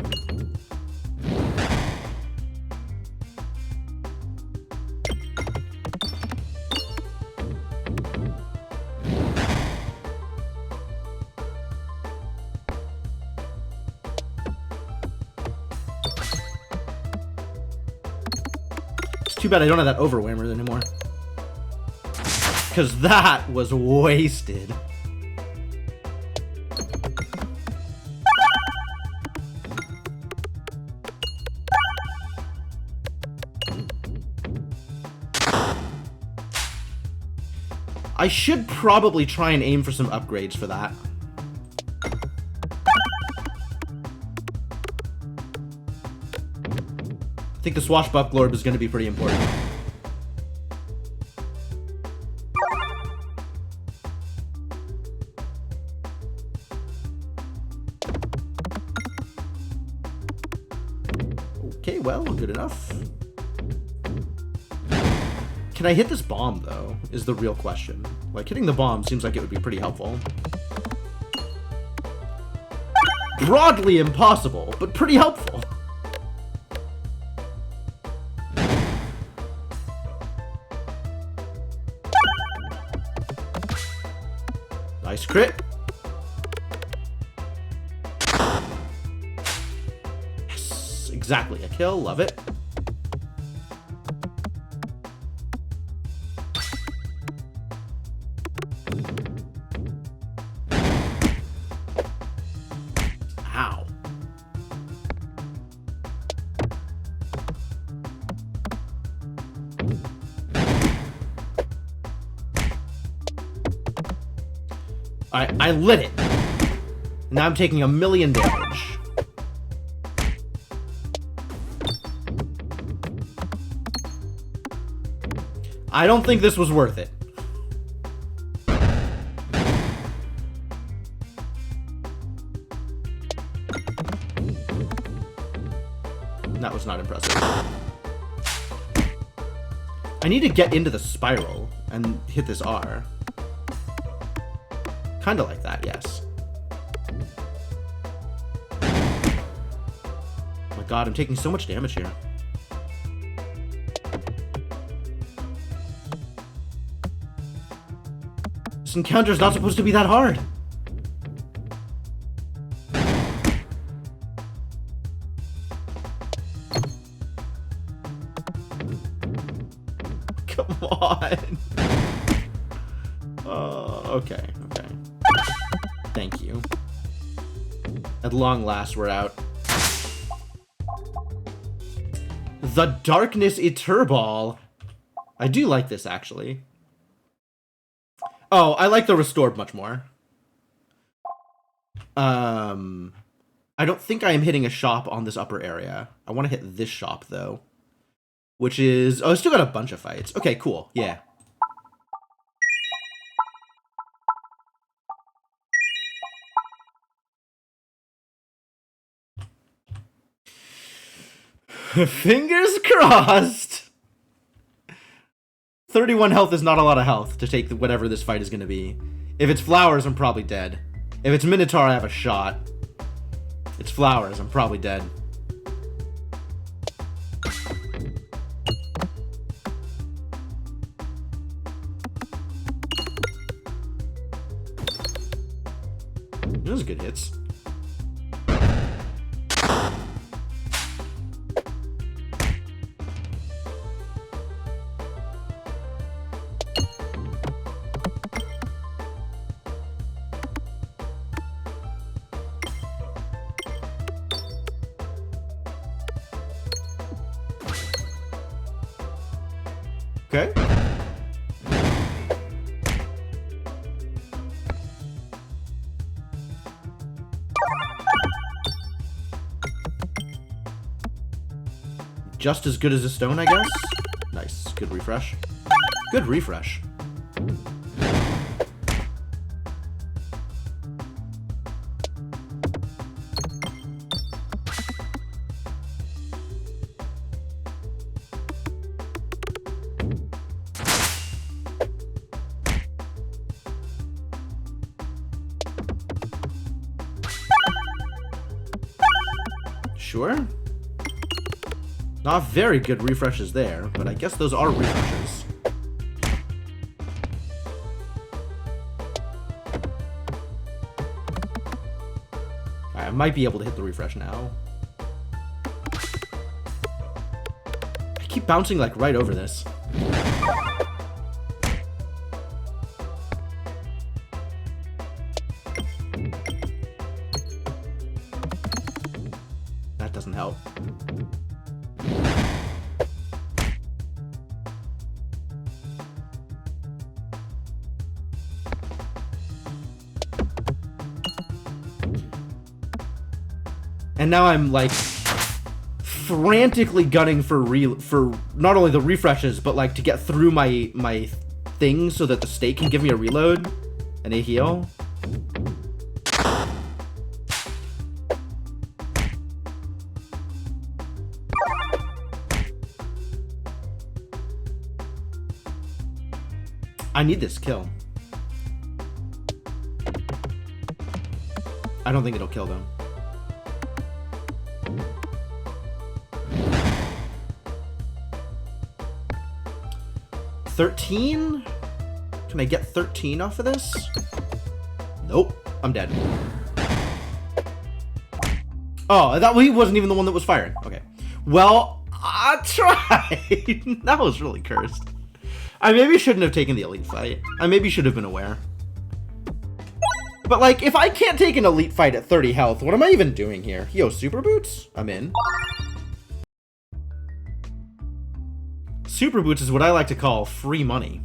Too bad I don't have that overwhammer anymore. Because that was wasted. I should probably try and aim for some upgrades for that. I think the Swashbucklorb is going to be pretty important. well, good enough. Can I hit this bomb, though, is the real question. Like, hitting the bomb seems like it would be pretty helpful. Broadly impossible, but pretty helpful. Nice crit. Yes, exactly a kill. Love it. Ow. I lit it. Now I'm taking 1,000,000 damage. I don't think this was worth it. That was not impressive. I need to get into the spiral and hit this R. Kinda like that, yes. Oh my god, I'm taking so much damage here. This encounter's not supposed to be that hard. Come on. Okay, okay. Thank you. At long last, we're out. The Darkness Eterball. I do like this, actually. Oh, I like the Restored much more. I don't think I am hitting a shop on this upper area. I want to hit this shop, though. Which is... Oh, I still got a bunch of fights. Okay, cool. Yeah. Fingers crossed! 31 health is not a lot of health to take whatever this fight is going to be. If it's flowers, I'm probably dead. If it's Minotaur, I have a shot. It's flowers, I'm probably dead. Those are good hits. Okay. Just as good as a stone, I guess? Nice. Good refresh. Good refresh. Sure. Not very good refreshes there, but I guess those are refreshes. Alright, I might be able to hit the refresh now. I keep bouncing like right over this. That doesn't help. And now I'm like frantically gunning for not only the refreshes, but like to get through my thing so that the stake can give me a reload and a heal. I need this kill. I don't think it'll kill them. $13? Can I get 13 off of this? Nope. I'm dead. Oh, that he wasn't even the one that was firing. Okay. Well, I tried. That was really cursed. I maybe shouldn't have taken the elite fight. I maybe should have been aware. But, like, if I can't take an elite fight at 30 health, what am I even doing here? Yo, super boots? I'm in. Super boots is what I like to call free money.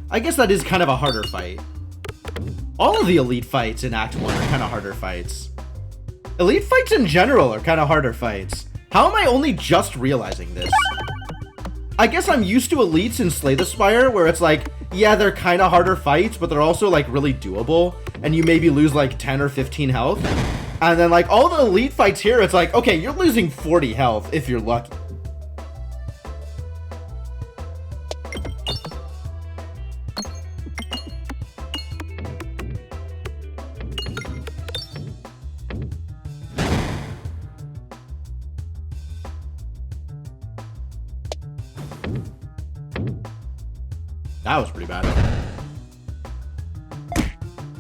I guess that is kind of a harder fight. All of the elite fights in Act 1 are kind of harder fights. Elite fights in general are kind of harder fights. How am I only just realizing this? I guess I'm used to elites in Slay the Spire, where it's like, yeah, they're kind of harder fights, but they're also, like, really doable, and you maybe lose, like, 10 or 15 health. And then, like, all the elite fights here, it's like, okay, you're losing 40 health if you're lucky. That was pretty bad.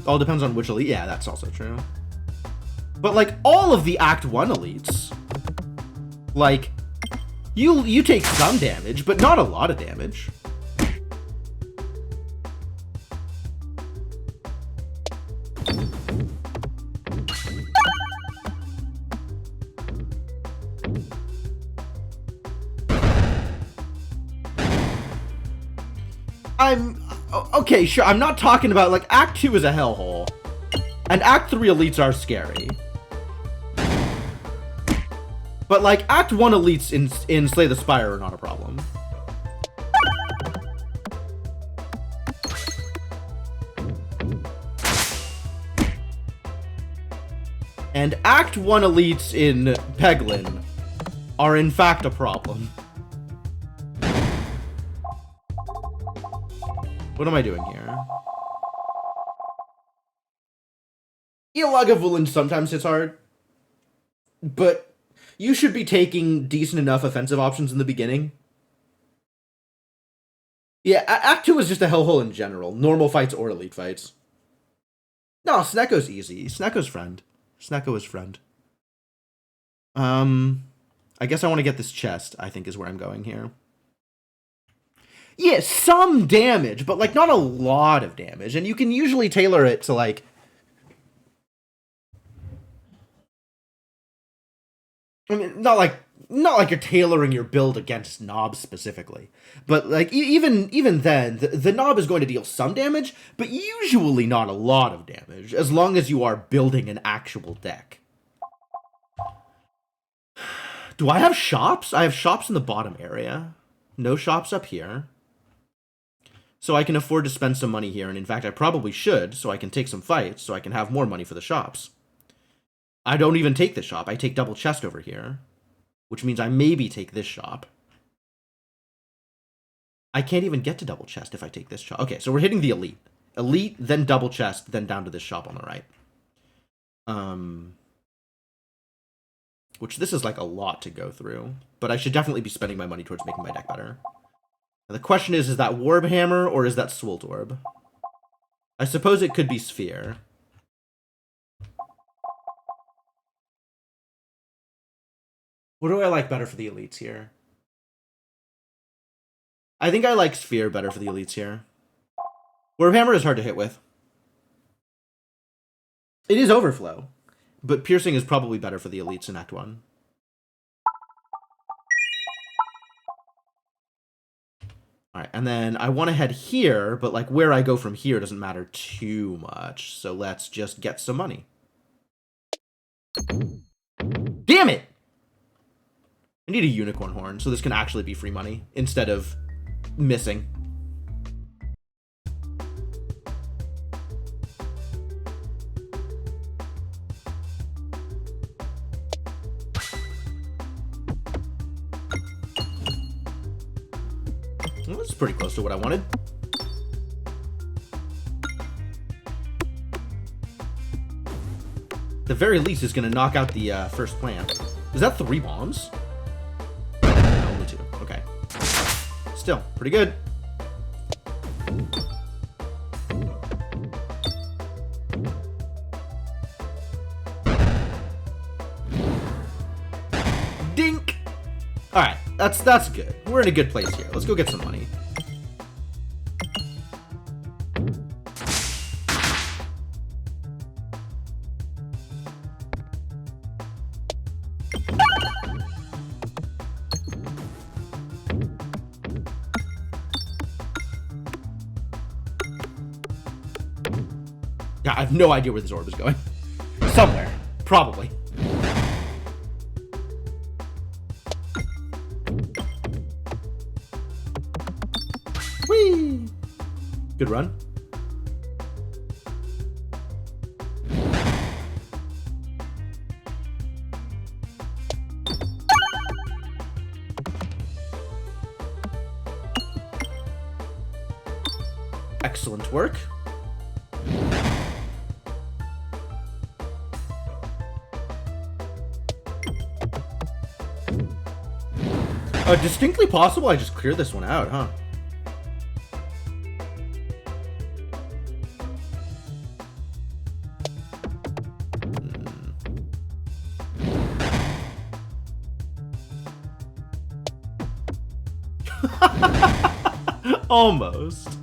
All depends on which elite. Yeah, that's also true. But, like, all of the Act 1 elites, like, you take some damage, but not a lot of damage. Okay, sure, I'm not talking about, like, Act 2 is a hellhole. And Act 3 elites are scary. But, like, Act 1 elites in Slay the Spire are not a problem. And Act 1 elites in Peglin are in fact a problem. What am I doing here? Ilagavulin sometimes hits hard, but you should be taking decent enough offensive options in the beginning. Yeah, Act 2 is just a hellhole in general. Normal fights or elite fights. No, Sneko's easy. Sneko's friend. Sneko is friend. I guess I want to get this chest, I think is where I'm going here. Yeah, some damage, but, like, not a lot of damage. And you can usually tailor it to, like... I mean, not like you're tailoring your build against knobs specifically. But, like, even then, the knob is going to deal some damage, but usually not a lot of damage, as long as you are building an actual deck. Do I have shops? I have shops in the bottom area. No shops up here. So I can afford to spend some money here, and in fact, I probably should, so I can take some fights, so I can have more money for the shops. I don't even take this shop. I take double chest over here, which means I maybe take this shop. I can't even get to double chest if I take this shop. Okay, so we're hitting the elite. Elite, then double chest, then down to this shop on the right. Which this is like a lot to go through, but I should definitely be spending my money towards making my deck better. Now, the question is that Warbhammer or is that Swoltorb? I suppose it could be Sphere. What do I like better for the elites here? I think I like Sphere better for the elites here. Warbhammer is hard to hit with. It is Overflow, but Piercing is probably better for the elites in Act 1. Alright, and then I want to head here, but, like, where I go from here doesn't matter too much, so let's just get some money. Damn it! I need a unicorn horn, so this can actually be free money, instead of missing. Well, that's pretty close to what I wanted. The very least is going to knock out the first plant. Is that 3 bombs? No, only 2. Okay. Still, pretty good. Dink! Alright, that's good. We're in a good place here. Let's go get some money. Yeah, I have no idea where this orb is going. Somewhere. Probably. Whee! Good run. Excellent work. Distinctly possible I just cleared this one out, huh? Almost.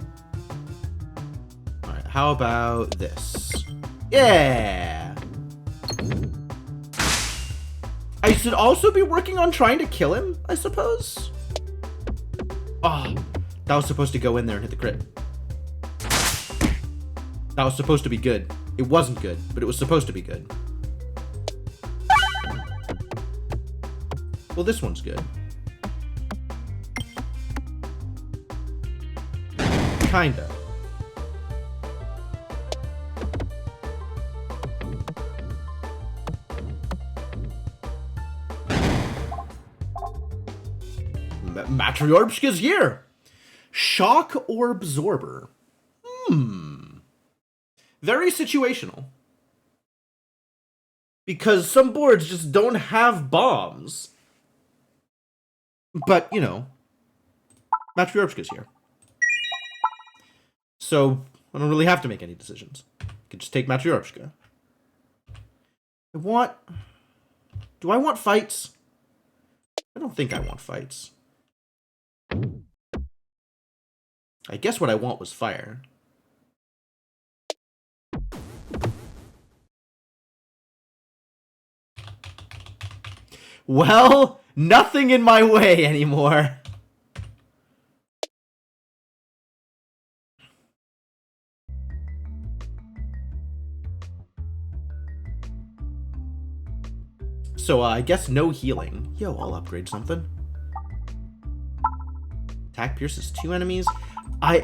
Alright, how about this? Yeah! I should also be working on trying to kill him, I suppose? Oh, that was supposed to go in there and hit the crit. That was supposed to be good. It wasn't good, but it was supposed to be good. Well, this one's good. Kinda. Matryoshka's here. Shock or absorber. Very situational. Because some boards just don't have bombs. But, you know, Matryoshka's here. So, I don't really have to make any decisions. I can just take Matryoshka. Do I want fights? I don't think I want fights. I guess what I want was fire. Well, nothing in my way anymore. So, I guess no healing. Yo, I'll upgrade something. Attack pierces 2 enemies.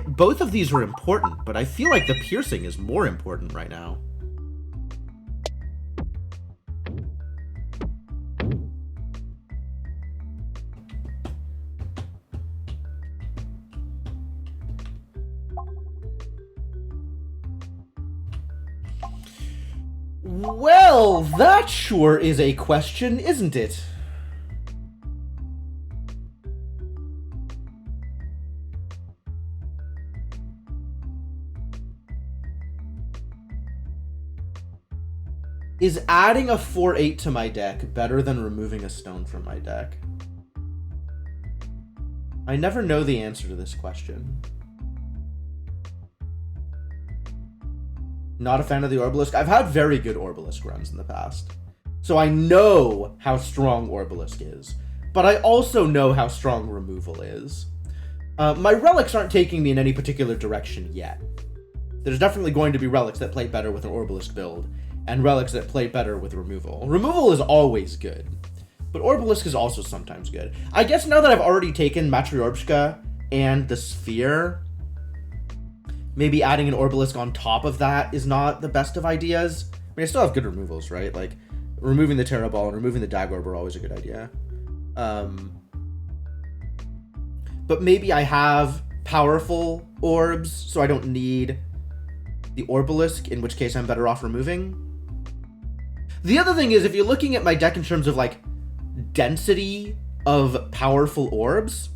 Both of these are important, but I feel like the piercing is more important right now. Well, that sure is a question, isn't it? Is adding a 4/8 to my deck better than removing a stone from my deck? I never know the answer to this question. Not a fan of the Orbalisk. I've had very good Orbalisk runs in the past. So I know how strong Orbalisk is. But I also know how strong removal is. My relics aren't taking me in any particular direction yet. There's definitely going to be relics that play better with an Orbalisk build, and relics that play better with removal. Removal is always good, but Orbalisk is also sometimes good. I guess now that I've already taken Matryoshka and the Sphere, maybe adding an Orbalisk on top of that is not the best of ideas. I mean, I still have good removals, right? Like, removing the Terra Ball and removing the Dag Orb are always a good idea. but maybe I have powerful orbs, so I don't need the Orbalisk, in which case I'm better off removing. The other thing is, if you're looking at my deck in terms of, like, density of powerful orbs,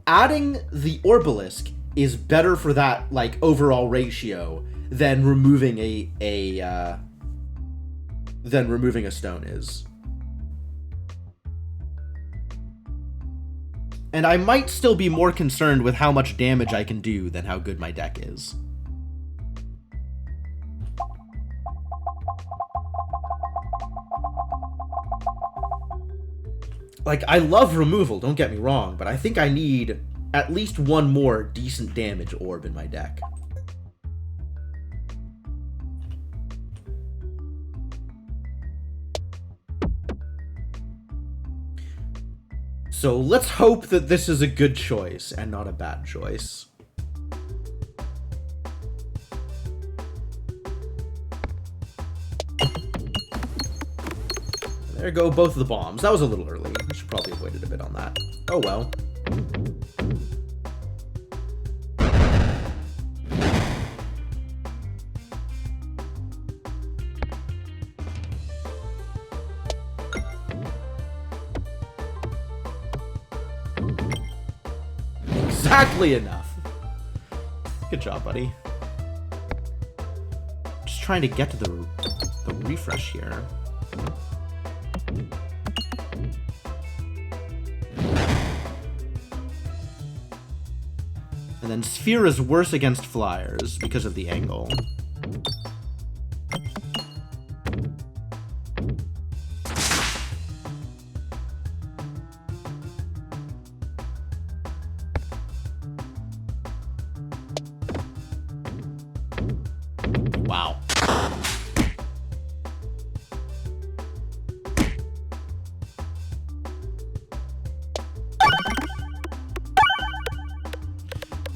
adding the Orbalisk is better for that, like, overall ratio than removing a stone is. And I might still be more concerned with how much damage I can do than how good my deck is. Like, I love removal, don't get me wrong, but I think I need at least one more decent damage orb in my deck. So let's hope that this is a good choice and not a bad choice. There go both of the bombs. That was a little early. I should probably have waited a bit on that. Oh well. Exactly enough. Good job, buddy. Just trying to get to the refresh here. And then Sphere is worse against flyers because of the angle. Wow.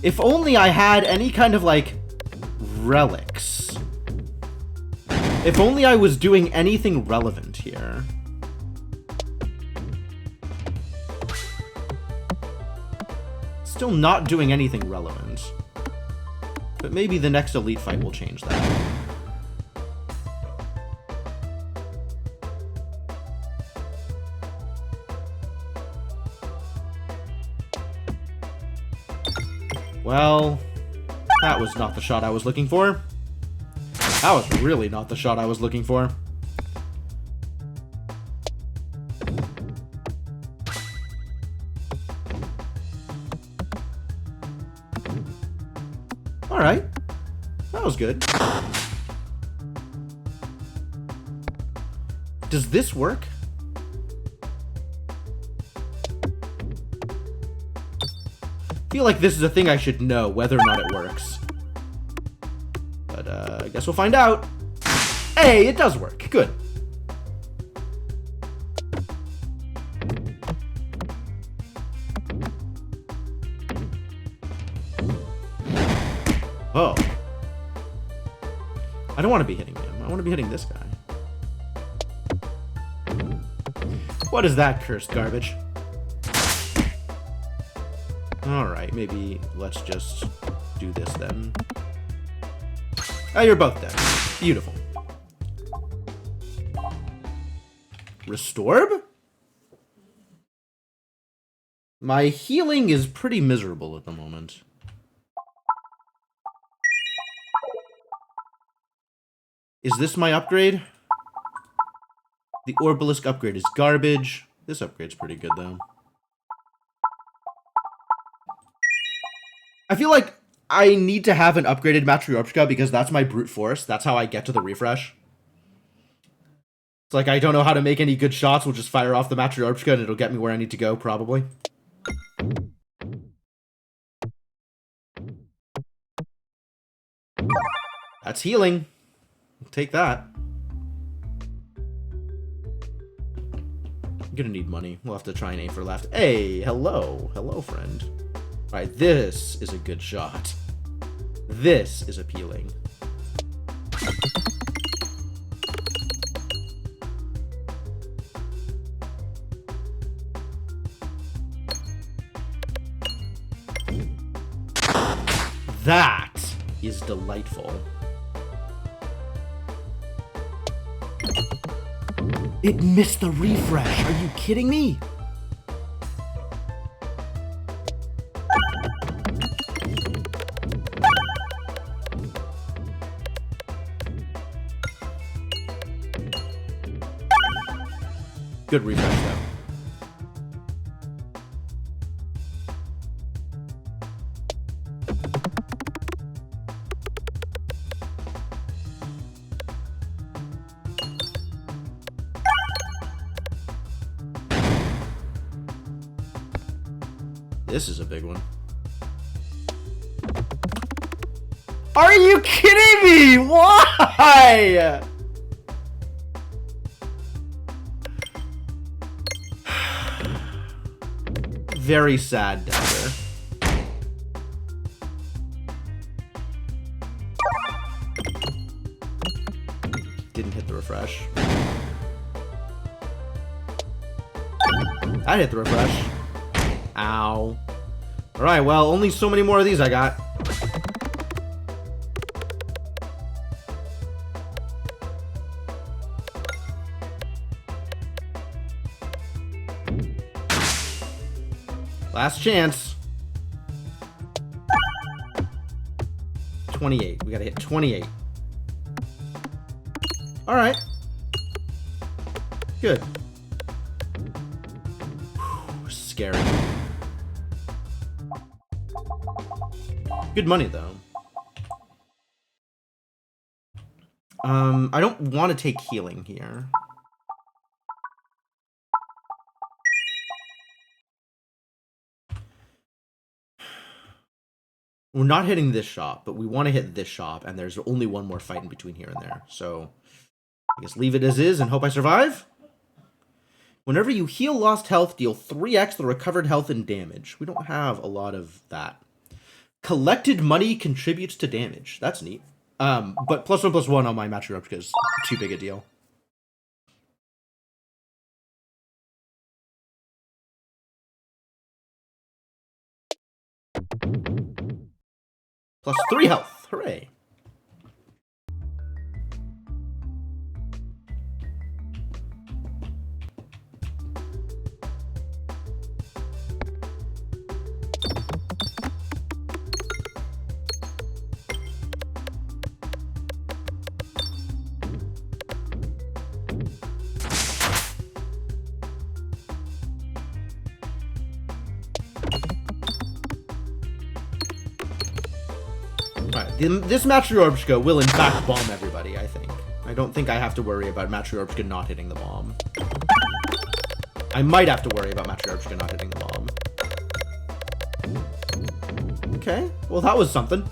If only I had any kind of, like, relics. If only I was doing anything relevant here. Still not doing anything relevant. But maybe the next elite fight will change that. Well, that was not the shot I was looking for. That was really not the shot I was looking for. Alright. That was good. Does this work? I feel like this is a thing I should know, whether or not it works. But, I guess we'll find out. Hey, it does work. Good. Oh. I don't want to be hitting him. I want to be hitting this guy. What is that cursed garbage? Alright, maybe let's just do this then. Oh, you're both dead. Beautiful. Restorb? My healing is pretty miserable at the moment. Is this my upgrade? The Orbalisk upgrade is garbage. This upgrade's pretty good, though. I feel like I need to have an upgraded Matryoshka because that's my brute force. That's how I get to the refresh. It's like I don't know how to make any good shots. We'll just fire off the Matryoshka and it'll get me where I need to go, probably. That's healing. Take that. I'm gonna need money. We'll have to try and aim for left. Hey, hello. Hello, friend. Alright, this is a good shot. This is appealing. That is delightful. It missed the refresh. Are you kidding me? Good refresh, though. This is a big one. Are you kidding me? Why? Very sad, Denver. Didn't hit the refresh. I hit the refresh. Ow. Alright, well, only so many more of these I got. Last chance. 28. We gotta hit 28. Alright. Good. Whew, scary. Good money, though. I don't want to take healing here. We're not hitting this shop, but we want to hit this shop, and there's only one more fight in between here and there. So, I guess leave it as is and hope I survive. Whenever you heal lost health, deal 3x the recovered health and damage. We don't have a lot of that. Collected money contributes to damage. That's neat. But +1/+1 on my Matriarch is too big a deal. +3 health. Hooray. This Matryoshka will in fact bomb everybody, I think. I don't think I have to worry about Matryoshka not hitting the bomb. I might have to worry about Matryoshka not hitting the bomb. Okay, well that was something.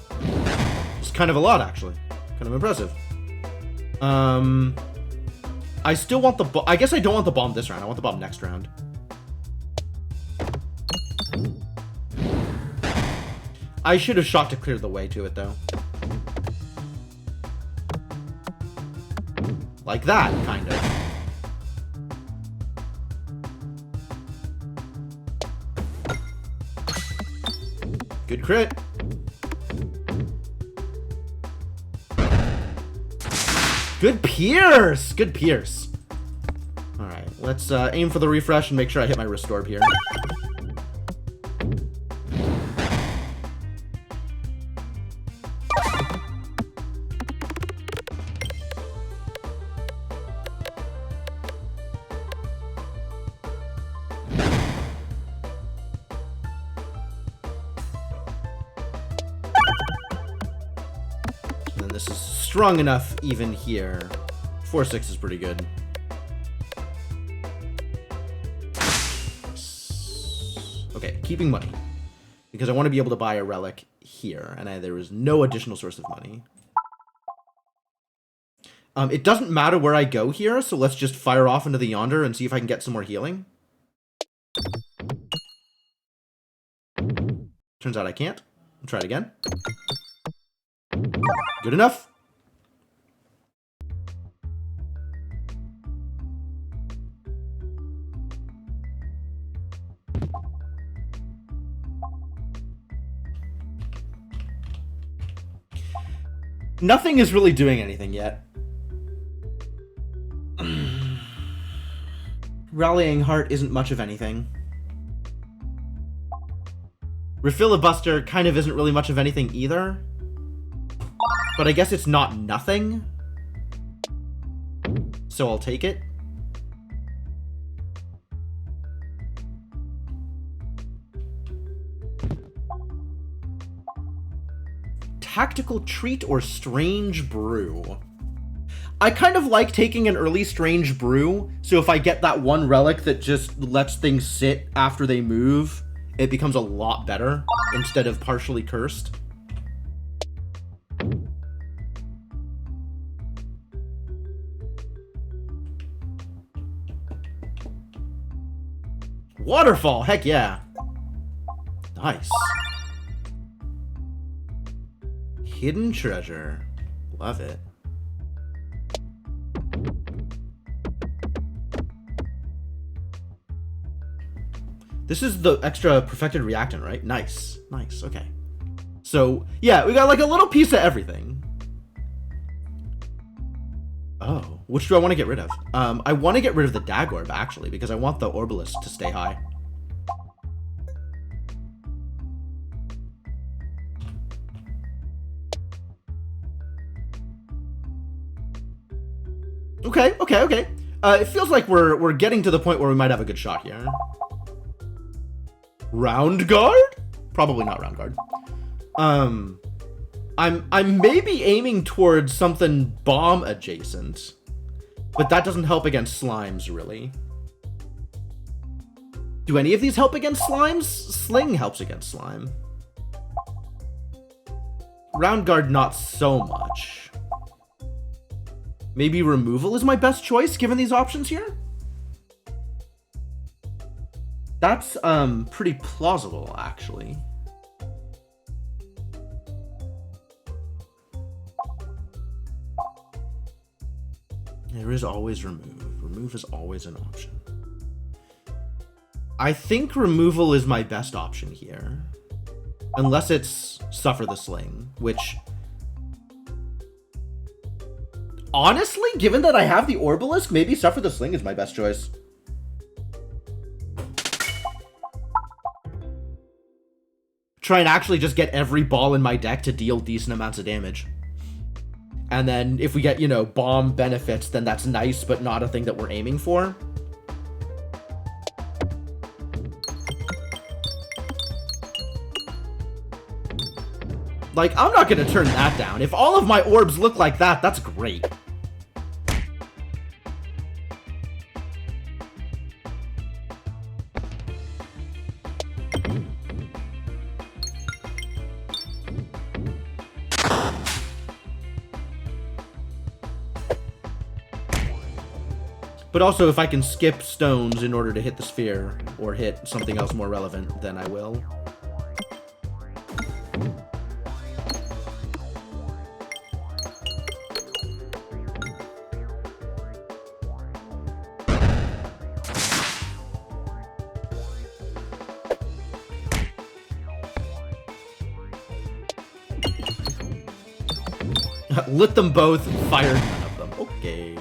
It's kind of a lot, actually. Kind of impressive. I still want the bomb. I guess I don't want the bomb this round. I want the bomb next round. I should have shot to clear the way to it, though. Like that, kind of. Good crit. Good Pierce! Good Pierce. Alright, let's aim for the refresh and make sure I hit my restore here. Strong enough even here. 4/6 is pretty good. Okay, keeping money. Because I want to be able to buy a relic here, and there is no additional source of money. It doesn't matter where I go here, so let's just fire off into the yonder and see if I can get some more healing. Turns out I can't. I'll try it again. Good enough. Nothing is really doing anything yet. Rallying Heart isn't much of anything. Refilibuster kind of isn't really much of anything either. But I guess it's not nothing. So I'll take it. Tactical Treat or Strange Brew. I kind of like taking an early Strange Brew, so if I get that one relic that just lets things sit after they move, it becomes a lot better instead of partially cursed. Waterfall, heck yeah. Nice. Hidden treasure. Love it. This is the extra perfected reactant, right? Nice. Nice, okay. So, yeah, we got like a little piece of everything. Oh, which do I want to get rid of? I want to get rid of the Dagorb, actually, because I want the Orbalisk to stay high. Okay. It feels like we're getting to the point where we might have a good shot here. Round guard? Probably not round guard. I'm maybe aiming towards something bomb adjacent, but that doesn't help against slimes, really. Do any of these help against slimes? Sling helps against slime. Round guard, not so much. Maybe removal is my best choice, given these options here? That's, pretty plausible, actually. There is always remove. Remove is always an option. I think removal is my best option here. Unless it's Suffer the Sling, which... honestly, given that I have the Orbalisk, maybe Suffer the Sling is my best choice. Try and actually just get every ball in my deck to deal decent amounts of damage. And then if we get, you know, bomb benefits, then that's nice, but not a thing that we're aiming for. Like, I'm not gonna turn that down. If all of my orbs look like that, that's great. But also, if I can skip stones in order to hit the sphere, or hit something else more relevant, then I will. Lit them both, fired none of them. Okay.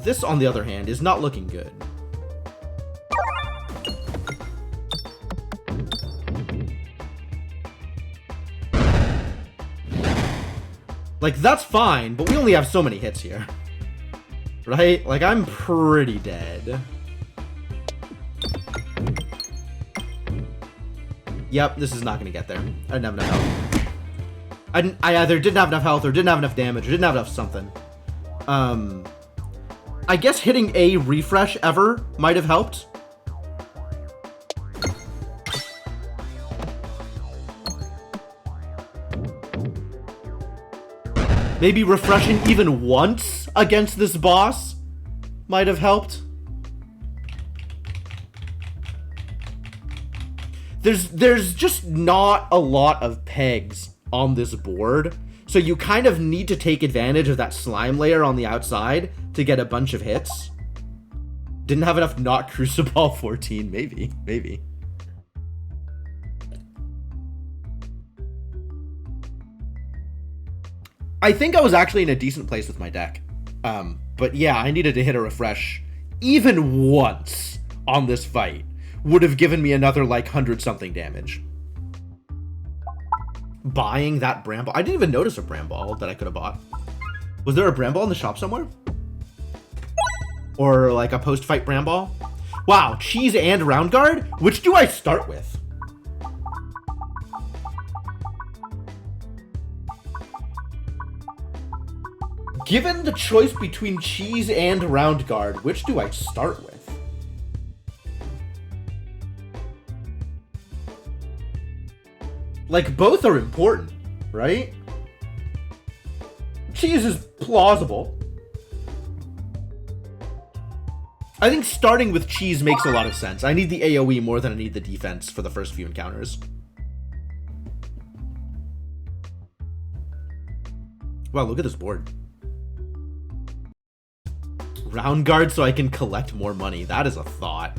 This, on the other hand, is not looking good. Like, that's fine, but we only have so many hits here. Right? Like, I'm pretty dead. Yep, this is not gonna get there. I didn't have enough health. I either didn't have enough health, or didn't have enough damage, or didn't have enough something. I guess hitting a refresh ever might have helped. Maybe refreshing even once against this boss might have helped. There's just not a lot of pegs on this board. So you kind of need to take advantage of that slime layer on the outside to get a bunch of hits. Didn't have enough not Crucible 14. Maybe. I think I was actually in a decent place with my deck. But yeah, I needed to hit a refresh even once on this fight. Would have given me another, like, 100-something damage. Buying that Bramble. I didn't even notice a Bramble that I could have bought. Was there a Bramble in the shop somewhere? Or, like, a post-fight Bramble? Wow, Cheese and Round Guard? Which do I start with? Given the choice between Cheese and Round Guard, which do I start with? Like, both are important, right? Cheese is plausible. I think starting with Cheese makes a lot of sense. I need the AoE more than I need the defense for the first few encounters. Wow, look at this board. Round Guard so I can collect more money. That is a thought.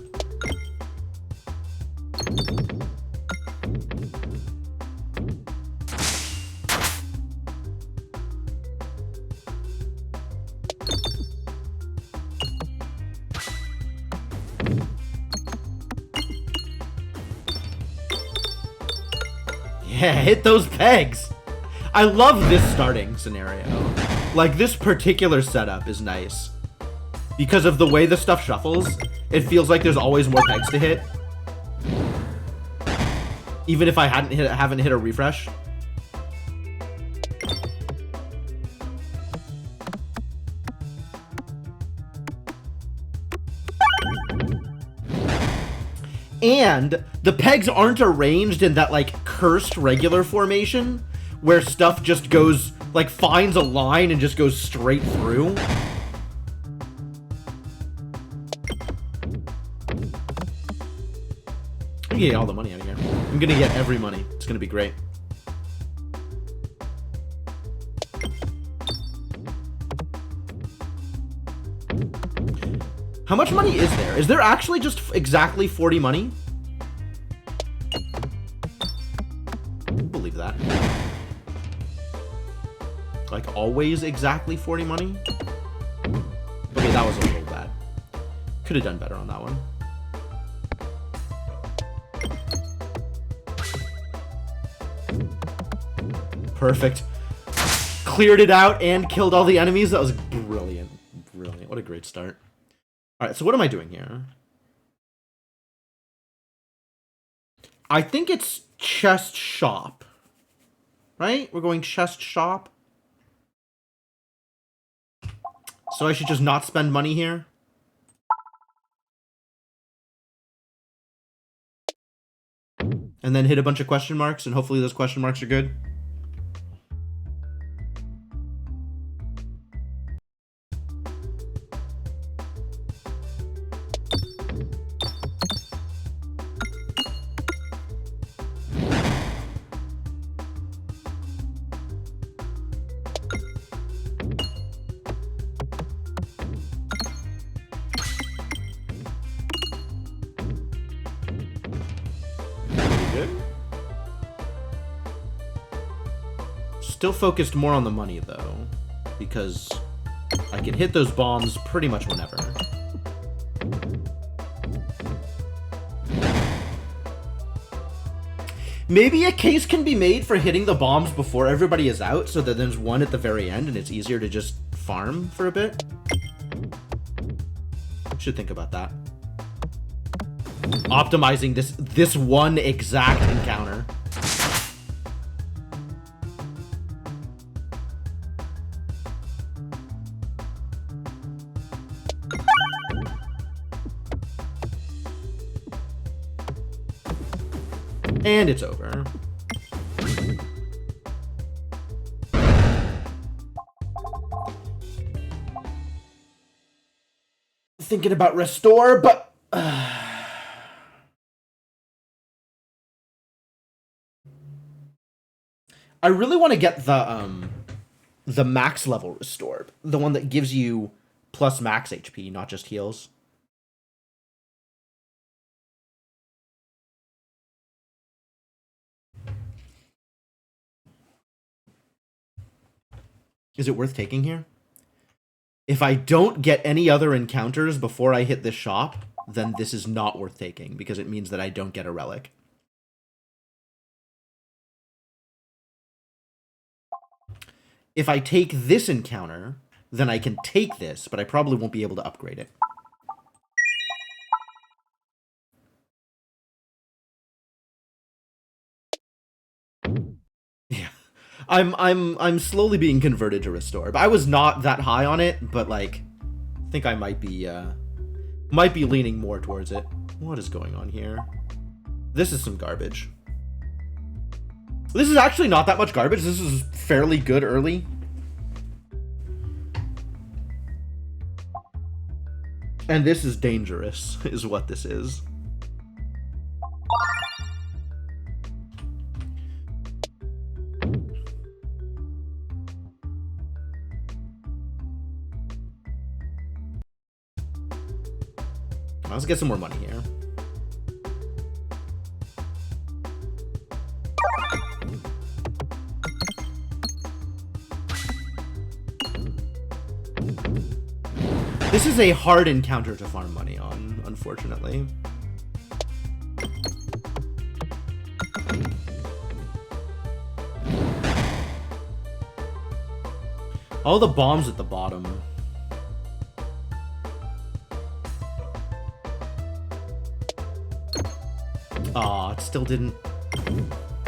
Yeah, hit those pegs. I love this starting scenario. Like, this particular setup is nice. Because of the way the stuff shuffles, it feels like there's always more pegs to hit. Even if I haven't hit a refresh. And the pegs aren't arranged in that, like, cursed regular formation where stuff just goes, like, finds a line and just goes straight through. I'm gonna get all the money out of here. I'm gonna get every money. It's gonna be great. How much money is there? Is there actually just exactly 40 money? I believe that. Like, always exactly 40 money? Okay, that was a little bad. Could have done better on that one. Perfect. Cleared it out and killed all the enemies. That was brilliant. Brilliant. What a great start. Alright, so what am I doing here? I think it's chest shop. Right? We're going chest shop. So I should just not spend money here? And then hit a bunch of question marks, and hopefully those question marks are good. Still focused more on the money, though, because I can hit those bombs pretty much whenever. Maybe a case can be made for hitting the bombs before everybody is out, so that there's one at the very end and it's easier to just farm for a bit. Should think about that. Optimizing this one exact encounter. And it's over. Thinking about restore, but I really want to get the max level restored, the one that gives you plus max HP, not just heals. Is it worth taking here? If I don't get any other encounters before I hit this shop, then this is not worth taking, because it means that I don't get a relic. If I take this encounter, then I can take this, but I probably won't be able to upgrade it. Yeah. I'm slowly being converted to restore. But I was not that high on it, but like I think I might be leaning more towards it. What is going on here? This is some garbage. This is actually not that much garbage. This is fairly good early. And this is dangerous, is what this is. Let's get some more money here. This is a hard encounter to farm money on, unfortunately. All the bombs at the bottom. Aw, it still didn't...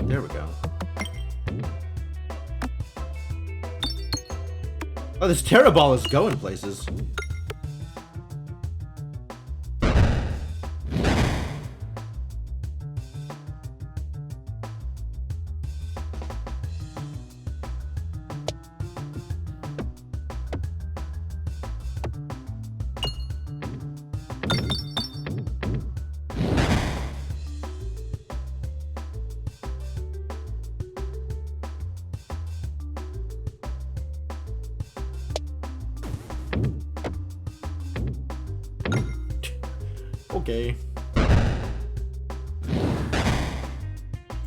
There we go. Oh, this Terra Ball is going places. Okay.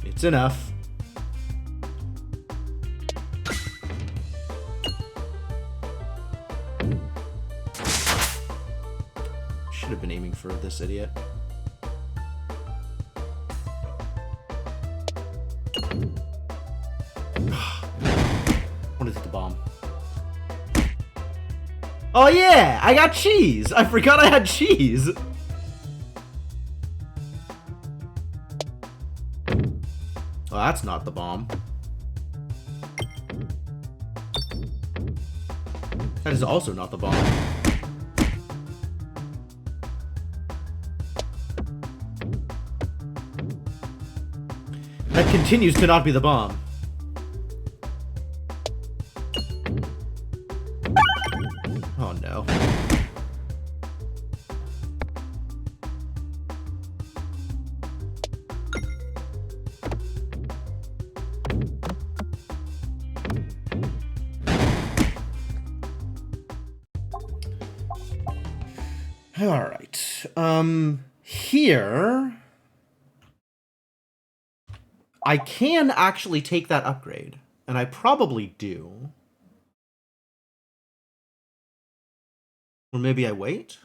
It's enough. Should have been aiming for this idiot. Wanted to hit the bomb. Oh yeah, I got cheese. I forgot I had cheese. Well, that's not the bomb. That is also not the bomb. That continues to not be the bomb. Oh no. All right. Here I can actually take that upgrade, and I probably do. Or maybe I wait?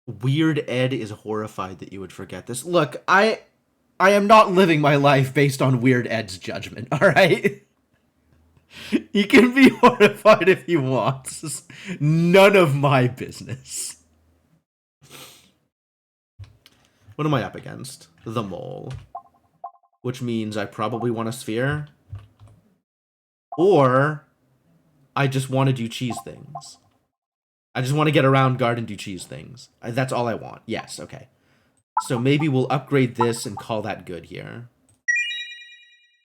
Weird Ed is horrified that you would forget this. Look, I am not living my life based on Weird Ed's judgment, all right? He can be horrified if he wants. None of my business. What am I up against? The mole. Which means I probably want a sphere. Or I just want to do cheese things. I just want to get around guard and do cheese things. That's all I want. Yes, okay. So maybe we'll upgrade this and call that good here.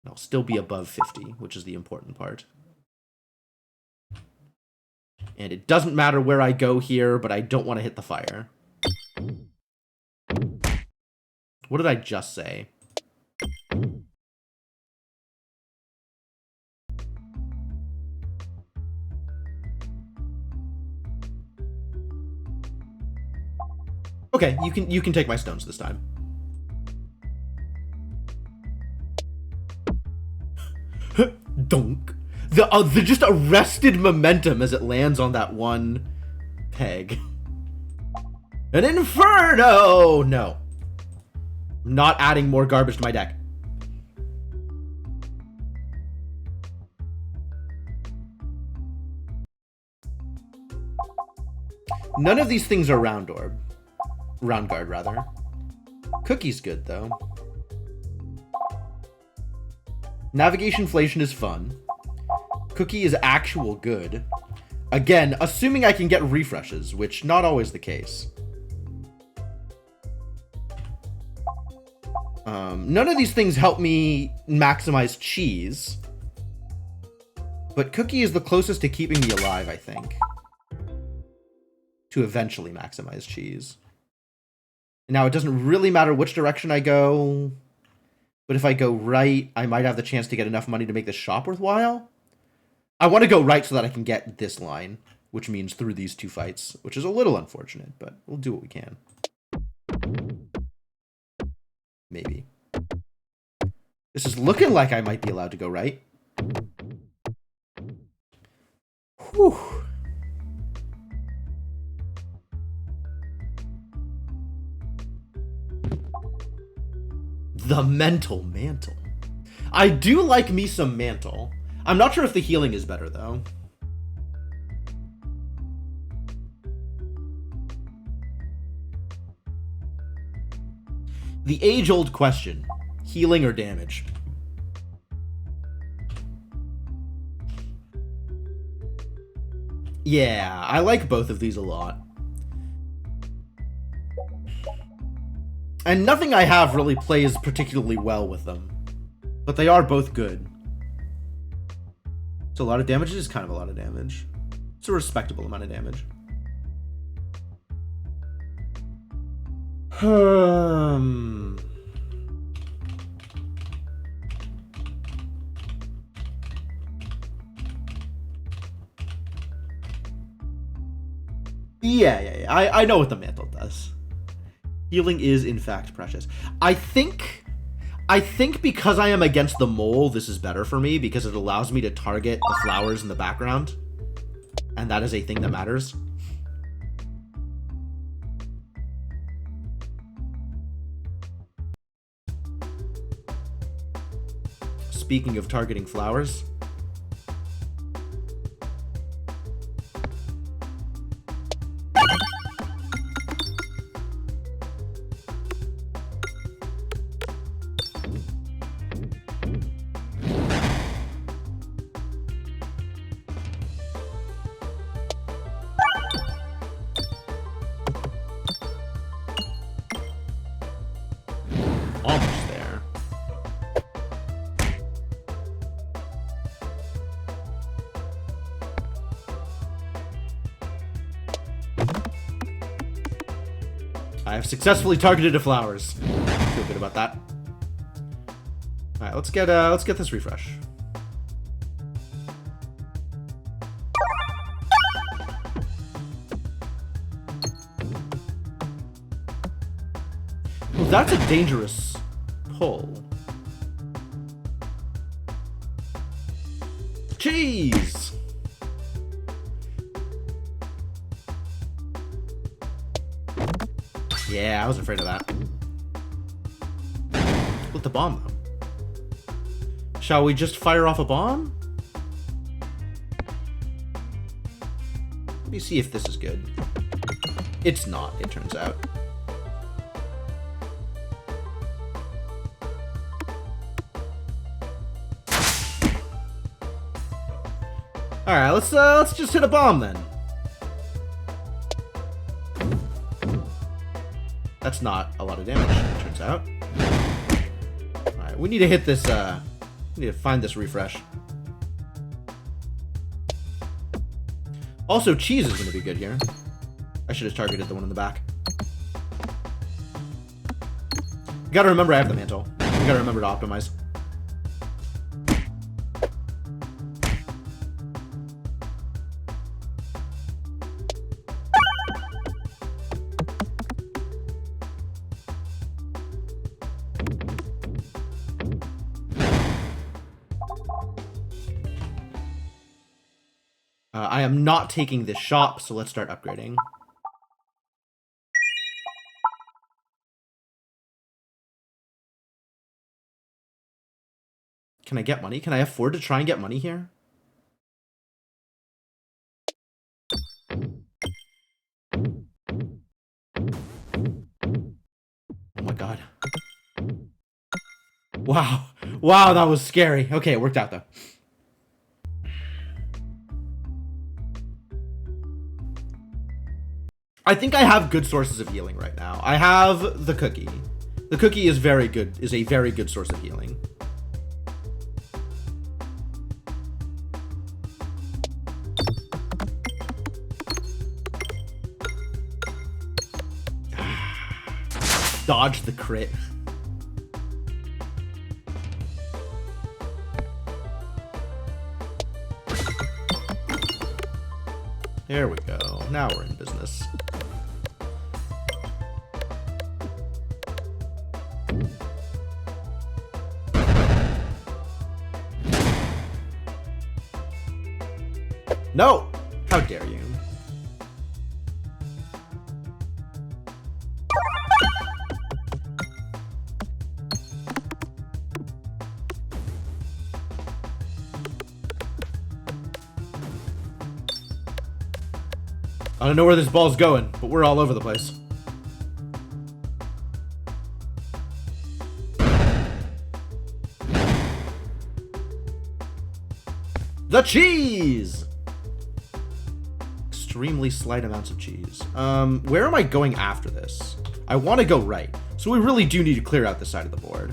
I'll still be above 50, which is the important part. And it doesn't matter where I go here, but I don't want to hit the fire. What did I just say? Okay, you can take my stones this time. Donk. The just arrested momentum as it lands on that one peg. An inferno! No. I'm not adding more garbage to my deck. None of these things are round orb. Round guard, rather. Cookie's good, though. Navigation-flation is fun. Cookie is actual good. Again, assuming I can get refreshes, which not always the case. None of these things help me maximize cheese. But Cookie is the closest to keeping me alive, I think. To eventually maximize cheese. Now, it doesn't really matter which direction I go. But if I go right, I might have the chance to get enough money to make this shop worthwhile. I want to go right so that I can get this line, which means through these two fights, which is a little unfortunate, but we'll do what we can. Maybe. This is looking like I might be allowed to go right. Whew. The mental mantle. I do like me some mantle. I'm not sure if the healing is better, though. The age-old question. Healing or damage? Yeah, I like both of these a lot. And nothing I have really plays particularly well with them. But they are both good. So a lot of damage is kind of a lot of damage. It's a respectable amount of damage. Yeah. I know what the mantle does. Healing is, in fact, precious. I think because I am against the mole, this is better for me because it allows me to target the flowers in the background. And that is a thing that matters. Speaking of targeting flowers. Almost there. I have successfully targeted the flowers. Feel good about that. All right, let's get this refresh. Well, that's a dangerous pull. Cheese! Yeah, I was afraid of that. Split the bomb, though. Shall we just fire off a bomb? Let me see if this is good. It's not, it turns out. All right, let's just hit a bomb then. That's not a lot of damage, it turns out. All right, we need to hit this. We need to find this refresh. Also, cheese is going to be good here. I should have targeted the one in the back. Gotta remember I have the mantle. You gotta remember to optimize. I am not taking this shop, so let's start upgrading. Can I get money? Can I afford to try and get money here? Oh my god. Wow. Wow, that was scary. Okay, it worked out though. I think I have good sources of healing right now. I have the cookie. The cookie is very good, is a very good source of healing. Dodge the crit. There we go. Now we're in business. No! How dare you? I don't know where this ball's going, but we're all over the place. The cheese! Extremely slight amounts of cheese. Where am I going after this? I want to go right. So we really do need to clear out this side of the board.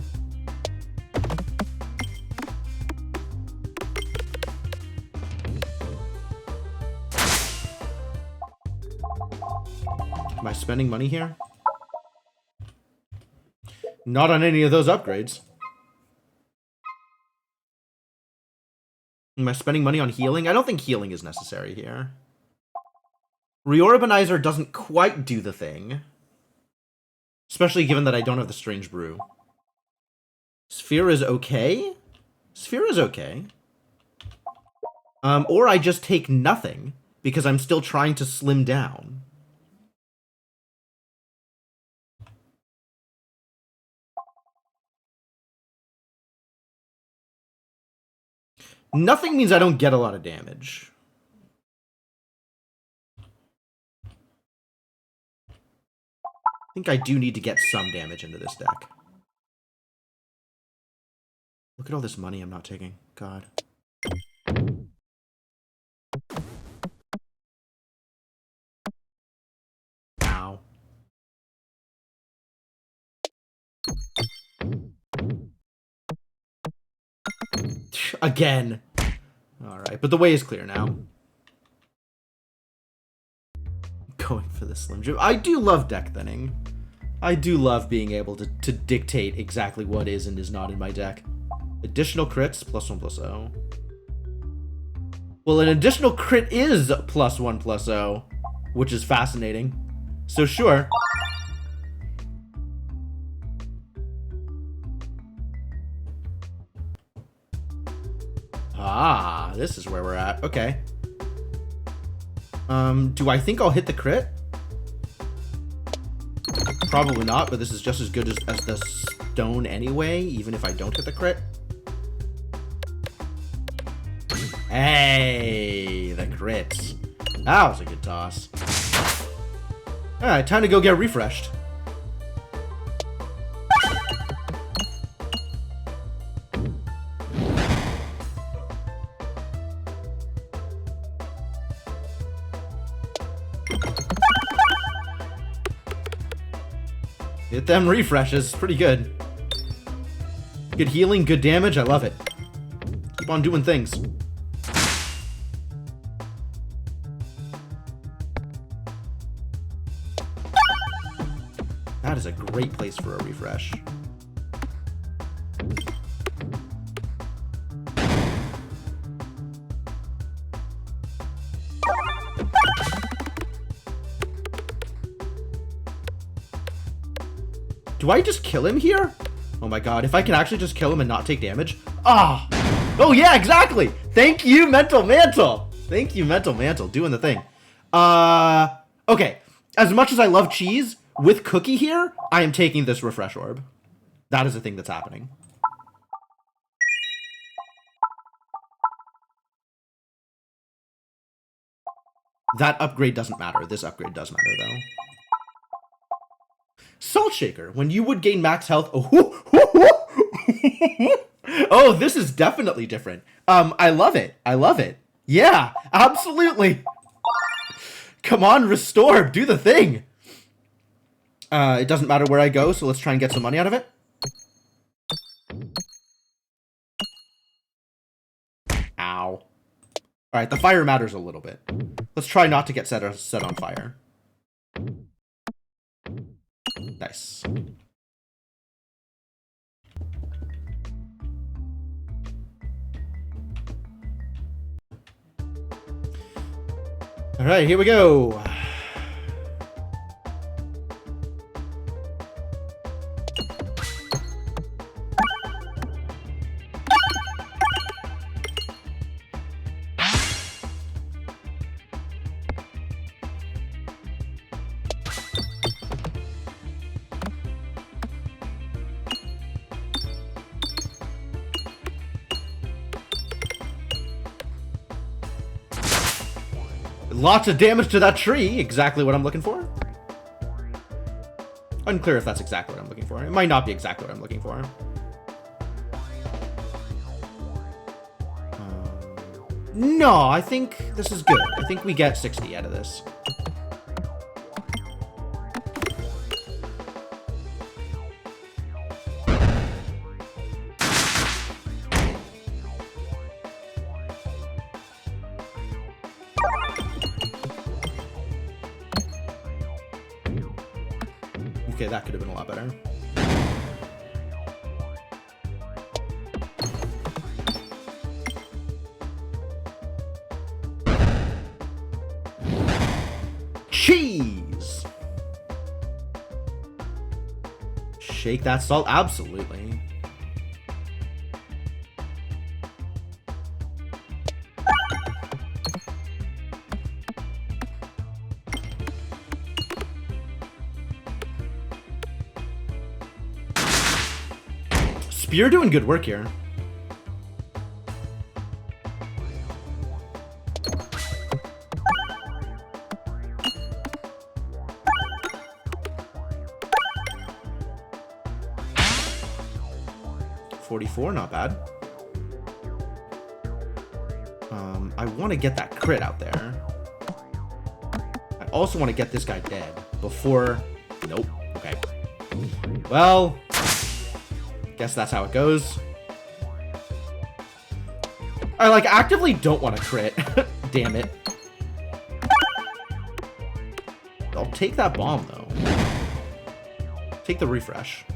Am I spending money here? Not on any of those upgrades. Am I spending money on healing? I don't think healing is necessary here. Reorbanizer doesn't quite do the thing. Especially given that I don't have the Strange Brew. Sphere is okay? Sphere is okay. Or I just take nothing, because I'm still trying to slim down. Nothing means I don't get a lot of damage. I think I do need to get some damage into this deck. Look at all this money I'm not taking. God. Ow. Again. Alright, but the way is clear now. Going for the Slim Jim. I do love deck thinning. I do love being able to dictate exactly what is and is not in my deck. Additional crits, +1/+0. Well, an additional crit is +1/+0, which is fascinating. So sure. Ah, this is where we're at. Okay. Do I think I'll hit the crit? Probably not, but this is just as good as the stone anyway, even if I don't hit the crit. Hey, the crits. That was a good toss. Alright, time to go get refreshed. Hit them refreshes. Pretty good. Good healing, good damage. I love it. Keep on doing things. That is a great place for a refresh. Do I just kill him here? Oh my god, if I can actually just kill him and not take damage. Ah! Oh yeah, exactly! Thank you, Mental Mantle! Thank you, Mental Mantle, doing the thing. Okay. As much as I love cheese, with Cookie here, I am taking this Refresh Orb. That is the thing that's happening. That upgrade doesn't matter. This upgrade does matter, though. Salt Shaker. When you would gain max health... Oh, oh, this is definitely different. I love it. I love it. Yeah, absolutely. Come on, Restore. Do the thing. It doesn't matter where I go, so let's try and get some money out of it. Ow. Alright, the fire matters a little bit. Let's try not to get set on fire. Nice. Alright, here we go. Lots of damage to that tree. Exactly what I'm looking for. Unclear if that's exactly what I'm looking for. It might not be exactly what I'm looking for. No, I think this is good. I think we get 60 out of this. Okay, that could have been a lot better. Cheese! Shake that salt? Absolutely. Spear doing good work here. $44, not bad. I want to get that crit out there. I also want to get this guy dead before... Nope. Okay. Well... Guess that's how it goes. I, like, actively don't want to crit. Damn it. I'll take that bomb, though. Take the refresh.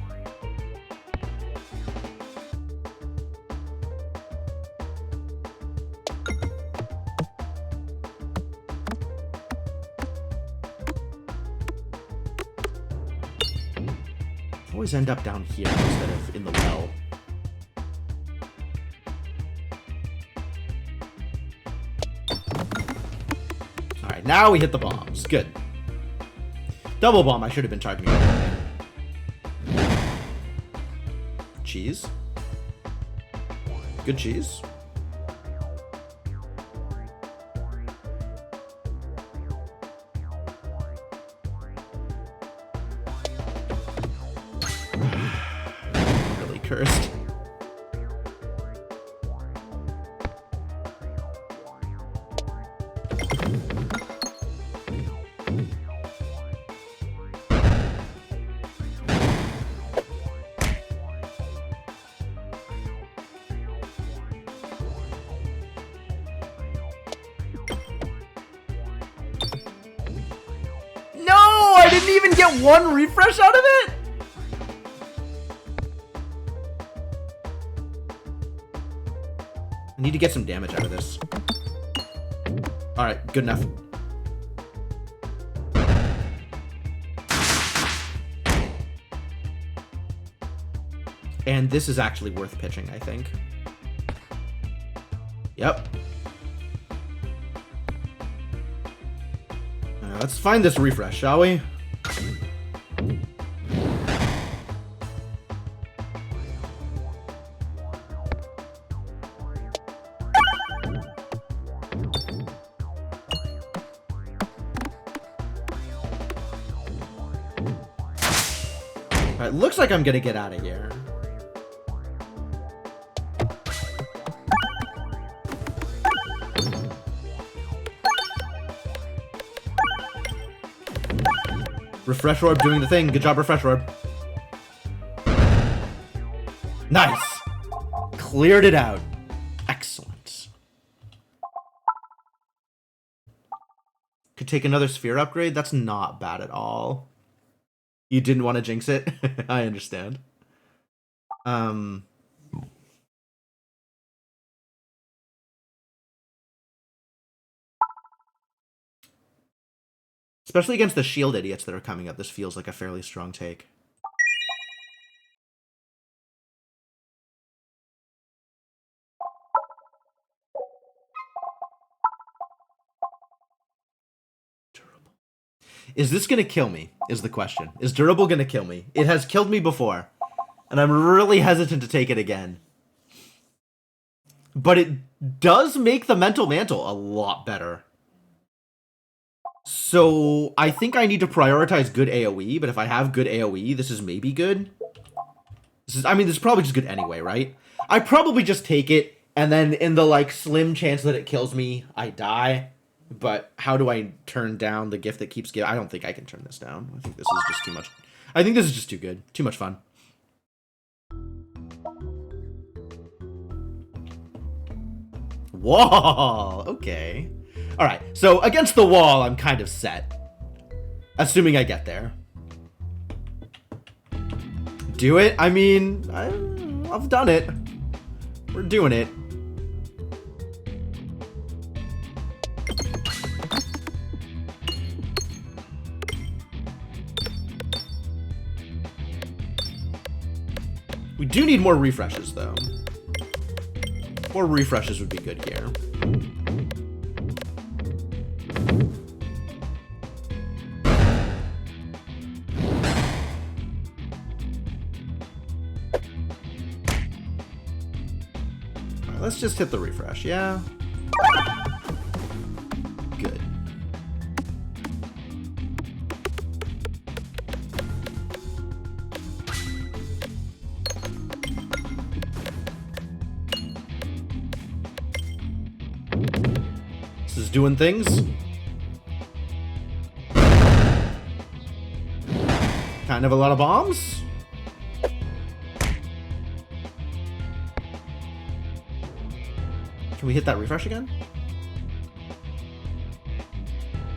Always end up down here instead of in the well. Alright, now we hit the bombs. Good. Double bomb, I should have been charging it. Cheese. Good cheese. Really cursed. No! I didn't even get one refresh out of it? I need to get some damage out of this. Alright, good enough. And this is actually worth pitching, I think. Yep. Let's find this refresh, shall we? Alright, looks like I'm gonna get out of here. Refresh Orb doing the thing. Good job, Refresh Orb. Nice! Cleared it out. Excellent. Could take another sphere upgrade? That's not bad at all. You didn't want to jinx it? I understand. Especially against the shield idiots that are coming up, this feels like a fairly strong take. Durable. Is this going to kill me, is the question. Is Durable going to kill me? It has killed me before, and I'm really hesitant to take it again. But it does make the Mental Mantle a lot better. So, I think I need to prioritize good AoE, but if I have good AoE, this is maybe good. This is probably just good anyway, right? I probably just take it, and then in the, like, slim chance that it kills me, I die. But how do I turn down the gift that keeps giving? I don't think I can turn this down. I think this is just too much. I think this is just too good. Too much fun. Wall! Okay. Alright, so against the wall, I'm kind of set. Assuming I get there. Do it? I mean, I've done it. We're doing it. We do need more refreshes, though. More refreshes would be good here. Let's just hit the refresh, yeah? Good. This is doing things. Kind of a lot of bombs. Can we hit that refresh again?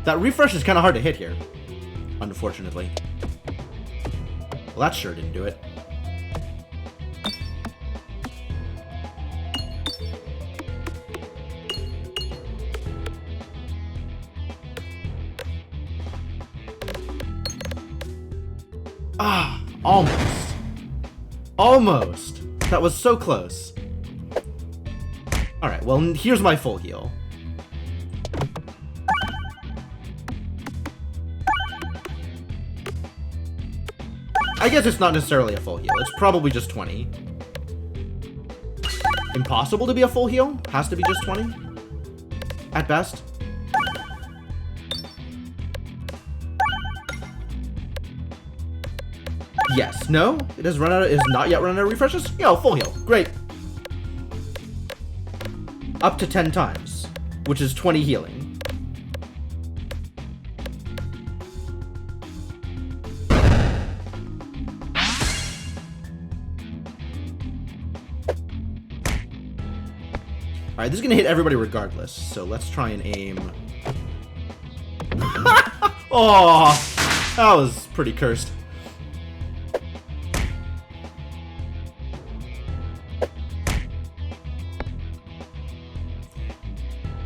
That refresh is kind of hard to hit here, unfortunately. Well, that sure didn't do it. Ah, almost. Almost. That was so close. Alright, well, here's my full heal. I guess it's not necessarily a full heal. It's probably just 20. Impossible to be a full heal? Has to be just 20? At best. Yes. No? It has run out of, is not yet run out of refreshes? Yo, full heal. Great. Up to 10 times, which is 20 healing. Alright, this is gonna hit everybody regardless, so let's try and aim. Oh, that was pretty cursed.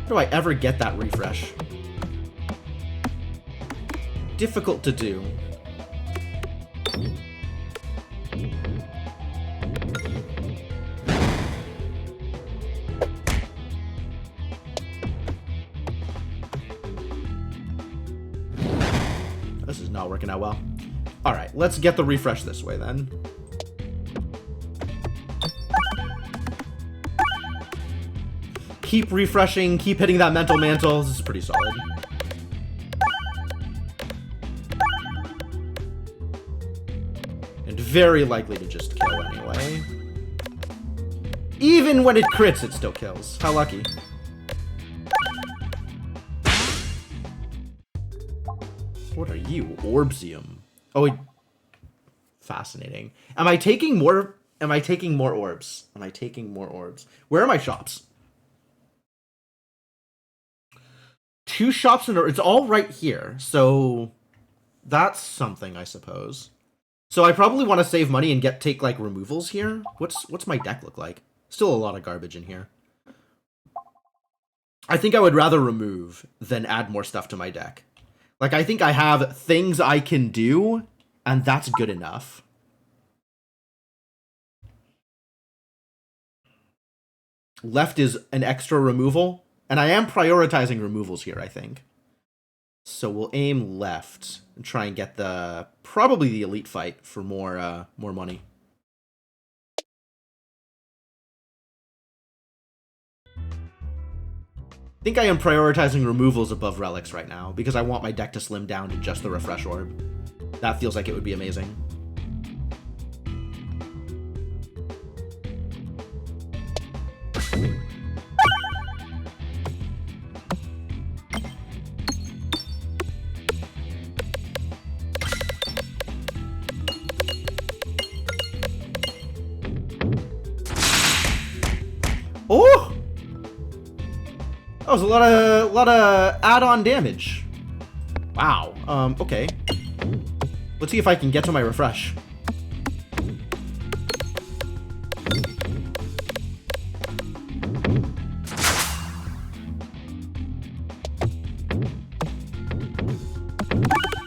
How do I ever get that refresh? Difficult to do. not working out well. All right, let's get the refresh this way then. Keep refreshing, keep hitting that mental mantle. This is pretty solid. And very likely to just kill anyway. Even when it crits, it still kills. How lucky. What are you? Orbsium. Oh, wait. Fascinating. Am I taking more? Am I taking more orbs? Am I taking more orbs? Where are my shops? 2 shops in a... It's all right here. So that's something, I suppose. So I probably want to save money and take like removals here. What's my deck look like? Still a lot of garbage in here. I think I would rather remove than add more stuff to my deck. Like, I think I have things I can do, and that's good enough. Left is an extra removal, and I am prioritizing removals here, I think. So we'll aim left and try and get probably the elite fight for more money. I think I am prioritizing removals above relics right now because I want my deck to slim down to just the refresh orb. That feels like it would be amazing. Oh! That was a lot of add-on damage. Wow. Okay. Let's see if I can get to my refresh.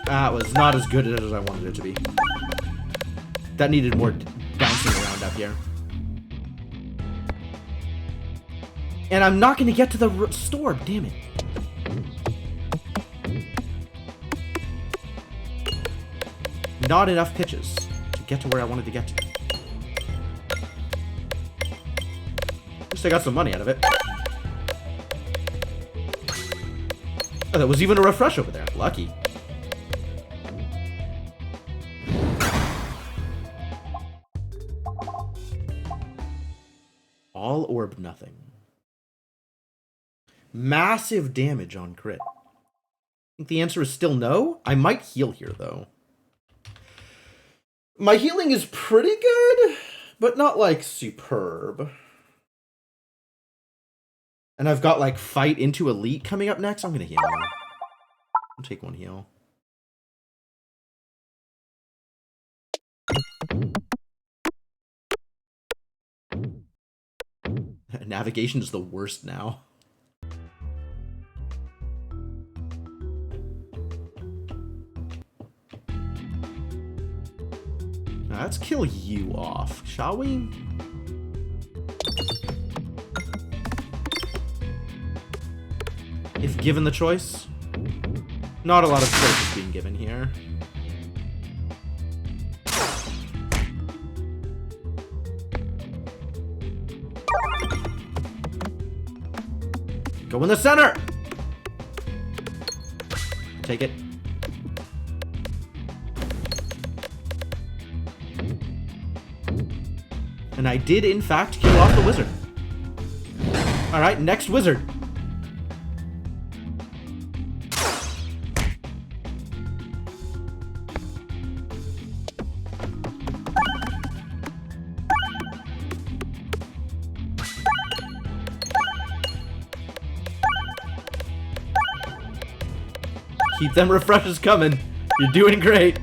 That was not as good as I wanted it to be. That needed more bouncing around up here. And I'm not going to get to the store, damn it. Not enough pitches to get to where I wanted to get to. At least I got some money out of it. Oh, there was even a refresh over there. Lucky. All orb nothing. Massive damage on crit. I think the answer is still no. I might heal here, though. My healing is pretty good, but not, like, superb. And I've got, like, fight into elite coming up next. I'm gonna heal. I'll take one heal. Navigation is the worst now. Now, let's kill you off, shall we? If given the choice. Not a lot of choices being given here. Go in the center! Take it. And I did, in fact, kill off the wizard. Alright, next wizard. Keep them refreshes coming. You're doing great.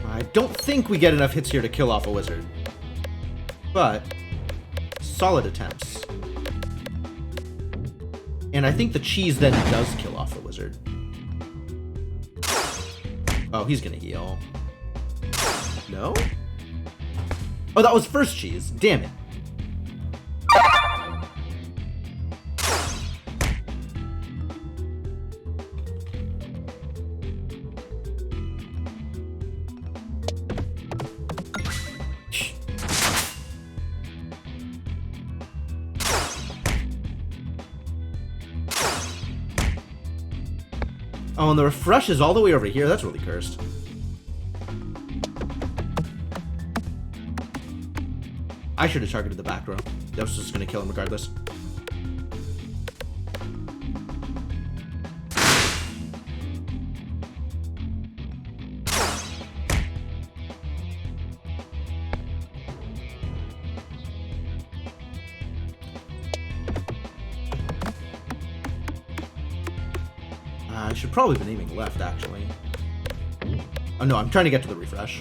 I don't think we get enough hits here to kill off a wizard. But solid attempts. And I think the cheese then does kill off the wizard. Oh, he's gonna heal. No? Oh, that was first cheese. Damn it. Oh, and the refresh is all the way over here. That's really cursed. I should have targeted the back row. That was just going to kill him regardless. I should probably have been aiming left, actually. Oh no, I'm trying to get to the refresh.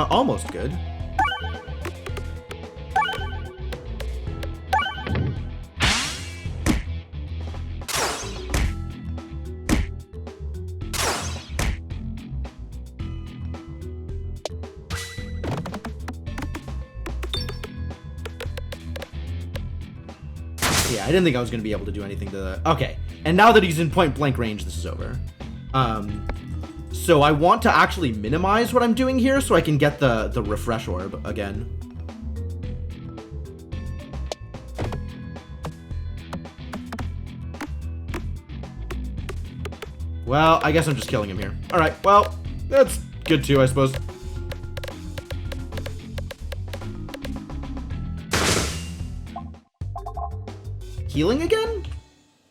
Almost good. Yeah, I didn't think I was going to be able to do anything to the... Okay, and now that he's in point blank range, this is over. So I want to actually minimize what I'm doing here so I can get the refresh orb again. Well, I guess I'm just killing him here. Alright, well, that's good too, I suppose. Healing again?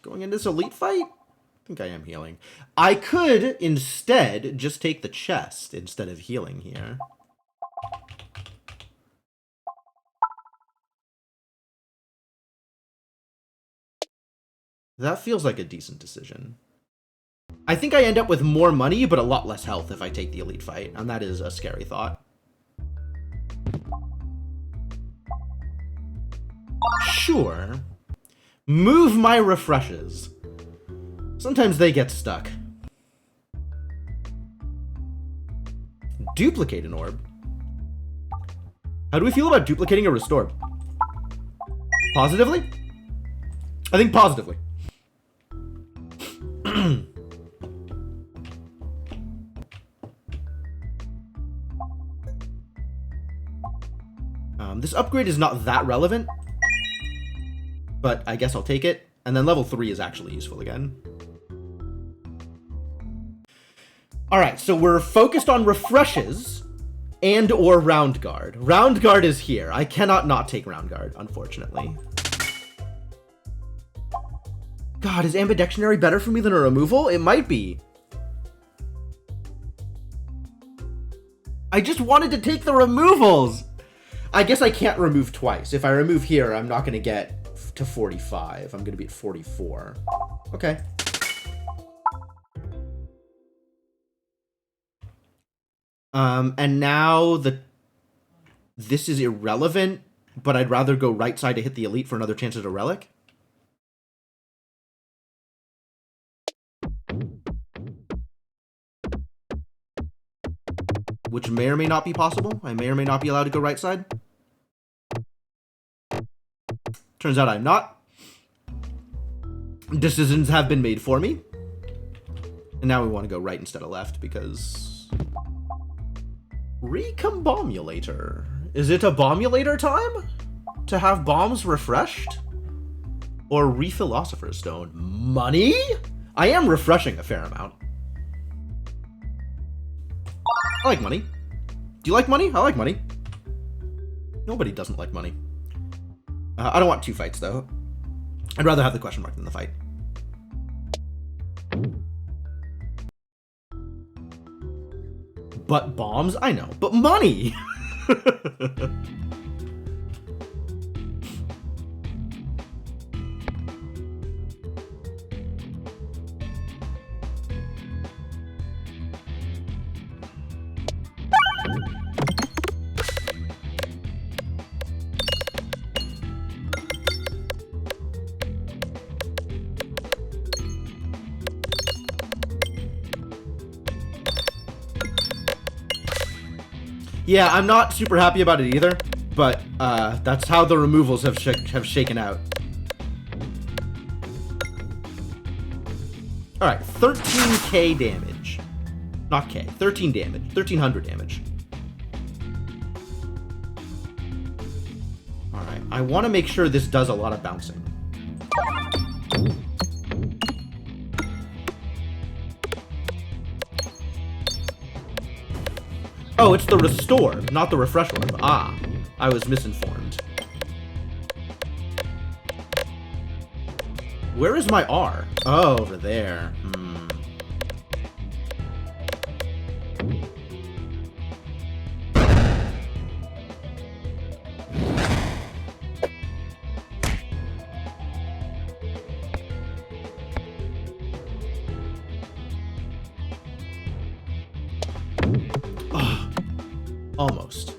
Going into this elite fight? I think I am healing. I could instead just take the chest instead of healing here. That feels like a decent decision. I think I end up with more money, but a lot less health if I take the elite fight, and that is a scary thought. Sure. Move my refreshes. Sometimes they get stuck. Duplicate an orb. How do we feel about duplicating a restore? Positively? I think positively. This upgrade is not that relevant, but I guess I'll take it. And then level 3 is actually useful again. Alright, so we're focused on refreshes and or round guard. Round guard is here. I cannot not take round guard, unfortunately. God, is ambidextrary better for me than a removal? It might be. I just wanted to take the removals! I guess I can't remove twice. If I remove here, I'm not going to get to 45. I'm going to be at 44. Okay. And now this is irrelevant, but I'd rather go right side to hit the elite for another chance at a relic. Which may or may not be possible. I may or may not be allowed to go right side. Turns out I'm not. Decisions have been made for me. And now we want to go right instead of left because... Recombomulator. Is it a bombulator time? To have bombs refreshed? Or Rephilosopher's Stone? Money? I am refreshing a fair amount. I like money. Do you like money? I like money. Nobody doesn't like money. I don't want 2 fights, though. I'd rather have the question mark than the fight. But bombs? I know. But money! Yeah, I'm not super happy about it either, but that's how the removals have shaken out. Alright, 13k damage. Not K, 13 damage. 1300 damage. Alright, I want to make sure this does a lot of bouncing. Oh, it's the restore, not the refresh orb. Ah, I was misinformed. Where is my R? Oh, over there. Oh, almost.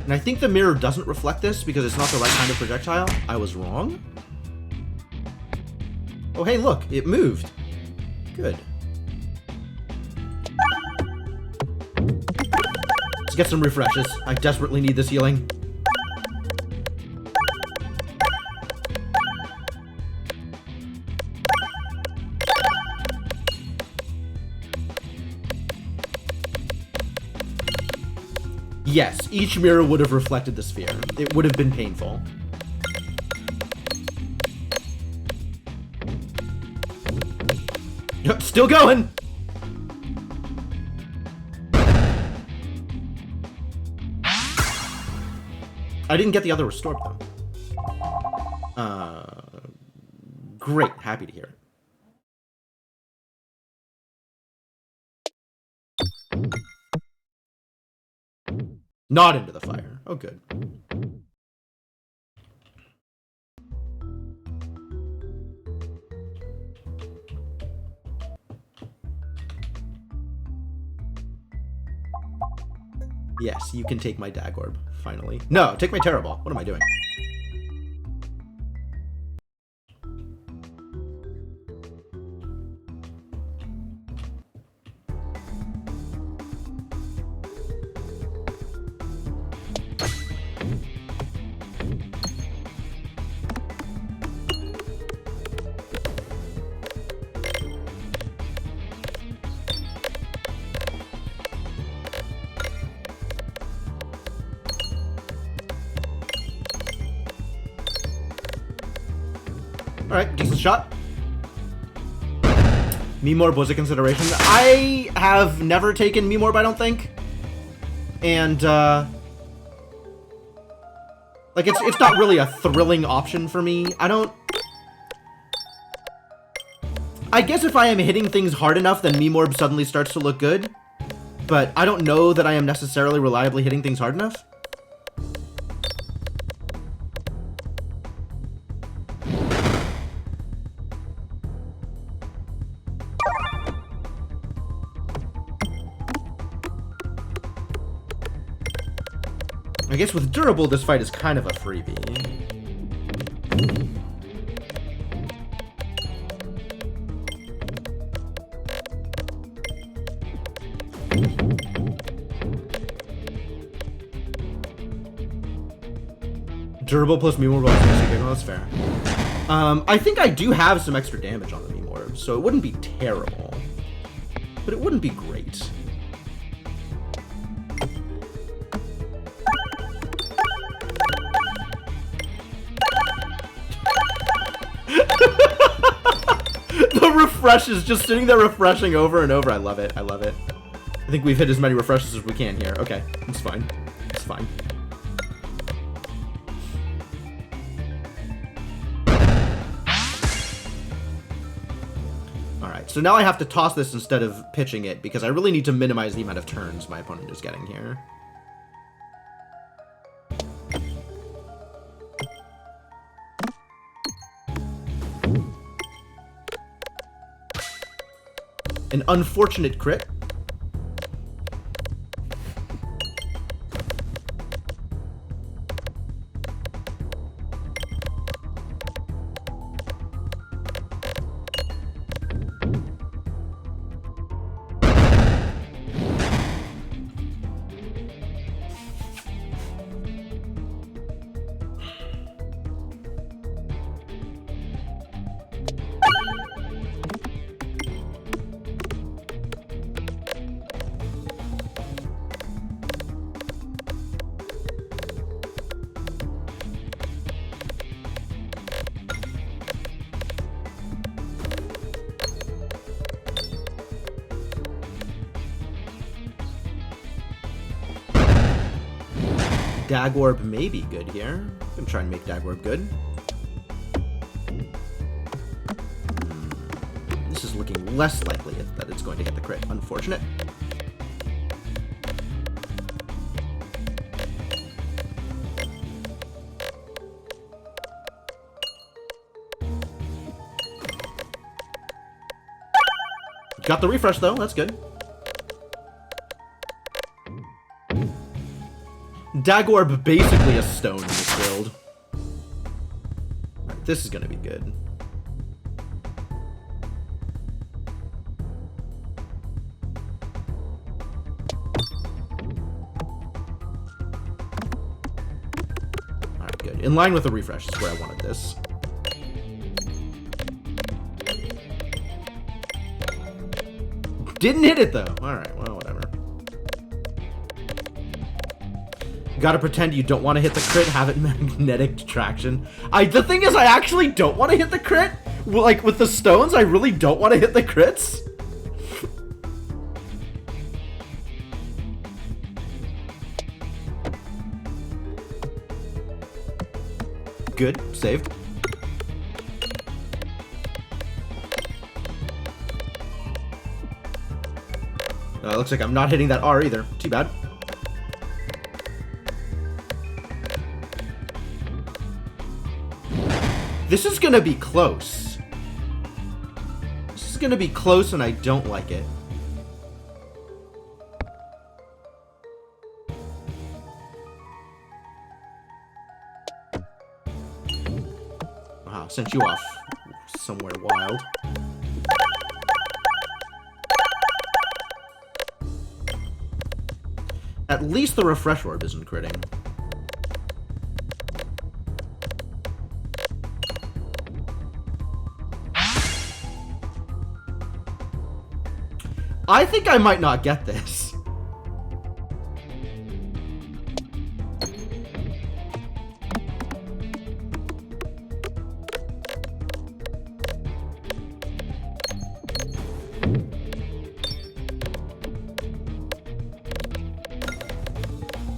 And I think the mirror doesn't reflect this because it's not the right kind of projectile. I was wrong. Oh, hey, look, it moved. Good. Let's get some refreshes. I desperately need this healing. Yes, each mirror would have reflected the sphere. It would have been painful. Yep, still going! I didn't get the other restored, though. Great. Happy to hear it. Not into the fire. Oh, good. Yes, you can take my dag orb, finally. No, take my Terra Ball. What am I doing? Alright, decent shot. Memorb was a consideration. I have never taken Memorb, I don't think. And, like, it's not really a thrilling option for me. I guess if I am hitting things hard enough, then Memorb suddenly starts to look good. But I don't know that I am necessarily reliably hitting things hard enough. I guess with durable, this fight is kind of a freebie. Durable plus Memorb. That's fair. I think I do have some extra damage on the Memorb, so it wouldn't be terrible. But it wouldn't be great. The refresh is just sitting there refreshing over and over. I love it. I love it. I think we've hit as many refreshes as we can here. Okay, it's fine. It's fine. Alright, so now I have to toss this instead of pitching it because I really need to minimize the amount of turns my opponent is getting here. An unfortunate crit. Dagorb may be good here. I'm gonna try and make Dagorb good. This is looking less likely that it's going to get the crit. Unfortunate. Got the refresh though, that's good. Dagorb basically a stone in this build. Alright, this is gonna be good. Alright, good. In line with the refresh is where I wanted this. Didn't hit it though. Alright, well, whatever. Gotta pretend you don't want to hit the crit, have it magnetic traction. The thing is, I actually don't want to hit the crit. Like, with the stones, I really don't want to hit the crits. Good, saved. Looks like I'm not hitting that R either. Too bad. This is gonna be close. This is gonna be close and I don't like it. Wow, sent you off somewhere wild. At least the refresh orb isn't critting. I think I might not get this.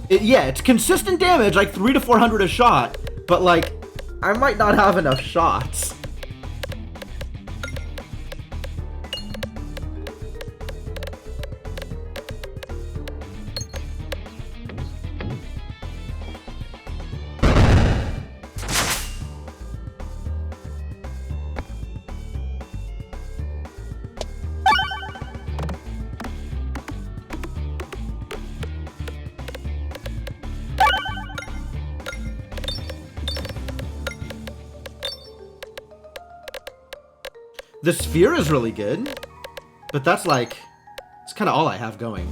Yeah, it's consistent damage, like 300 to 400 a shot, but like, I might not have enough shots. The sphere is really good, but that's like, it's kind of all I have going.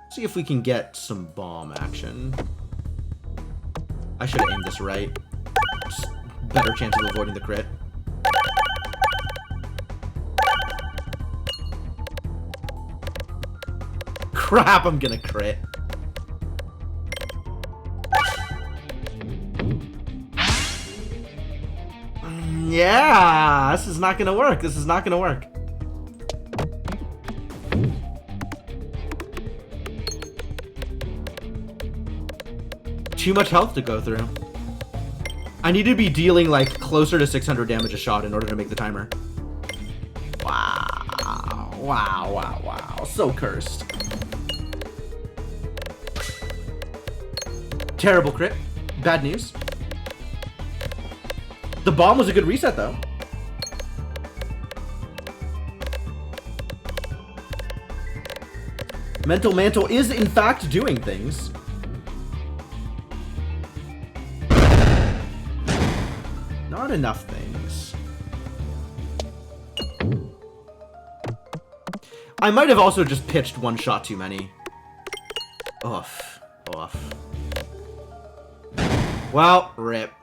See if we can get some bomb action. I should have aimed this right. Just better chance of avoiding the crit. Crap, I'm gonna crit. Yeah, this is not gonna work. This is not gonna work. Too much health to go through. I need to be dealing like closer to 600 damage a shot in order to make the timer. Wow. Wow, wow, wow. So cursed. Terrible crit. Bad news. The bomb was a good reset, though. Mental Mantle is, in fact, doing things. Not enough things. I might have also just pitched one shot too many. Oof. Oof. Well, rip.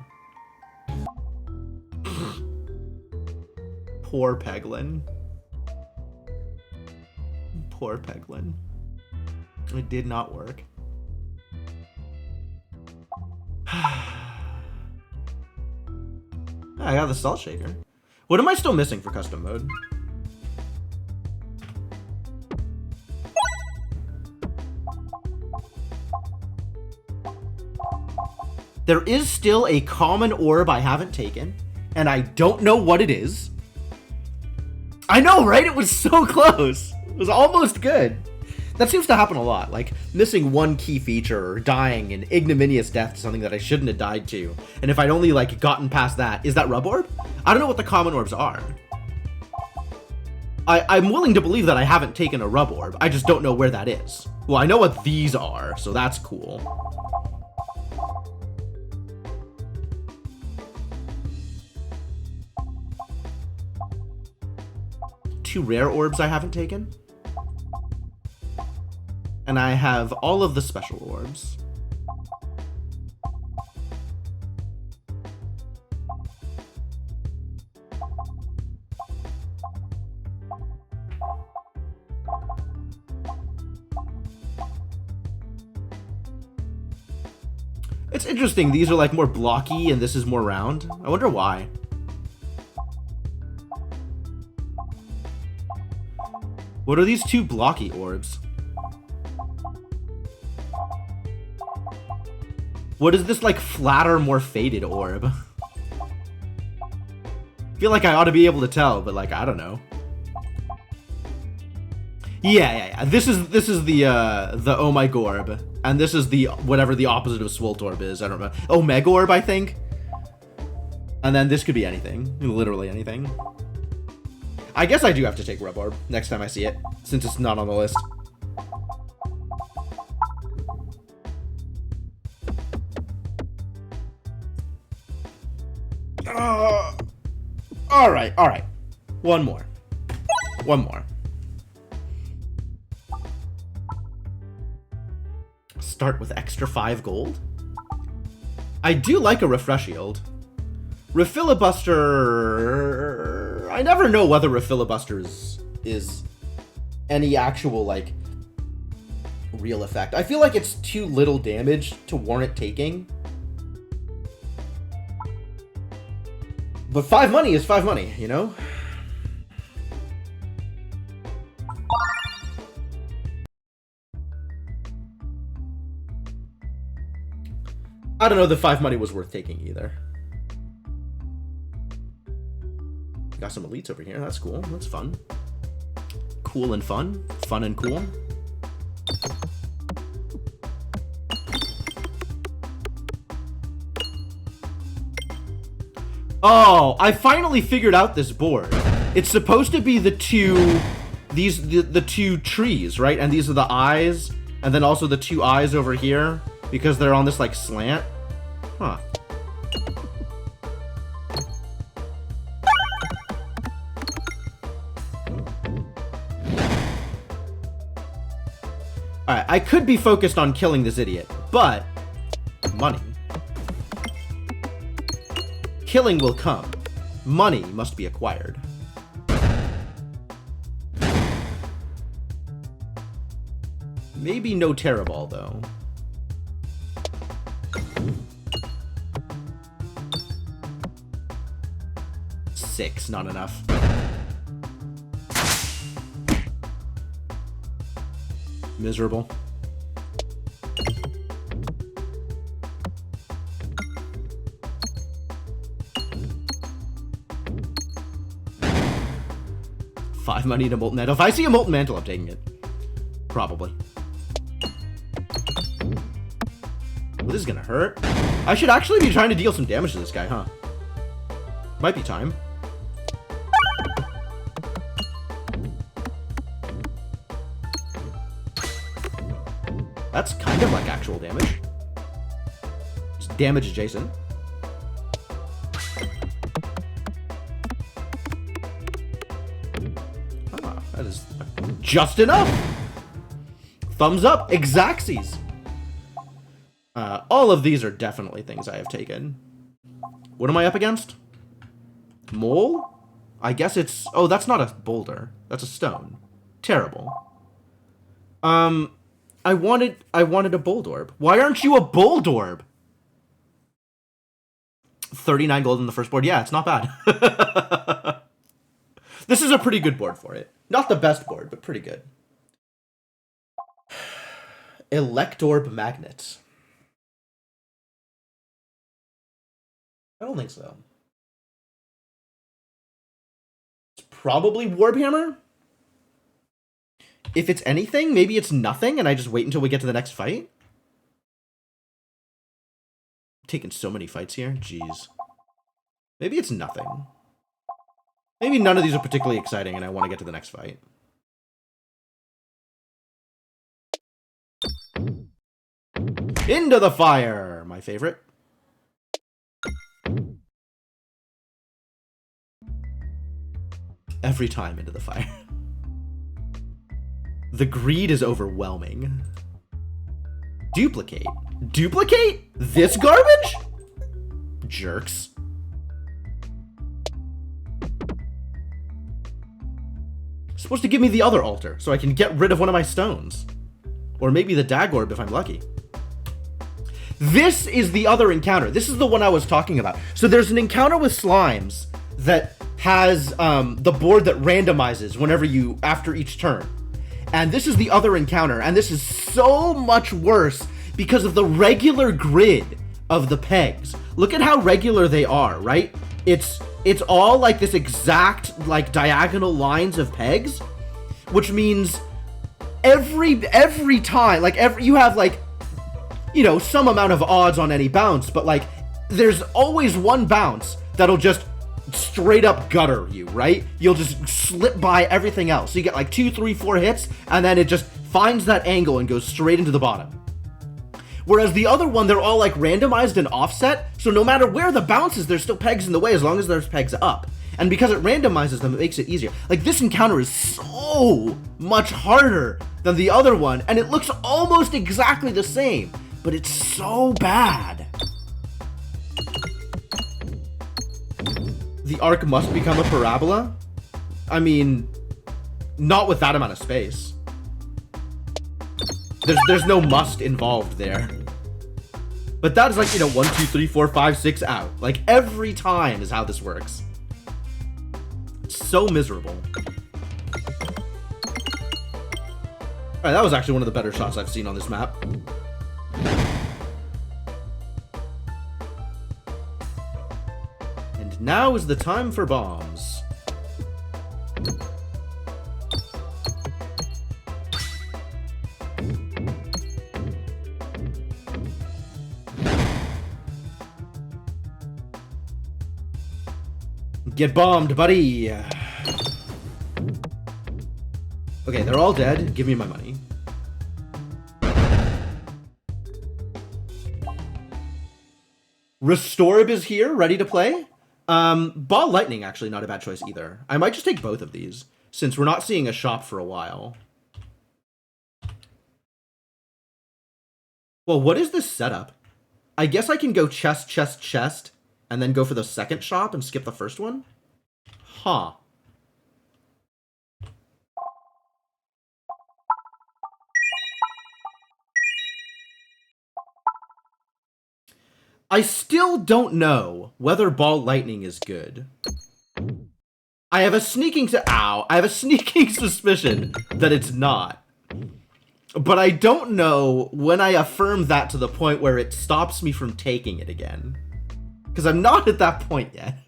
Poor Peglin. Poor Peglin. It did not work. I got the Salt Shaker. What am I still missing for custom mode? There is still a common orb I haven't taken, and I don't know what it is. I know, right? It was so close. It was almost good. That seems to happen a lot, like missing one key feature or dying an ignominious death to something that I shouldn't have died to. And if I'd only like gotten past that, is that rub orb? I don't know what the common orbs are. I'm willing to believe that I haven't taken a rub orb. I just don't know where that is. Well, I know what these are, so that's cool. Two rare orbs I haven't taken. And I have all of the special orbs. It's interesting, these are like more blocky and this is more round. I wonder why. What are these two blocky orbs? What is this, like, flatter, more faded orb? I feel like I ought to be able to tell, but, like, I don't know. Yeah. This is the Oh My Gorb. And this is the, whatever the opposite of Swoltorb is. I don't know. Oh, Megorb, I think? And then this could be anything. Literally anything. I guess I do have to take Rub Orb next time I see it, since it's not on the list. All right. One more. Start with extra 5 gold? I do like a refresh yield. Refilibuster... I never know whether Refilibuster is any actual, like, real effect. I feel like it's too little damage to warrant taking. But 5 money is 5 money, you know? I don't know that 5 money was worth taking either. Got some elites over here. That's cool. That's fun. Cool and fun. Fun and cool. Oh, I finally figured out this board. It's supposed to be the two, the two trees, right? And these are the eyes, and then also the 2 eyes over here, because they're on this, like, slant. Huh. Alright, I could be focused on killing this idiot, but money. Killing will come. Money must be acquired. Maybe no Terra Ball, though. Six, not enough. Miserable. Five money to Molten Mantle. If I see a Molten Mantle, I'm taking it. Probably. Well, this is gonna hurt. I should actually be trying to deal some damage to this guy, huh? Might be time. That's kind of like actual damage. Just damage adjacent. Ah, that is just enough. Thumbs up, Exacxies. All of these are definitely things I have taken. What am I up against? Mole? I guess it's... Oh, that's not a boulder. That's a stone. Terrible. I wanted a Boldorb. Why aren't you a Boldorb? 39 gold in the first board. Yeah, it's not bad. This is a pretty good board for it. Not the best board, but pretty good. Electorb Magnet. I don't think so. It's probably Warhammer. If it's anything, maybe it's nothing, and I just wait until we get to the next fight. I'm taking so many fights here. Jeez. Maybe it's nothing. Maybe none of these are particularly exciting, and I want to get to the next fight. Into the fire! My favorite. Every time into the fire. The greed is overwhelming. Duplicate. Duplicate? This garbage? Jerks. Supposed to give me the other altar, so I can get rid of one of my stones. Or maybe the Dagorb if I'm lucky. This is the other encounter. This is the one I was talking about. So there's an encounter with slimes that has the board that randomizes whenever you, after each turn. And this is the other encounter, and this is so much worse because of the regular grid of the pegs. Look at how regular they are, right? It's all like this exact like diagonal lines of pegs, which means every time, like you have like, you know, some amount of odds on any bounce, but like there's always one bounce that'll just straight up gutter you, right? You'll just slip by everything else. So you get like 2, 3, 4 hits, and then it just finds that angle and goes straight into the bottom. Whereas the other one, they're all like randomized and offset, so no matter where the bounce is, there's still pegs in the way as long as there's pegs up. And because it randomizes them, it makes it easier. Like, this encounter is so much harder than the other one, and it looks almost exactly the same, but it's so bad. The arc must become a parabola? I mean, not with that amount of space. There's no must involved there. But that is like, you know, 1, 2, 3, 4, 5, 6 out. Like, every time is how this works. It's so miserable. Alright, that was actually one of the better shots I've seen on this map. And now is the time for bombs. Get bombed, buddy! Okay, they're all dead. Give me my money. Restorb is here, ready to play. Ball Lightning, actually, not a bad choice either. I might just take both of these, since we're not seeing a shop for a while. Well, what is this setup? I guess I can go chest, chest, chest, and then go for the second shop and skip the first one? Huh. I still don't know whether Ball Lightning is good. I have a sneaking suspicion that it's not. But I don't know when I affirm that to the point where it stops me from taking it again. Because I'm not at that point yet.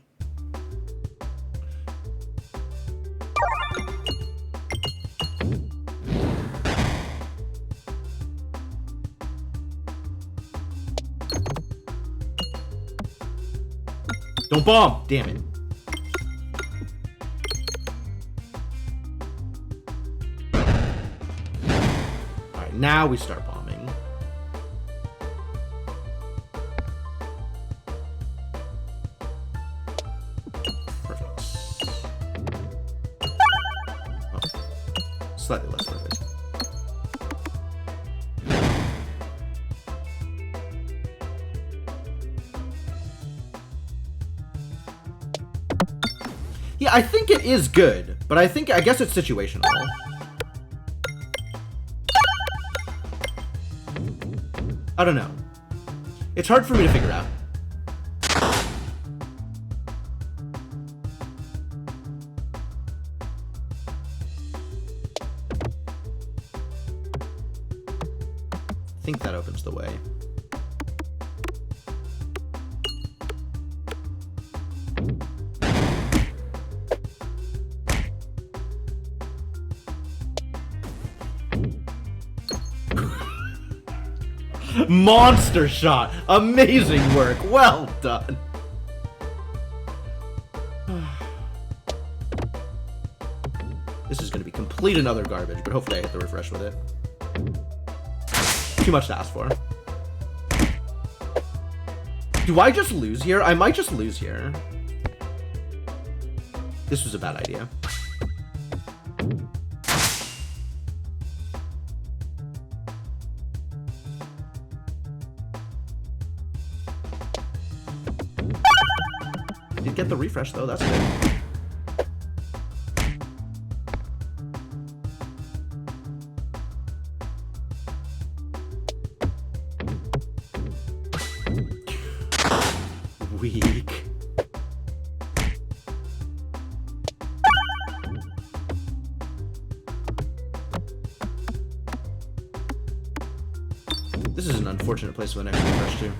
Don't bomb! Damn it. Alright, now we start bombing. Perfect. Oh. Slightly less perfect. Yeah, I think it is good, but I guess it's situational. I don't know. It's hard for me to figure out. I think that opens the way. Monster shot! Amazing work! Well done! This is gonna be complete and utter garbage, but hopefully I hit the refresh with it. Too much to ask for. Do I just lose here? I might just lose here. This was a bad idea. Did get the refresh though, that's good. Weak. This is an unfortunate place for the next refresh too.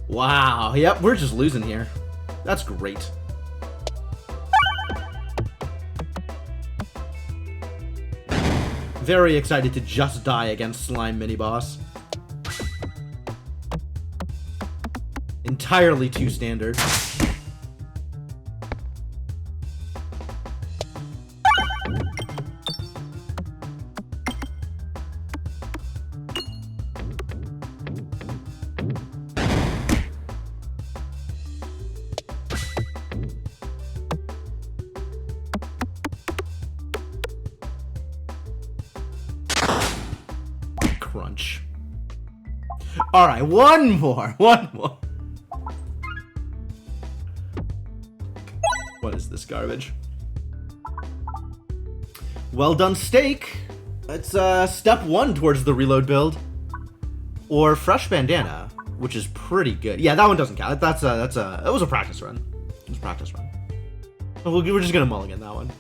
Wow, yep, we're just losing here. That's great. Very excited to just die against Slime Mini-Boss. Entirely too standard. Crunch. Alright, one more. What is this garbage? Well done, steak. It's step one towards the reload build. Or fresh bandana, which is pretty good. Yeah, that one doesn't count. It was a practice run. It was a practice run. We're just gonna mulligan that one.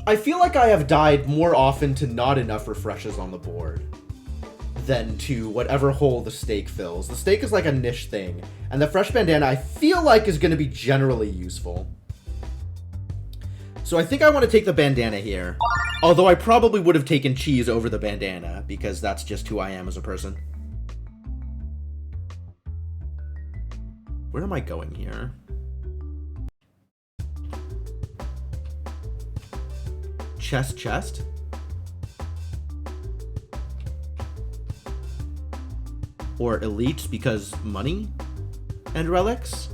I feel like I have died more often to not enough refreshes on the board than to whatever hole the steak fills. The steak is like a niche thing, and the fresh bandana I feel like is going to be generally useful. So I think I want to take the bandana here, although I probably would have taken cheese over the bandana, because that's just who I am as a person. Where am I going here? Chest? Or elites because money and relics?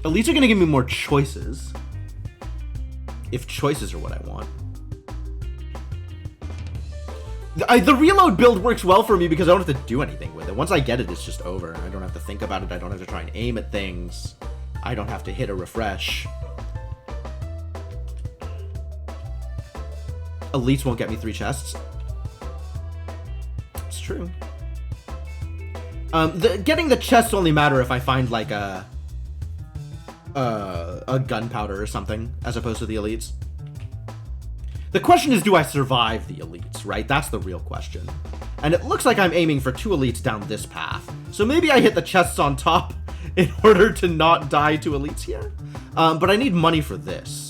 Elites are gonna give me more choices. If choices are what I want. The reload build works well for me because I don't have to do anything with it. Once I get it, it's just over. I don't have to think about it. I don't have to try and aim at things. I don't have to hit a refresh. Elites won't get me 3 chests. It's true. Getting the chests only matter if I find like a gunpowder or something, as opposed to the elites. The question is, do I survive the elites, right? That's the real question. And it looks like I'm aiming for 2 elites down this path. So maybe I hit the chests on top in order to not die to elites here. But I need money for this.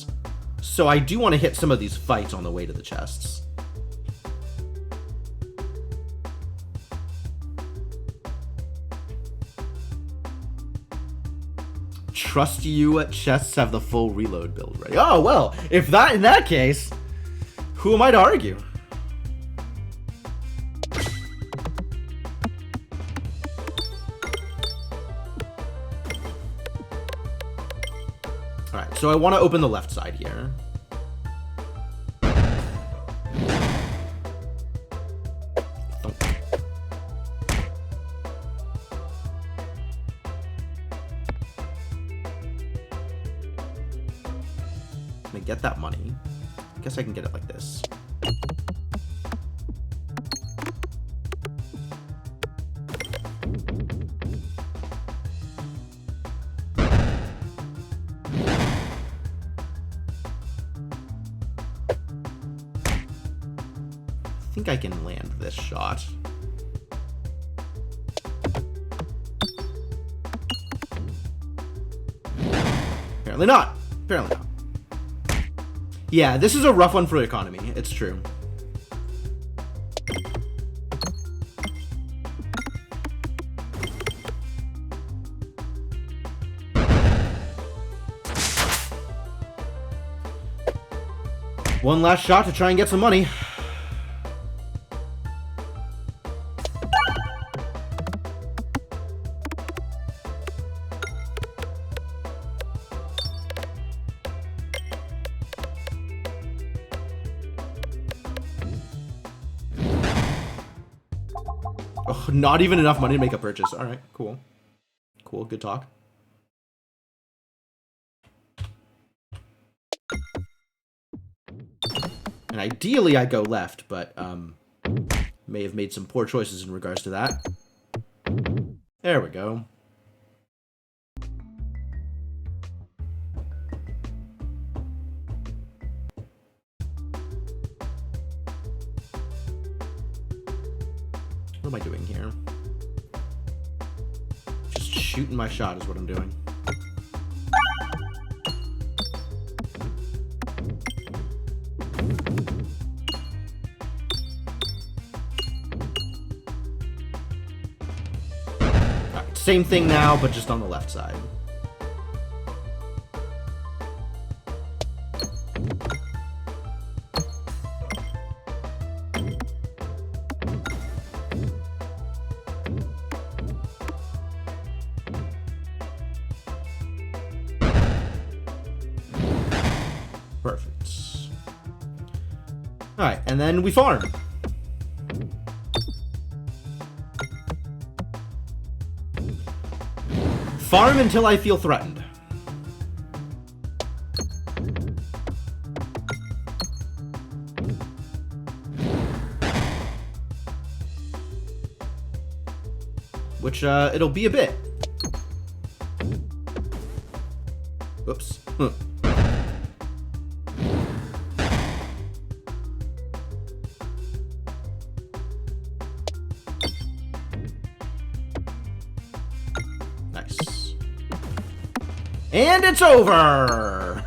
So I do want to hit some of these fights on the way to the chests. Trust you chests have the full reload build ready. Oh, well, if that, in that case, who am I to argue? Alright, so I want to open the left side here. Get that money. I guess I can get it like this. think I can land this shot. Apparently not. Apparently not. Yeah, this is a rough one for the economy. It's true. One last shot to try and get some money. Oh, not even enough money to make a purchase. All right, cool. Cool, good talk. And ideally, I go left, but may have made some poor choices in regards to that. There we go. What am I doing here? Just shooting my shot is what I'm doing. Same thing now, but just on the left side. Perfect. All right, and then we farm. Farm until I feel threatened. Which, it'll be a bit. Oops. Nice. And it's over!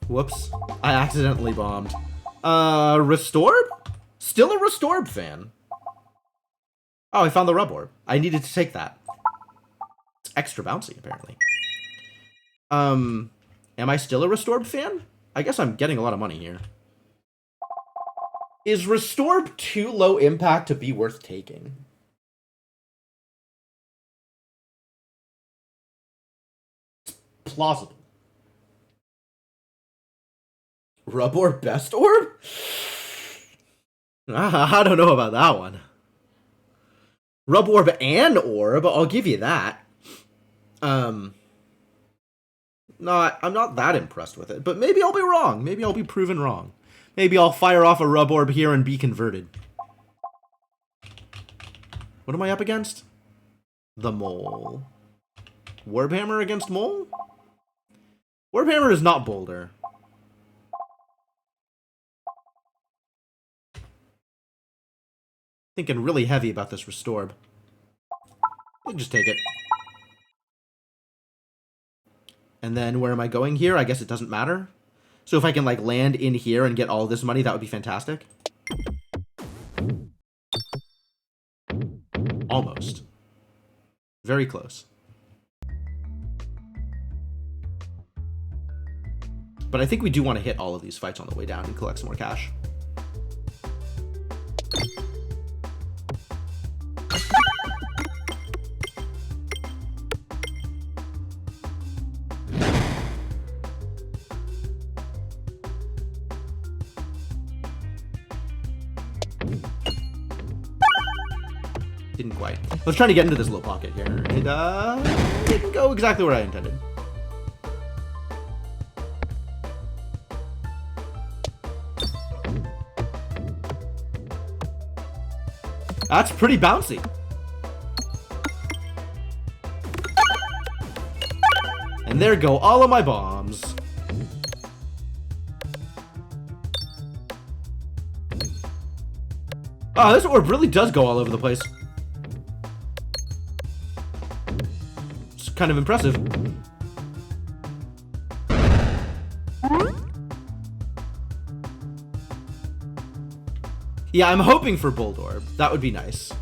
Whoops. I accidentally bombed. Restored? Still a Restored fan. Oh, I found the rub orb. I needed to take that. It's extra bouncy, apparently. Am I still a Restored fan? I guess I'm getting a lot of money here. Is Restored too low impact to be worth taking? It's plausible. Rub orb, best orb? I don't know about that one. Rub orb and orb, I'll give you that. No, I'm not that impressed with it, but maybe I'll be wrong. Maybe I'll be proven wrong. Maybe I'll fire off a rub orb here and be converted. What am I up against? The mole. Warbhammer against mole? Warbhammer is not Boulder. Thinking really heavy about this Restorb. I'll just take it. And then where am I going here? I guess it doesn't matter. So if I can like land in here and get all this money, that would be fantastic. Almost. Very close. But I think we do want to hit all of these fights on the way down and collect some more cash. Didn't quite. I was trying to get into this little pocket here. It didn't go exactly where I intended. That's pretty bouncy. And there go all of my bombs. Oh, this orb really does go all over the place. It's kind of impressive. Yeah, I'm hoping for Bold Orb. That would be nice.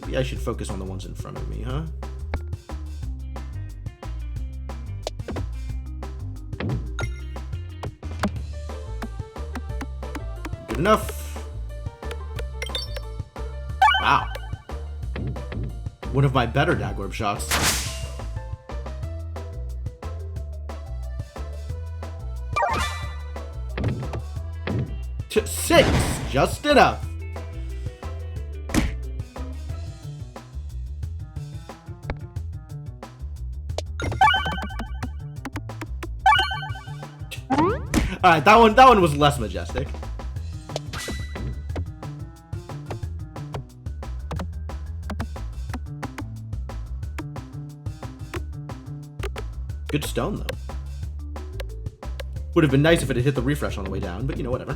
Maybe I should focus on the ones in front of me, huh? Good enough. Wow. One of my better Dagorb shots. Six, just enough. All right, that one was less majestic. Good stone, though. Would have been nice if it had hit the refresh on the way down, but you know, whatever.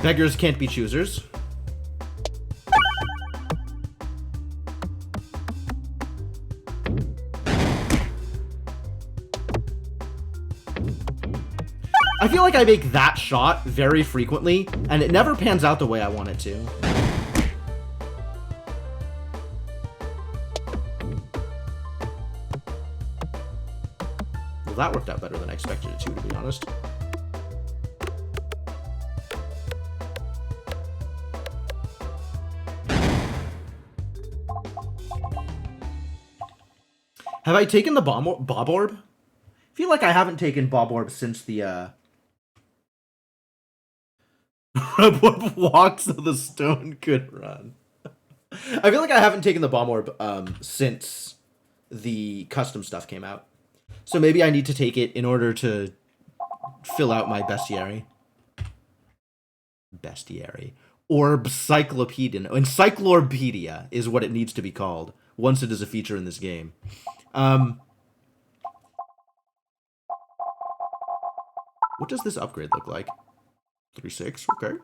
Beggars can't be choosers. I feel like I make that shot very frequently, and it never pans out the way I want it to. Well, that worked out better than I expected it to be honest. Have I taken the Bob Orb? I feel like I haven't taken Bob Orb since the, Bob Orb walked so the stone could run. I feel like I haven't taken the Bomb Orb, since the custom stuff came out. So maybe I need to take it in order to fill out my bestiary. Bestiary. Orb Cyclopedia. Encyclopedia is what it needs to be called once it is a feature in this game. What does this upgrade look like? 3-6, okay.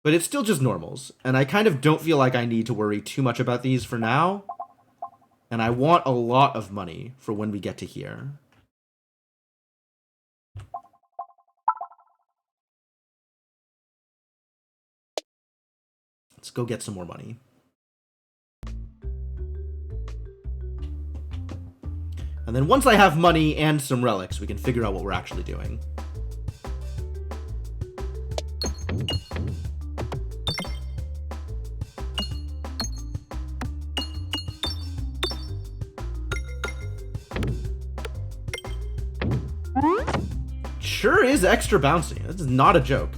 But it's still just normals, and I kind of don't feel like I need to worry too much about these for now. And I want a lot of money for when we get to here. Let's go get some more money. And then once I have money and some relics, we can figure out what we're actually doing. Sure is extra bouncy. That's not a joke.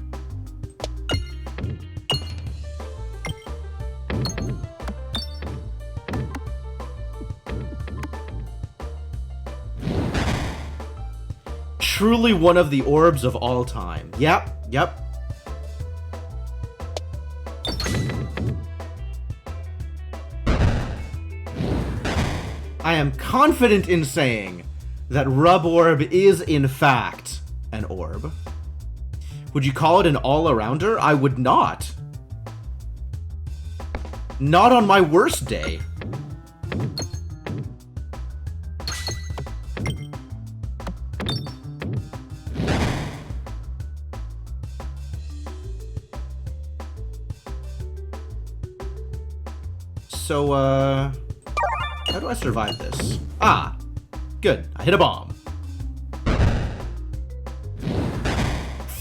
Truly one of the orbs of all time. Yep, yep. I am confident in saying that Rub Orb is, in fact, an orb. Would you call it an all-arounder? I would not. Not on my worst day. So, how do I survive this? Ah, good. I hit a bomb.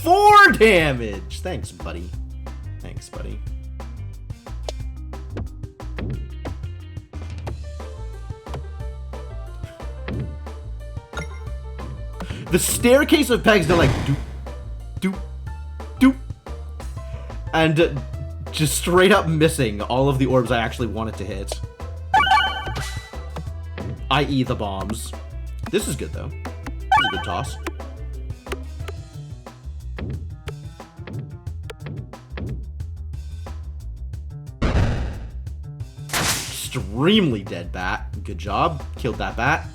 4 damage! Thanks, buddy. Thanks, buddy. The staircase of pegs, they're like doop, doop, doop. And just straight up missing all of the orbs I actually wanted to hit. I.e. the bombs. This is good, though. This is a good toss. extremely dead bat. Good job. Killed that bat.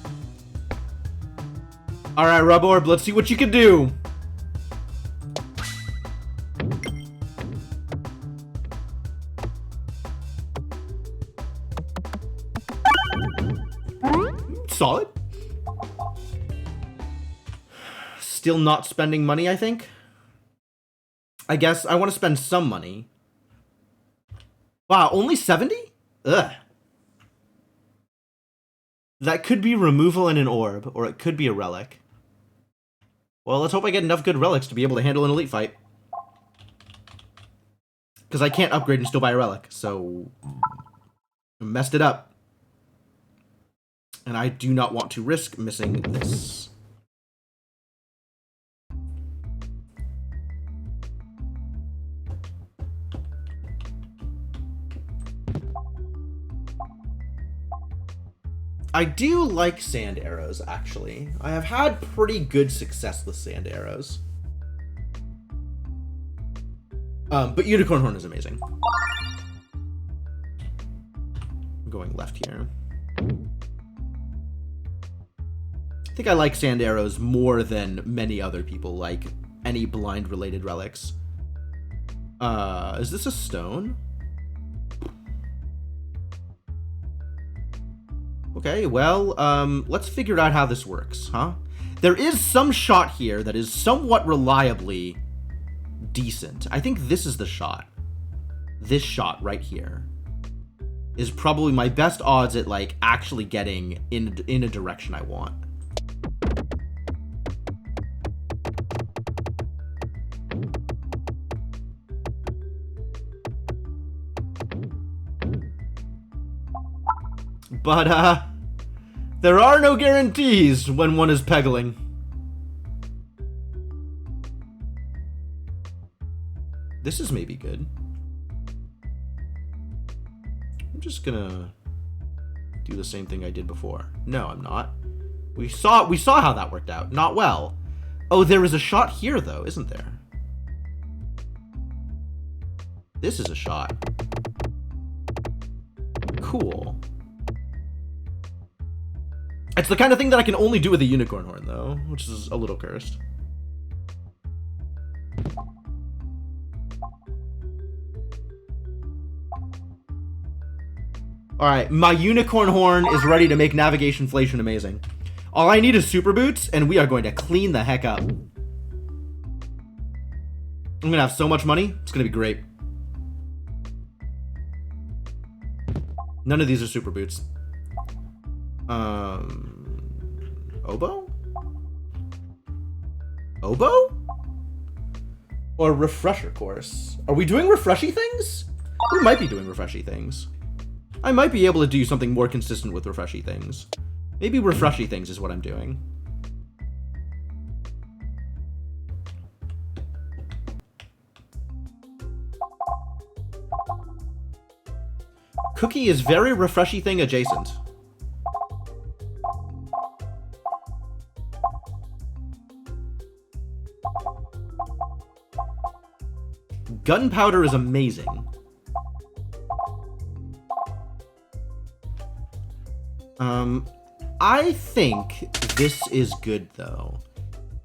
Alright, Ruborb, let's see what you can do. Solid. Still not spending money, I think. I guess I want to spend some money. Wow, only 70? Ugh. That could be removal in an orb, or it could be a relic. Well, let's hope I get enough good relics to be able to handle an elite fight. Because I can't upgrade and still buy a relic, so... I messed it up. And I do not want to risk missing this. I do like sand arrows, actually. I have had pretty good success with sand arrows. But Unicorn Horn is amazing. I'm going left here. I think I like sand arrows more than many other people like any blind-related relics. Is this a stone? Okay, well, let's figure out how this works, huh? There is some shot here that is somewhat reliably decent. I think this is the shot. This shot right here is probably my best odds at, like, actually getting in a direction I want. But, there are no guarantees when one is Peglin. This is maybe good. I'm just gonna do the same thing I did before. No, I'm not. We saw how that worked out. Not well. Oh, there is a shot here, though, isn't there? This is a shot. Cool. It's the kind of thing that I can only do with a Unicorn Horn, though, which is a little cursed. Alright, my Unicorn Horn is ready to make Navigation-flation amazing. All I need is Super Boots, and we are going to clean the heck up. I'm gonna have so much money, it's gonna be great. None of these are Super Boots. Oboe? Oboe? Or Refresher Course? Are we doing refreshy things? We might be doing refreshy things. I might be able to do something more consistent with refreshy things. Maybe refreshy things is what I'm doing. Cookie is very refreshy thing adjacent. Gunpowder is amazing. I think this is good, though.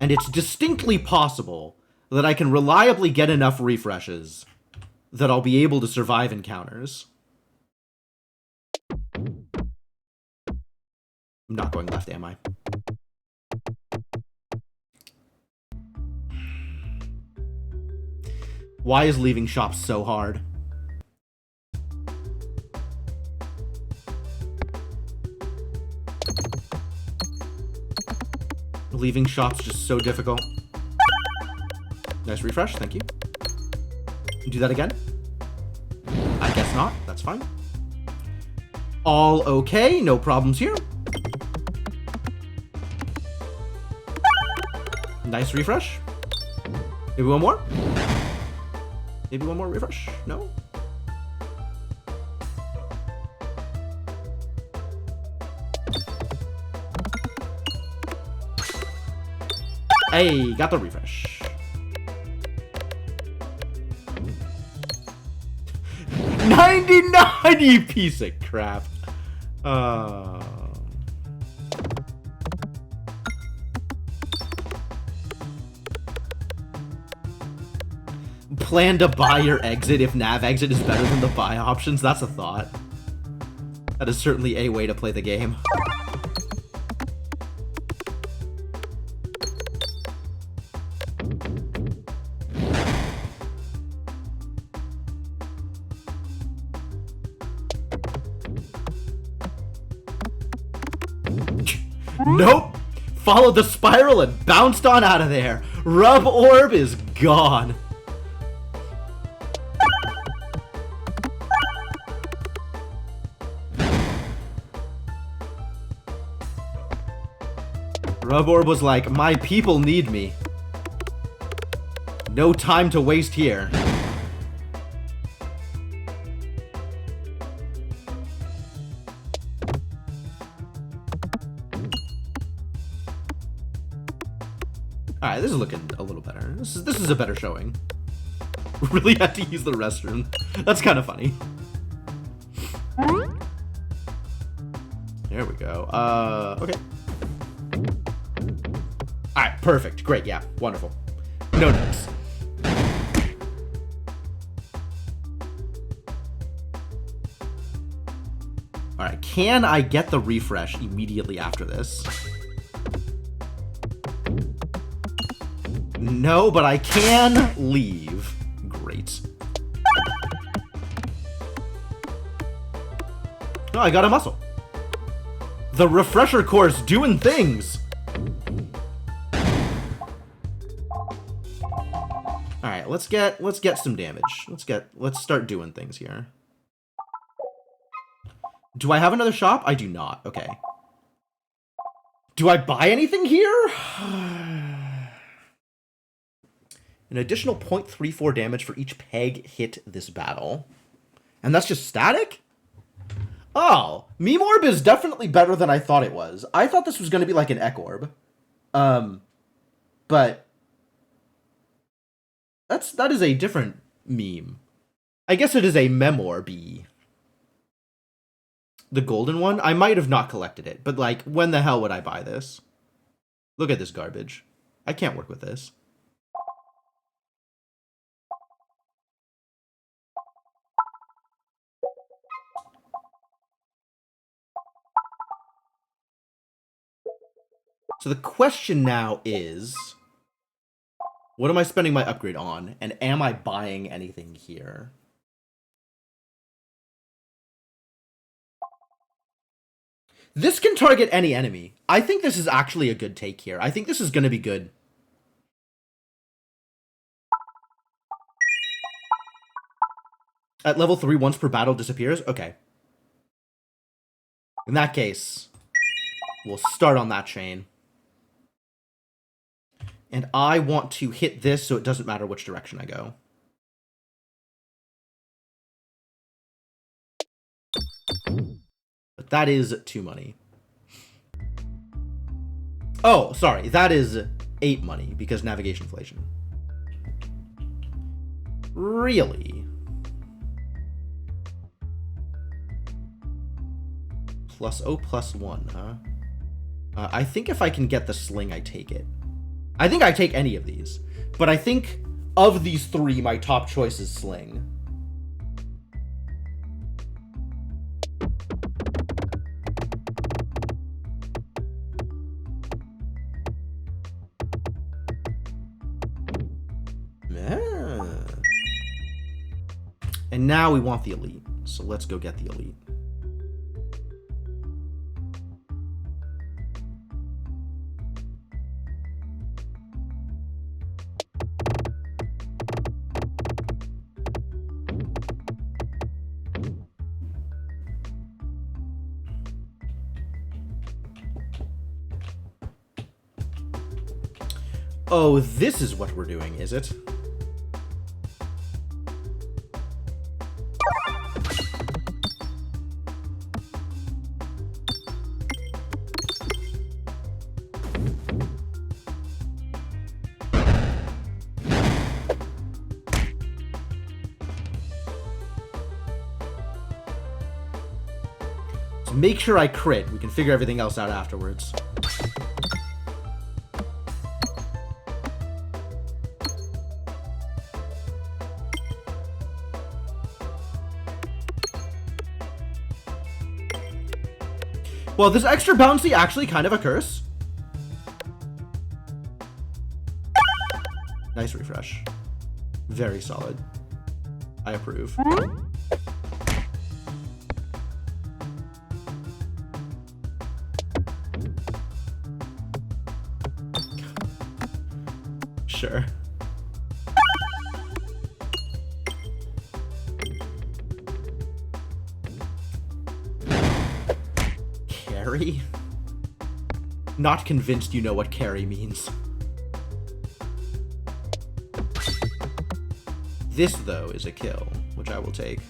And it's distinctly possible that I can reliably get enough refreshes that I'll be able to survive encounters. I'm not going left, am I? Why is leaving shops so hard? Leaving shops just so difficult. Nice refresh, thank you. Do that again? I guess not, that's fine. All okay, no problems here. Nice refresh. Maybe one more? Maybe one more refresh? No? Hey, got the refresh. 99, you piece of crap. Uh... Plan to buy your exit if nav exit is better than the buy options. That's a thought. That is certainly a way to play the game. Nope! Followed the spiral and bounced on out of there. Rub orb is gone. Rub orb was like, my people need me. No time to waste here. Alright, this is looking a little better. This is a better showing. Really had to use the restroom. That's kind of funny. There we go. Okay. Alright, perfect. Great, yeah. Wonderful. No notes. Alright, can I get the refresh immediately after this? No, but I can leave. Great. Oh, I got a muscle. The refresher course doing things. All right, let's get some damage. Let's start doing things here. Do I have another shop? I do not. Okay. Do I buy anything here? An additional 0.34 damage for each peg hit this battle. And that's just static? Oh, Meme Orb is definitely better than I thought it was. I thought this was going to be like an Ek Orb. But that is a different meme. I guess it is a Memorb. The golden one? I might have not collected it, but like, when the hell would I buy this? Look at this garbage. I can't work with this. So the question now is, what am I spending my upgrade on? And am I buying anything here? This can target any enemy. I think this is actually a good take here. I think this is going to be good. At level 3, once per battle disappears? Okay. In that case, we'll start on that chain. And I want to hit this so it doesn't matter which direction I go. But that is 2 money. Oh, sorry. That is 8 money because navigation inflation. Really? Plus 1, huh? I think if I can get the sling, I take it. I think I take any of these, but I think of these 3, my top choice is sling. And now we want the elite, so let's go get the elite. Oh, this is what we're doing, is it? Let's make sure I crit. We can figure everything else out afterwards. Well, this extra bouncy actually kind of a curse. Nice refresh. Very solid. I approve. Sure. Carry? Not convinced you know what carry means. This, though, is a kill, which I will take.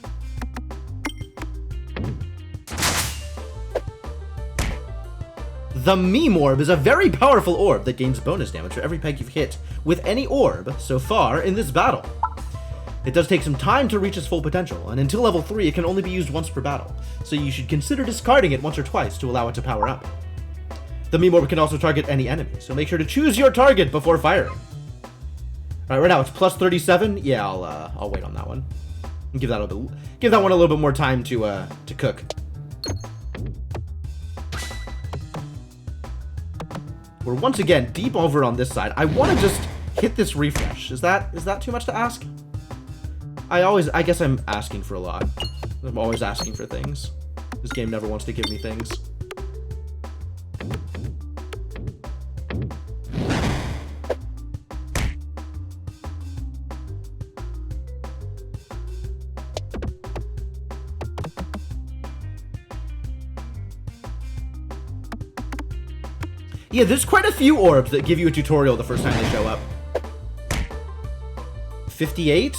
The Meme Orb is a very powerful orb that gains bonus damage for every peg you've hit with any orb so far in this battle. It does take some time to reach its full potential, and until level 3 it can only be used once per battle, so you should consider discarding it once or twice to allow it to power up. The Meme Orb can also target any enemy, so make sure to choose your target before firing. Alright, right now it's plus 37. Yeah, I'll wait on that one. Give that one a little bit more time to cook. We're once again deep over on this side. I want to just hit this refresh. Is that too much to ask? I guess I'm asking for a lot. I'm always asking for things. This game never wants to give me things. Yeah, there's quite a few orbs that give you a tutorial the first time they show up. 58?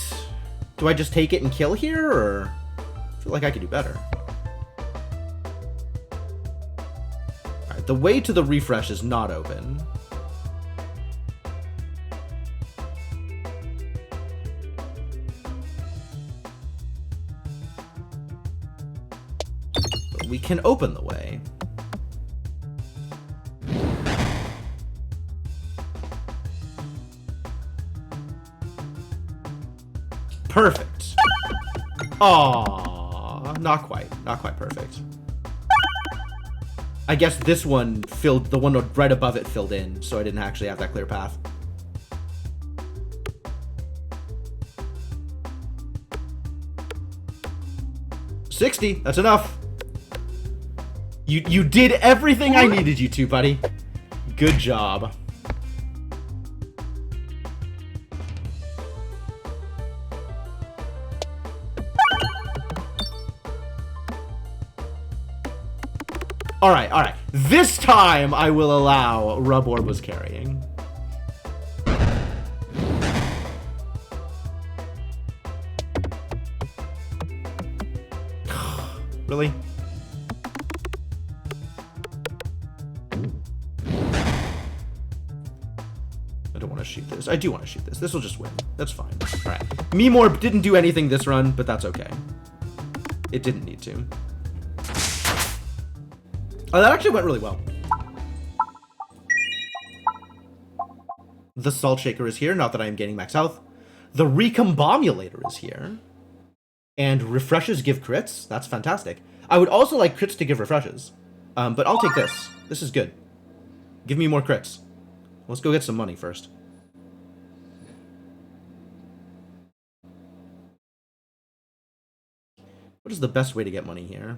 Do I just take it and kill here, or? I feel like I could do better. Alright, the way to the refresh is not open. But we can open the way. Perfect. Aww, not quite perfect. I guess this one filled, the one right above it filled in, so I didn't actually have that clear path. $60, that's enough. You did everything I needed you to, buddy. Good job. Alright. This time I will allow Rub Orb was carrying. Really? I don't want to shoot this. I do want to shoot this. This will just win. That's fine. Alright. Meme Orb didn't do anything this run, but that's okay. It didn't need to. Oh, that actually went really well. The Salt Shaker is here, not that I am gaining max health. The Recombobulator is here. And refreshes give crits. That's fantastic. I would also like crits to give refreshes. But I'll take this. This is good. Give me more crits. Let's go get some money first. What is the best way to get money here?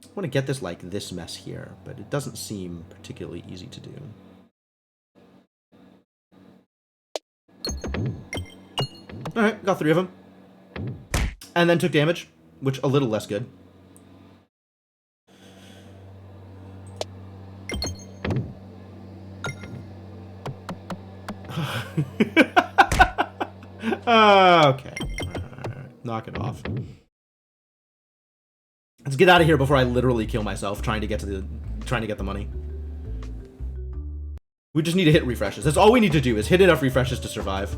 I want to get this like this mess here, but it doesn't seem particularly easy to do. Alright, got 3 of them. And then took damage, which a little less good. Okay. Alright, knock it off. Let's get out of here before I literally kill myself trying to get the money. We just need to hit refreshes. That's all we need to do, is hit enough refreshes to survive.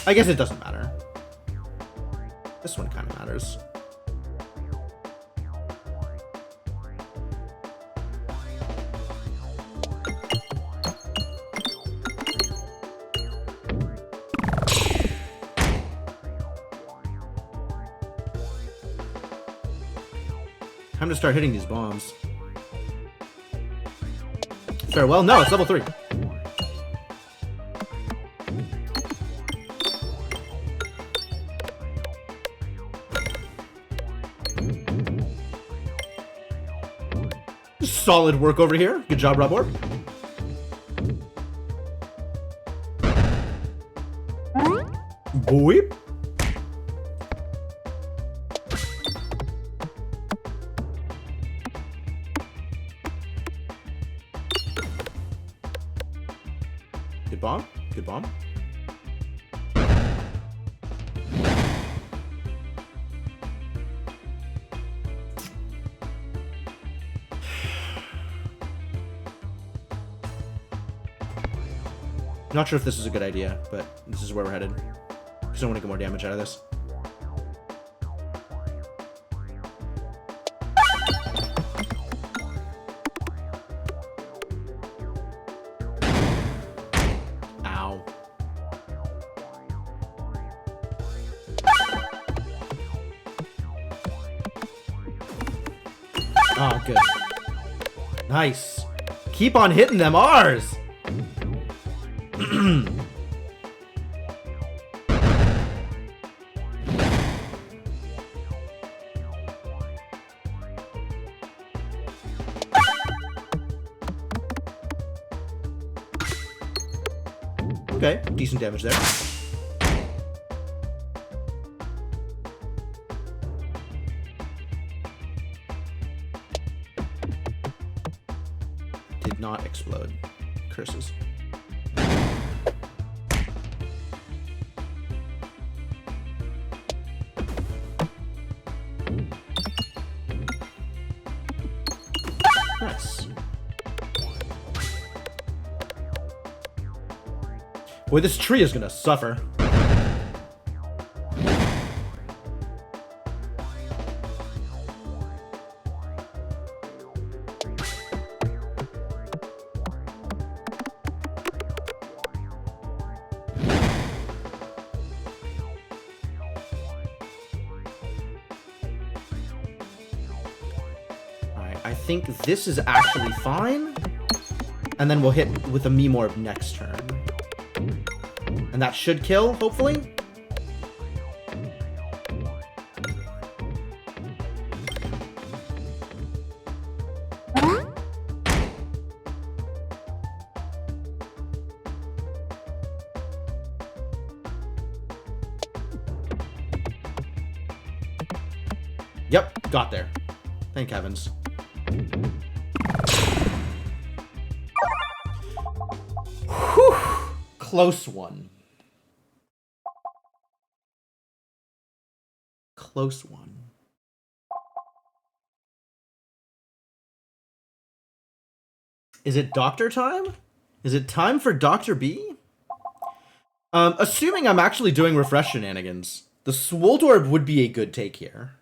I guess it doesn't matter. This one kind of matters. Time to start hitting these bombs. Farewell? No, it's level 3. Solid work over here. Good job, Rob Orb. Boop. Good bomb. Good bomb. Not sure if this is a good idea, but this is where we're headed. Because I want to get more damage out of this. Ow. Oh, good. Nice. Keep on hitting them R's. Okay, decent damage there. Did not explode. Curses. Nice. Boy, this tree is gonna suffer. Alright, I think this is actually fine. And then we'll hit with a Meemorb next turn. And that should kill, hopefully. Yep, got there. Thank heavens. Whew, close one. Close one. Is it doctor time? Is it time for Dr. B? Assuming I'm actually doing refresh shenanigans, the Swoldorb would be a good take here.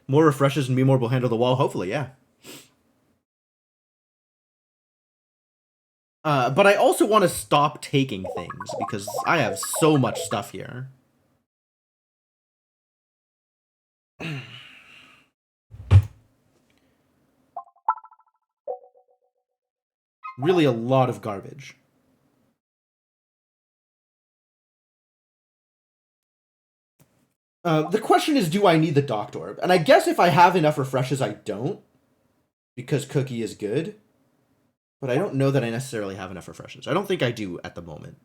More refreshes and Meemorb will handle the wall, hopefully, yeah. But I also want to stop taking things, because I have so much stuff here. Really a lot of garbage. The question is, do I need the Doctor Orb? And I guess if I have enough refreshes, I don't. Because Cookie is good. But I don't know that I necessarily have enough refreshes. I don't think I do at the moment.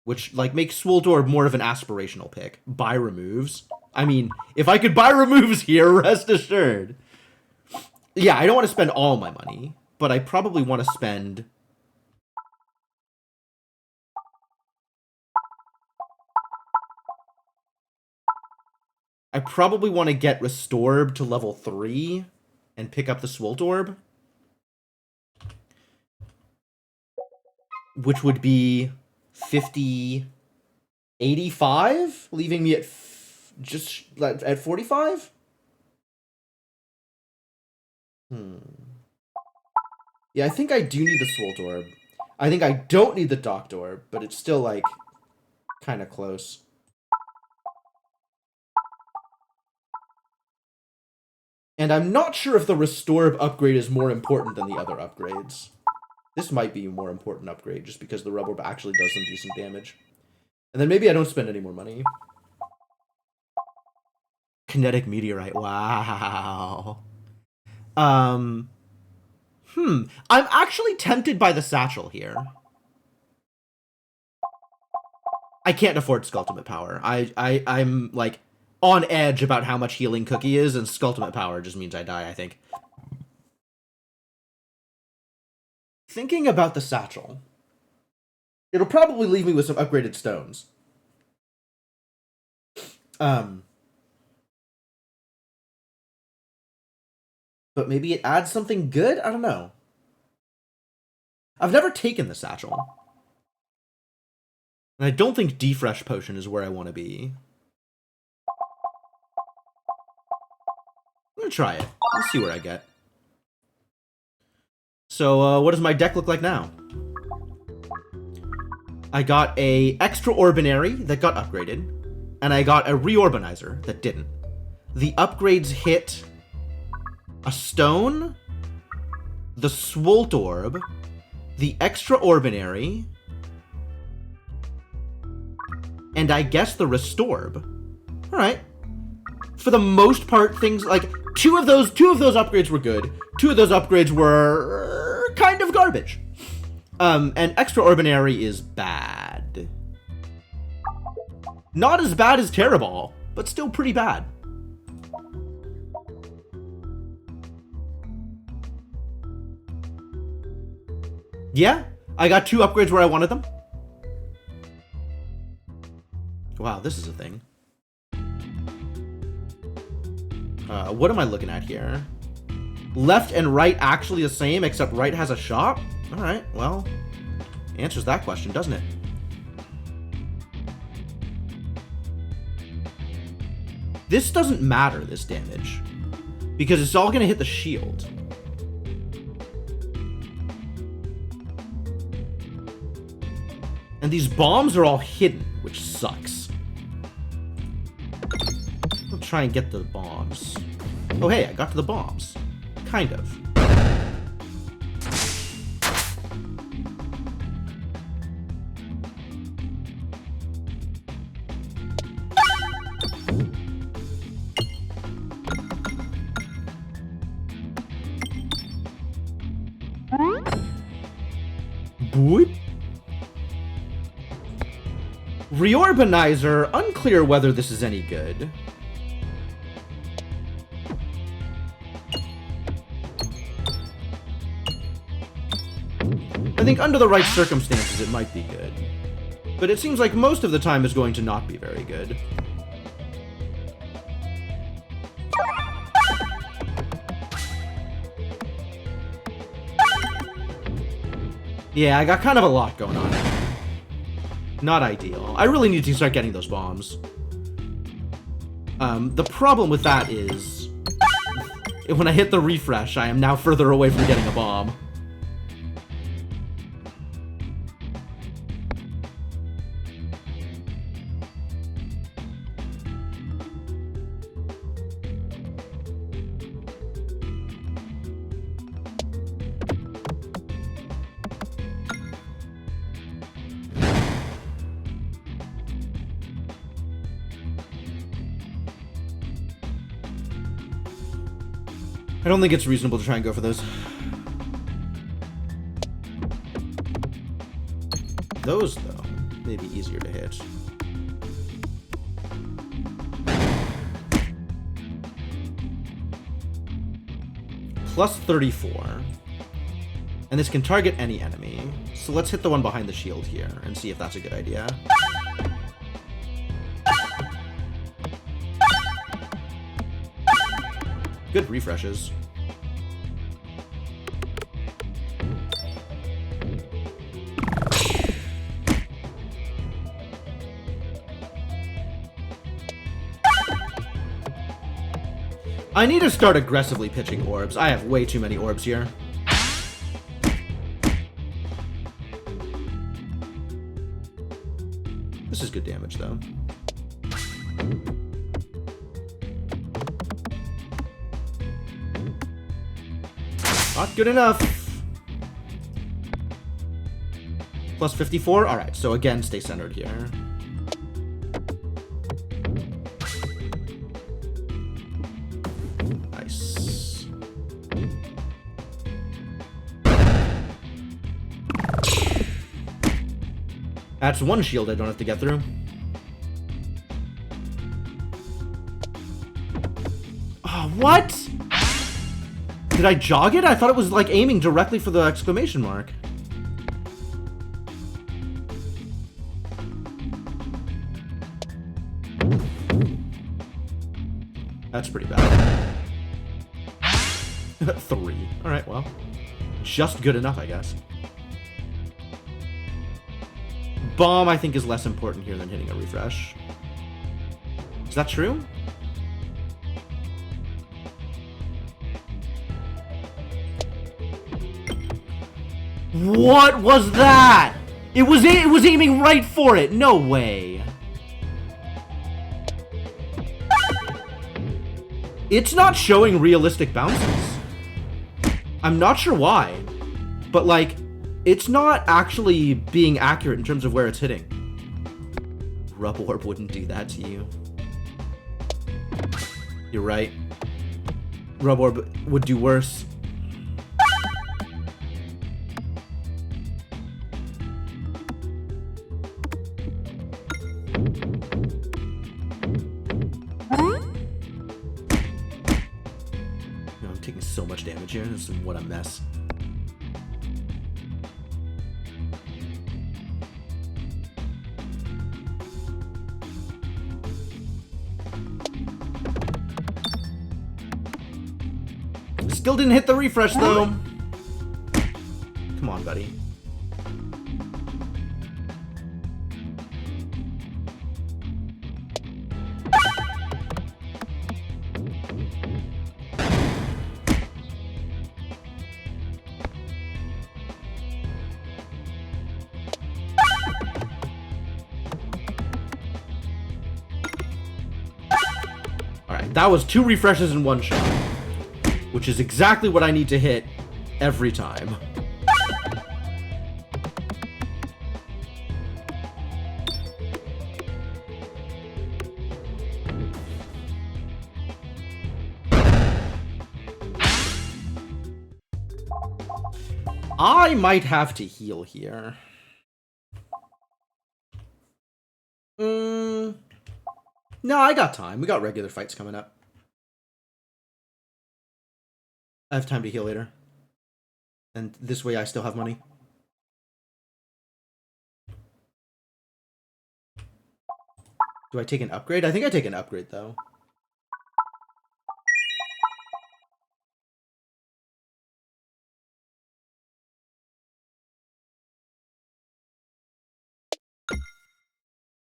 Which, like, makes Swoldorb more of an aspirational pick. Buy removes. I mean, if I could buy removes here, rest assured. Yeah, I don't want to spend all my money. But I probably want to spend... I probably want to get Restored to level 3 and pick up the Swolt Orb, which would be 50, 85, leaving me at just at 45. Yeah, I think I do need the Swolt Orb. I think I don't need the Docked Orb, but it's still, like, kind of close. And I'm not sure if the Restore upgrade is more important than the other upgrades. This might be a more important upgrade, just because the Rub Orb actually does some decent damage. And then maybe I don't spend any more money. Kinetic Meteorite, wow. I'm actually tempted by the Satchel here. I can't afford Skulltimate Power. I'm, like, on edge about how much Healing Cookie is, and Skulltimate Power just means I die, I think. Thinking about the Satchel, it'll probably leave me with some upgraded stones. But maybe it adds something good? I don't know. I've never taken the Satchel. And I don't think Defresh Potion is where I want to be. I'm gonna try it. Let's see where I get. So, what does my deck look like now? I got a Extraordinary that got upgraded, and I got a Reorbanizer that didn't. The upgrades hit a Stone, the Swolt Orb, the Extraordinary, and I guess the Restorb. Alright. For the most part, things like two of those upgrades were good. Two of those upgrades were kind of garbage. And Extraordinary is bad. Not as bad as Terraball, but still pretty bad. Yeah, I got two upgrades where I wanted them. Wow, this is a thing. What am I looking at here? Left and right actually the same, except right has a shop? Alright, well, answers that question, doesn't it? This doesn't matter, this damage, because it's all gonna hit the shield. And these bombs are all hidden, which sucks. I'll try and get the bombs. Oh hey, I got to the bombs. Kind of. Boop. Reorbanizer, unclear whether this is any good. I think under the right circumstances it might be good. But it seems like most of the time is going to not be very good. Yeah, I got kind of a lot going on. Not ideal. I really need to start getting those bombs. The problem with that is, when I hit the refresh, I am now further away from getting a bomb. I don't think it's reasonable to try and go for those. Those, though, may be easier to hit. Plus 34. And this can target any enemy. So let's hit the one behind the shield here and see if that's a good idea. Good refreshes. I need to start aggressively pitching orbs. I have way too many orbs here. This is good damage, though. Not good enough. Plus 54? Alright, so again, stay centered here. Nice. That's one shield I don't have to get through. Oh, what? Did I jog it? I thought it was like aiming directly for the exclamation mark. That's pretty bad. 3. Alright, well. Just good enough, I guess. Bomb, I think, is less important here than hitting a refresh. Is that true? What was that? It was aiming right for it. No way. It's not showing realistic bounces. I'm not sure why, but like, it's not actually being accurate in terms of where it's hitting. Rub Orb wouldn't do that to you. You're right. Rub Orb would do worse. I'm taking so much damage here. This is what a mess. Still didn't hit the refresh, though. Come on, buddy. Alright, that was 2 refreshes in 1 shot. Which is exactly what I need to hit every time. I might have to heal here. No, I got time. We got regular fights coming up. I have time to heal later. And this way I still have money. Do I take an upgrade? I think I take an upgrade, though.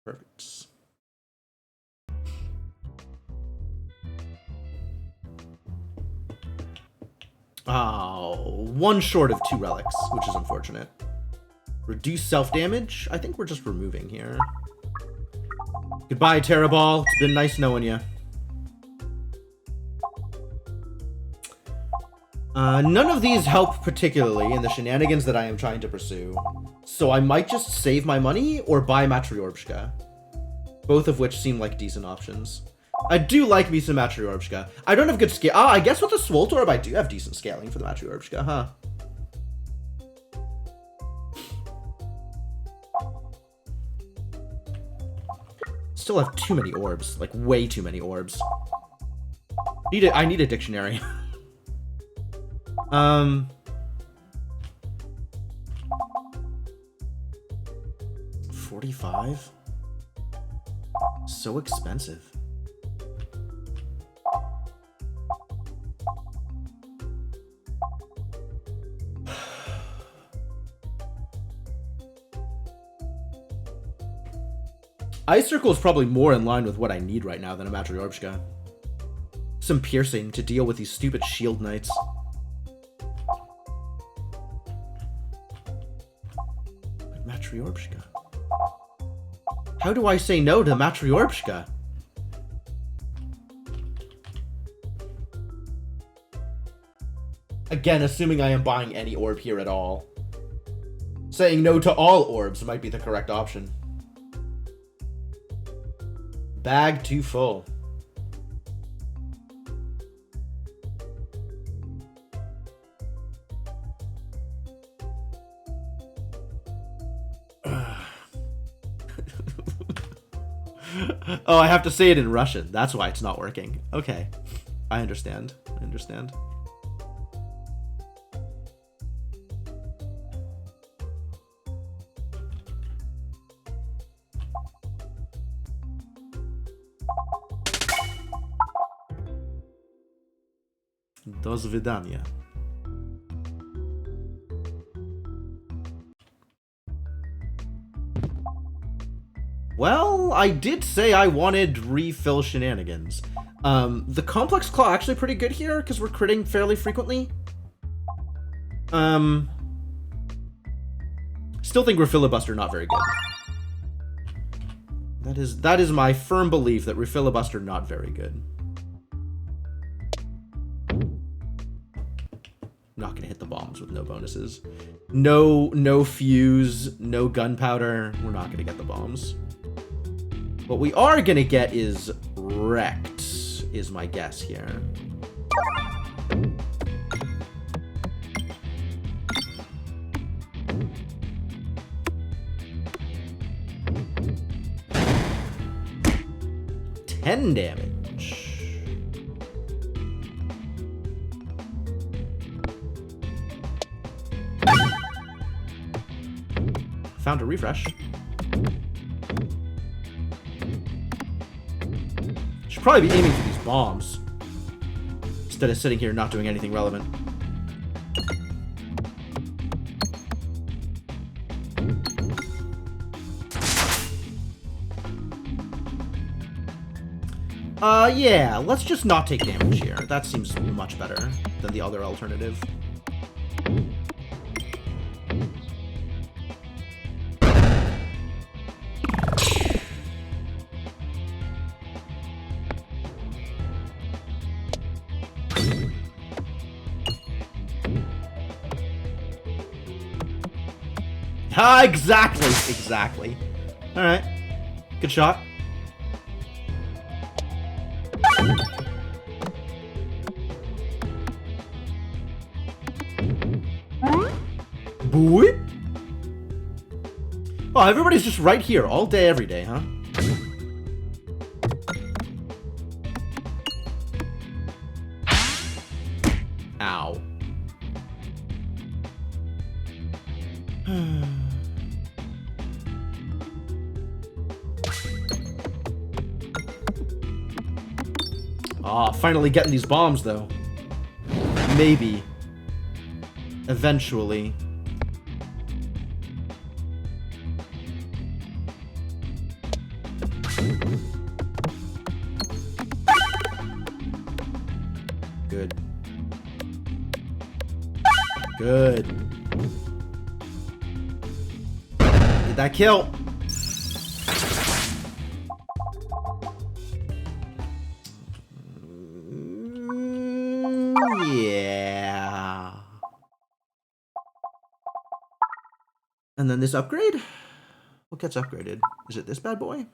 Perfect. Oh, 1 short of 2 relics, which is unfortunate. Reduce self-damage? I think we're just removing here. Goodbye, Terraball. It's been nice knowing you. None of these help particularly in the shenanigans that I am trying to pursue. So I might just save my money or buy Matryorbshka. Both of which seem like decent options. I do like me some Matryorbshka. I don't have good scale. I guess with the Swoltorb I do have decent scaling for the Matryorbshka, huh? Still have too many orbs. Like, way too many orbs. I need a dictionary. 45? So expensive. Ice Circle is probably more in line with what I need right now than a Matryorbshka. Some piercing to deal with these stupid shield knights. But Matryorbshka. How do I say no to Matryorbshka? Again, assuming I am buying any orb here at all. Saying no to all orbs might be the correct option. Bag too full. Oh, I have to say it in Russian. That's why it's not working. Okay. I understand. I understand. Do zvidania. Well, I did say I wanted refill shenanigans. The Complex Claw actually pretty good here, because we're critting fairly frequently. Still think Refilibuster not very good. That is my firm belief that Refilibuster not very good. Not gonna hit the bombs with no bonuses. No fuse, no gunpowder. We're not gonna get the bombs. What we are gonna get is wrecked, is my guess here. $10 damage. Found a refresh. Should probably be aiming for these bombs instead of sitting here not doing anything relevant. Yeah, let's just not take damage here. That seems much better than the other alternative. Ah, exactly, exactly. All right, good shot. Boy. Oh, everybody's just right here all day, every day, huh? Ow. Ah, finally getting these bombs, though. Maybe. Eventually. Good. Good. Get that kill. Yeah. And then this upgrade? What gets upgraded? Is it this bad boy?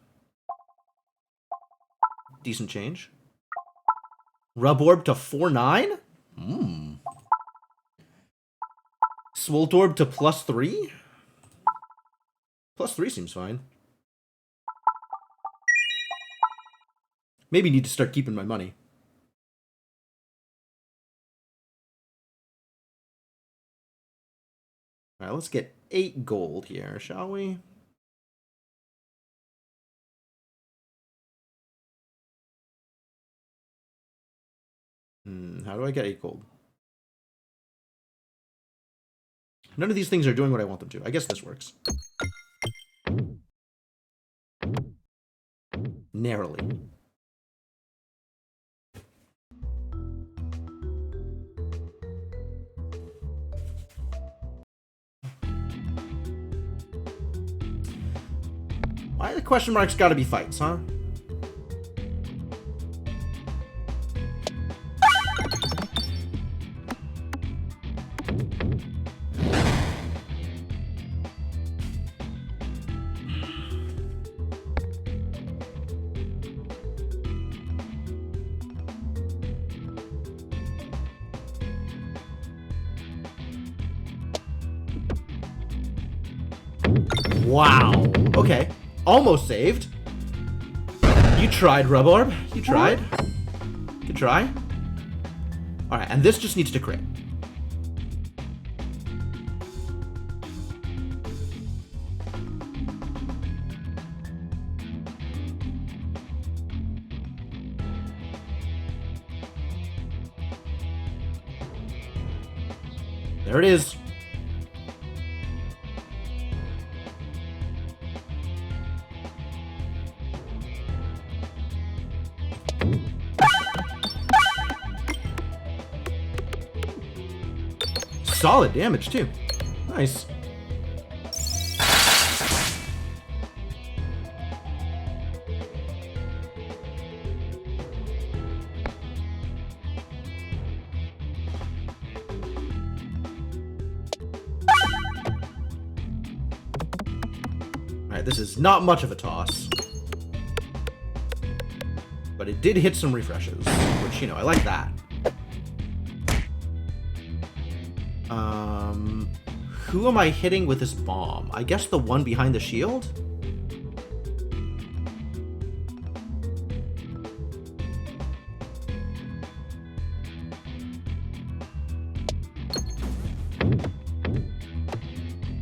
Decent change. Rub Orb to 4-9? Swolt Orb to +3? +3 seems fine. Maybe need to start keeping my money. Alright, let's get 8 gold here, shall we? How do I get 8 gold? None of these things are doing what I want them to. I guess this works. Narrowly. Why the question marks gotta be fights, huh? Wow. Okay. Almost saved. You tried, Ruborb. You tried. Good try. Alright, and this just needs to crit. There it is. Solid damage, too. Nice. Alright, this is not much of a toss. But it did hit some refreshes, which, you know, I like that. Who am I hitting with this bomb? I guess the one behind the shield?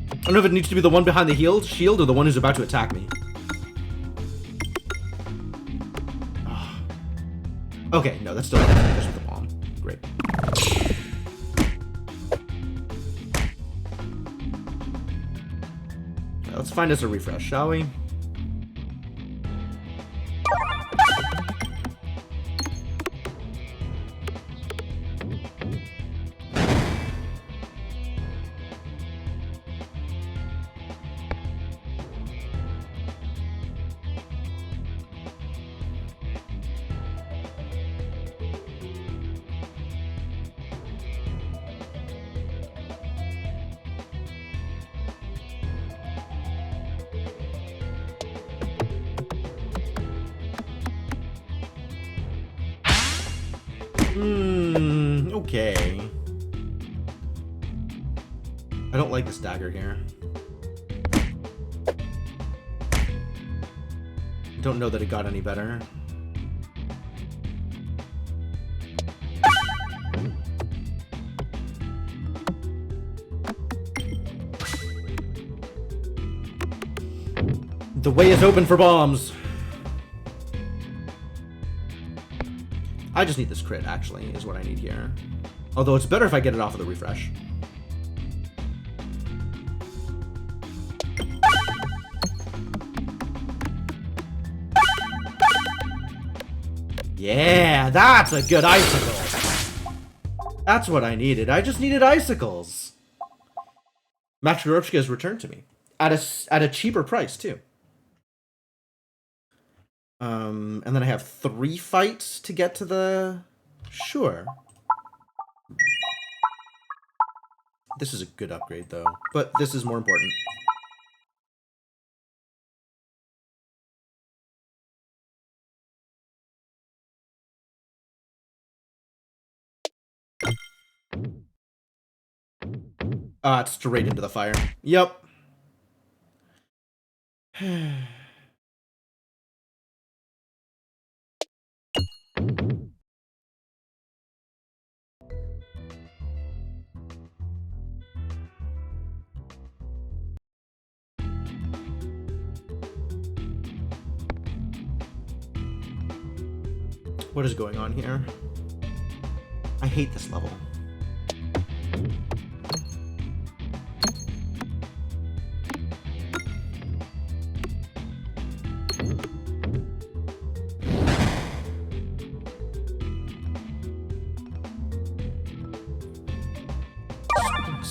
I don't know if it needs to be the one behind the shield or the one who's about to attack me. Oh. Okay, no, that's still just with the bomb. Great. Let's find us a refresh, shall we? Okay. I don't like this dagger here. Don't know that it got any better. The way is open for bombs. I just need this crit, actually, is what I need here. Although it's better if I get it off of the refresh. Yeah, that's a good icicle. That's what I needed. I just needed icicles. Matryoshka is returned to me. At a cheaper price, too. And then I have 3 fights to get to the... Sure. This is a good upgrade, though. But this is more important. It's straight into the fire. Yep. What is going on here? I hate this level.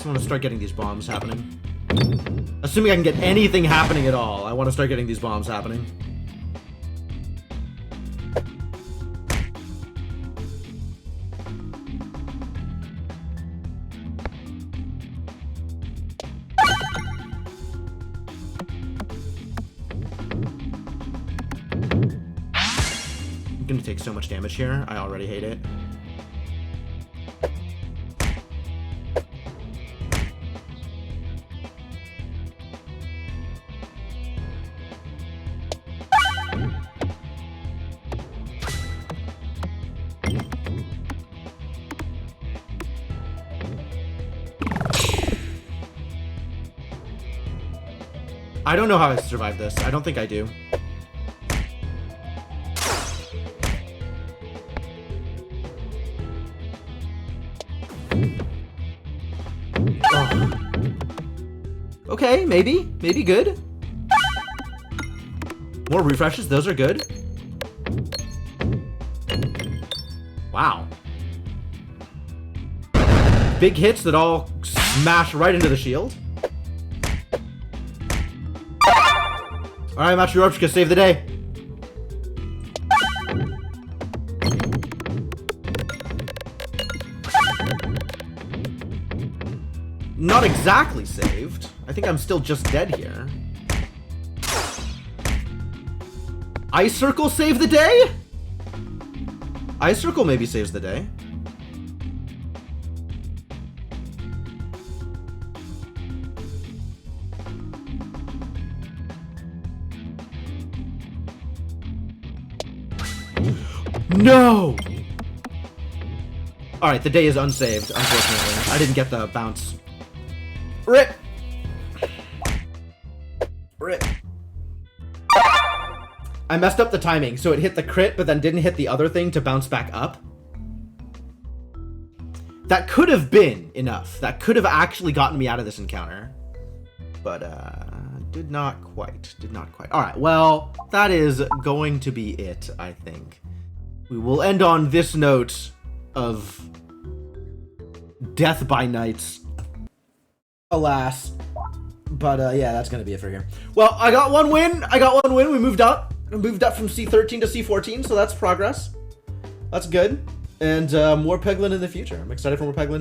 I want to start getting these bombs happening. Assuming I can get anything happening at all, I want to start getting these bombs happening. I'm gonna take so much damage here. I already hate it. I don't know how I survived this. I don't think I do. Oh. Okay, maybe. Maybe good. More refreshes. Those are good. Wow. Big hits that all smash right into the shield. Alright, Matryoshka, save the day. Not exactly saved. I think I'm still just dead here. Ice Circle save the day? Ice Circle maybe saves the day. No! Alright, the day is unsaved, unfortunately. I didn't get the bounce. RIP! RIP. I messed up the timing, so it hit the crit, but then didn't hit the other thing to bounce back up. That could have been enough. That could have actually gotten me out of this encounter. But, did not quite. Did not quite. Alright, well, that is going to be it, I think. We will end on this note of death by nights. Alas. But, yeah, that's gonna be it for here. Well, I got one win. We moved up. We moved up from C13 to C14, so that's progress. That's good. And more Peglin in the future. I'm excited for more Peglin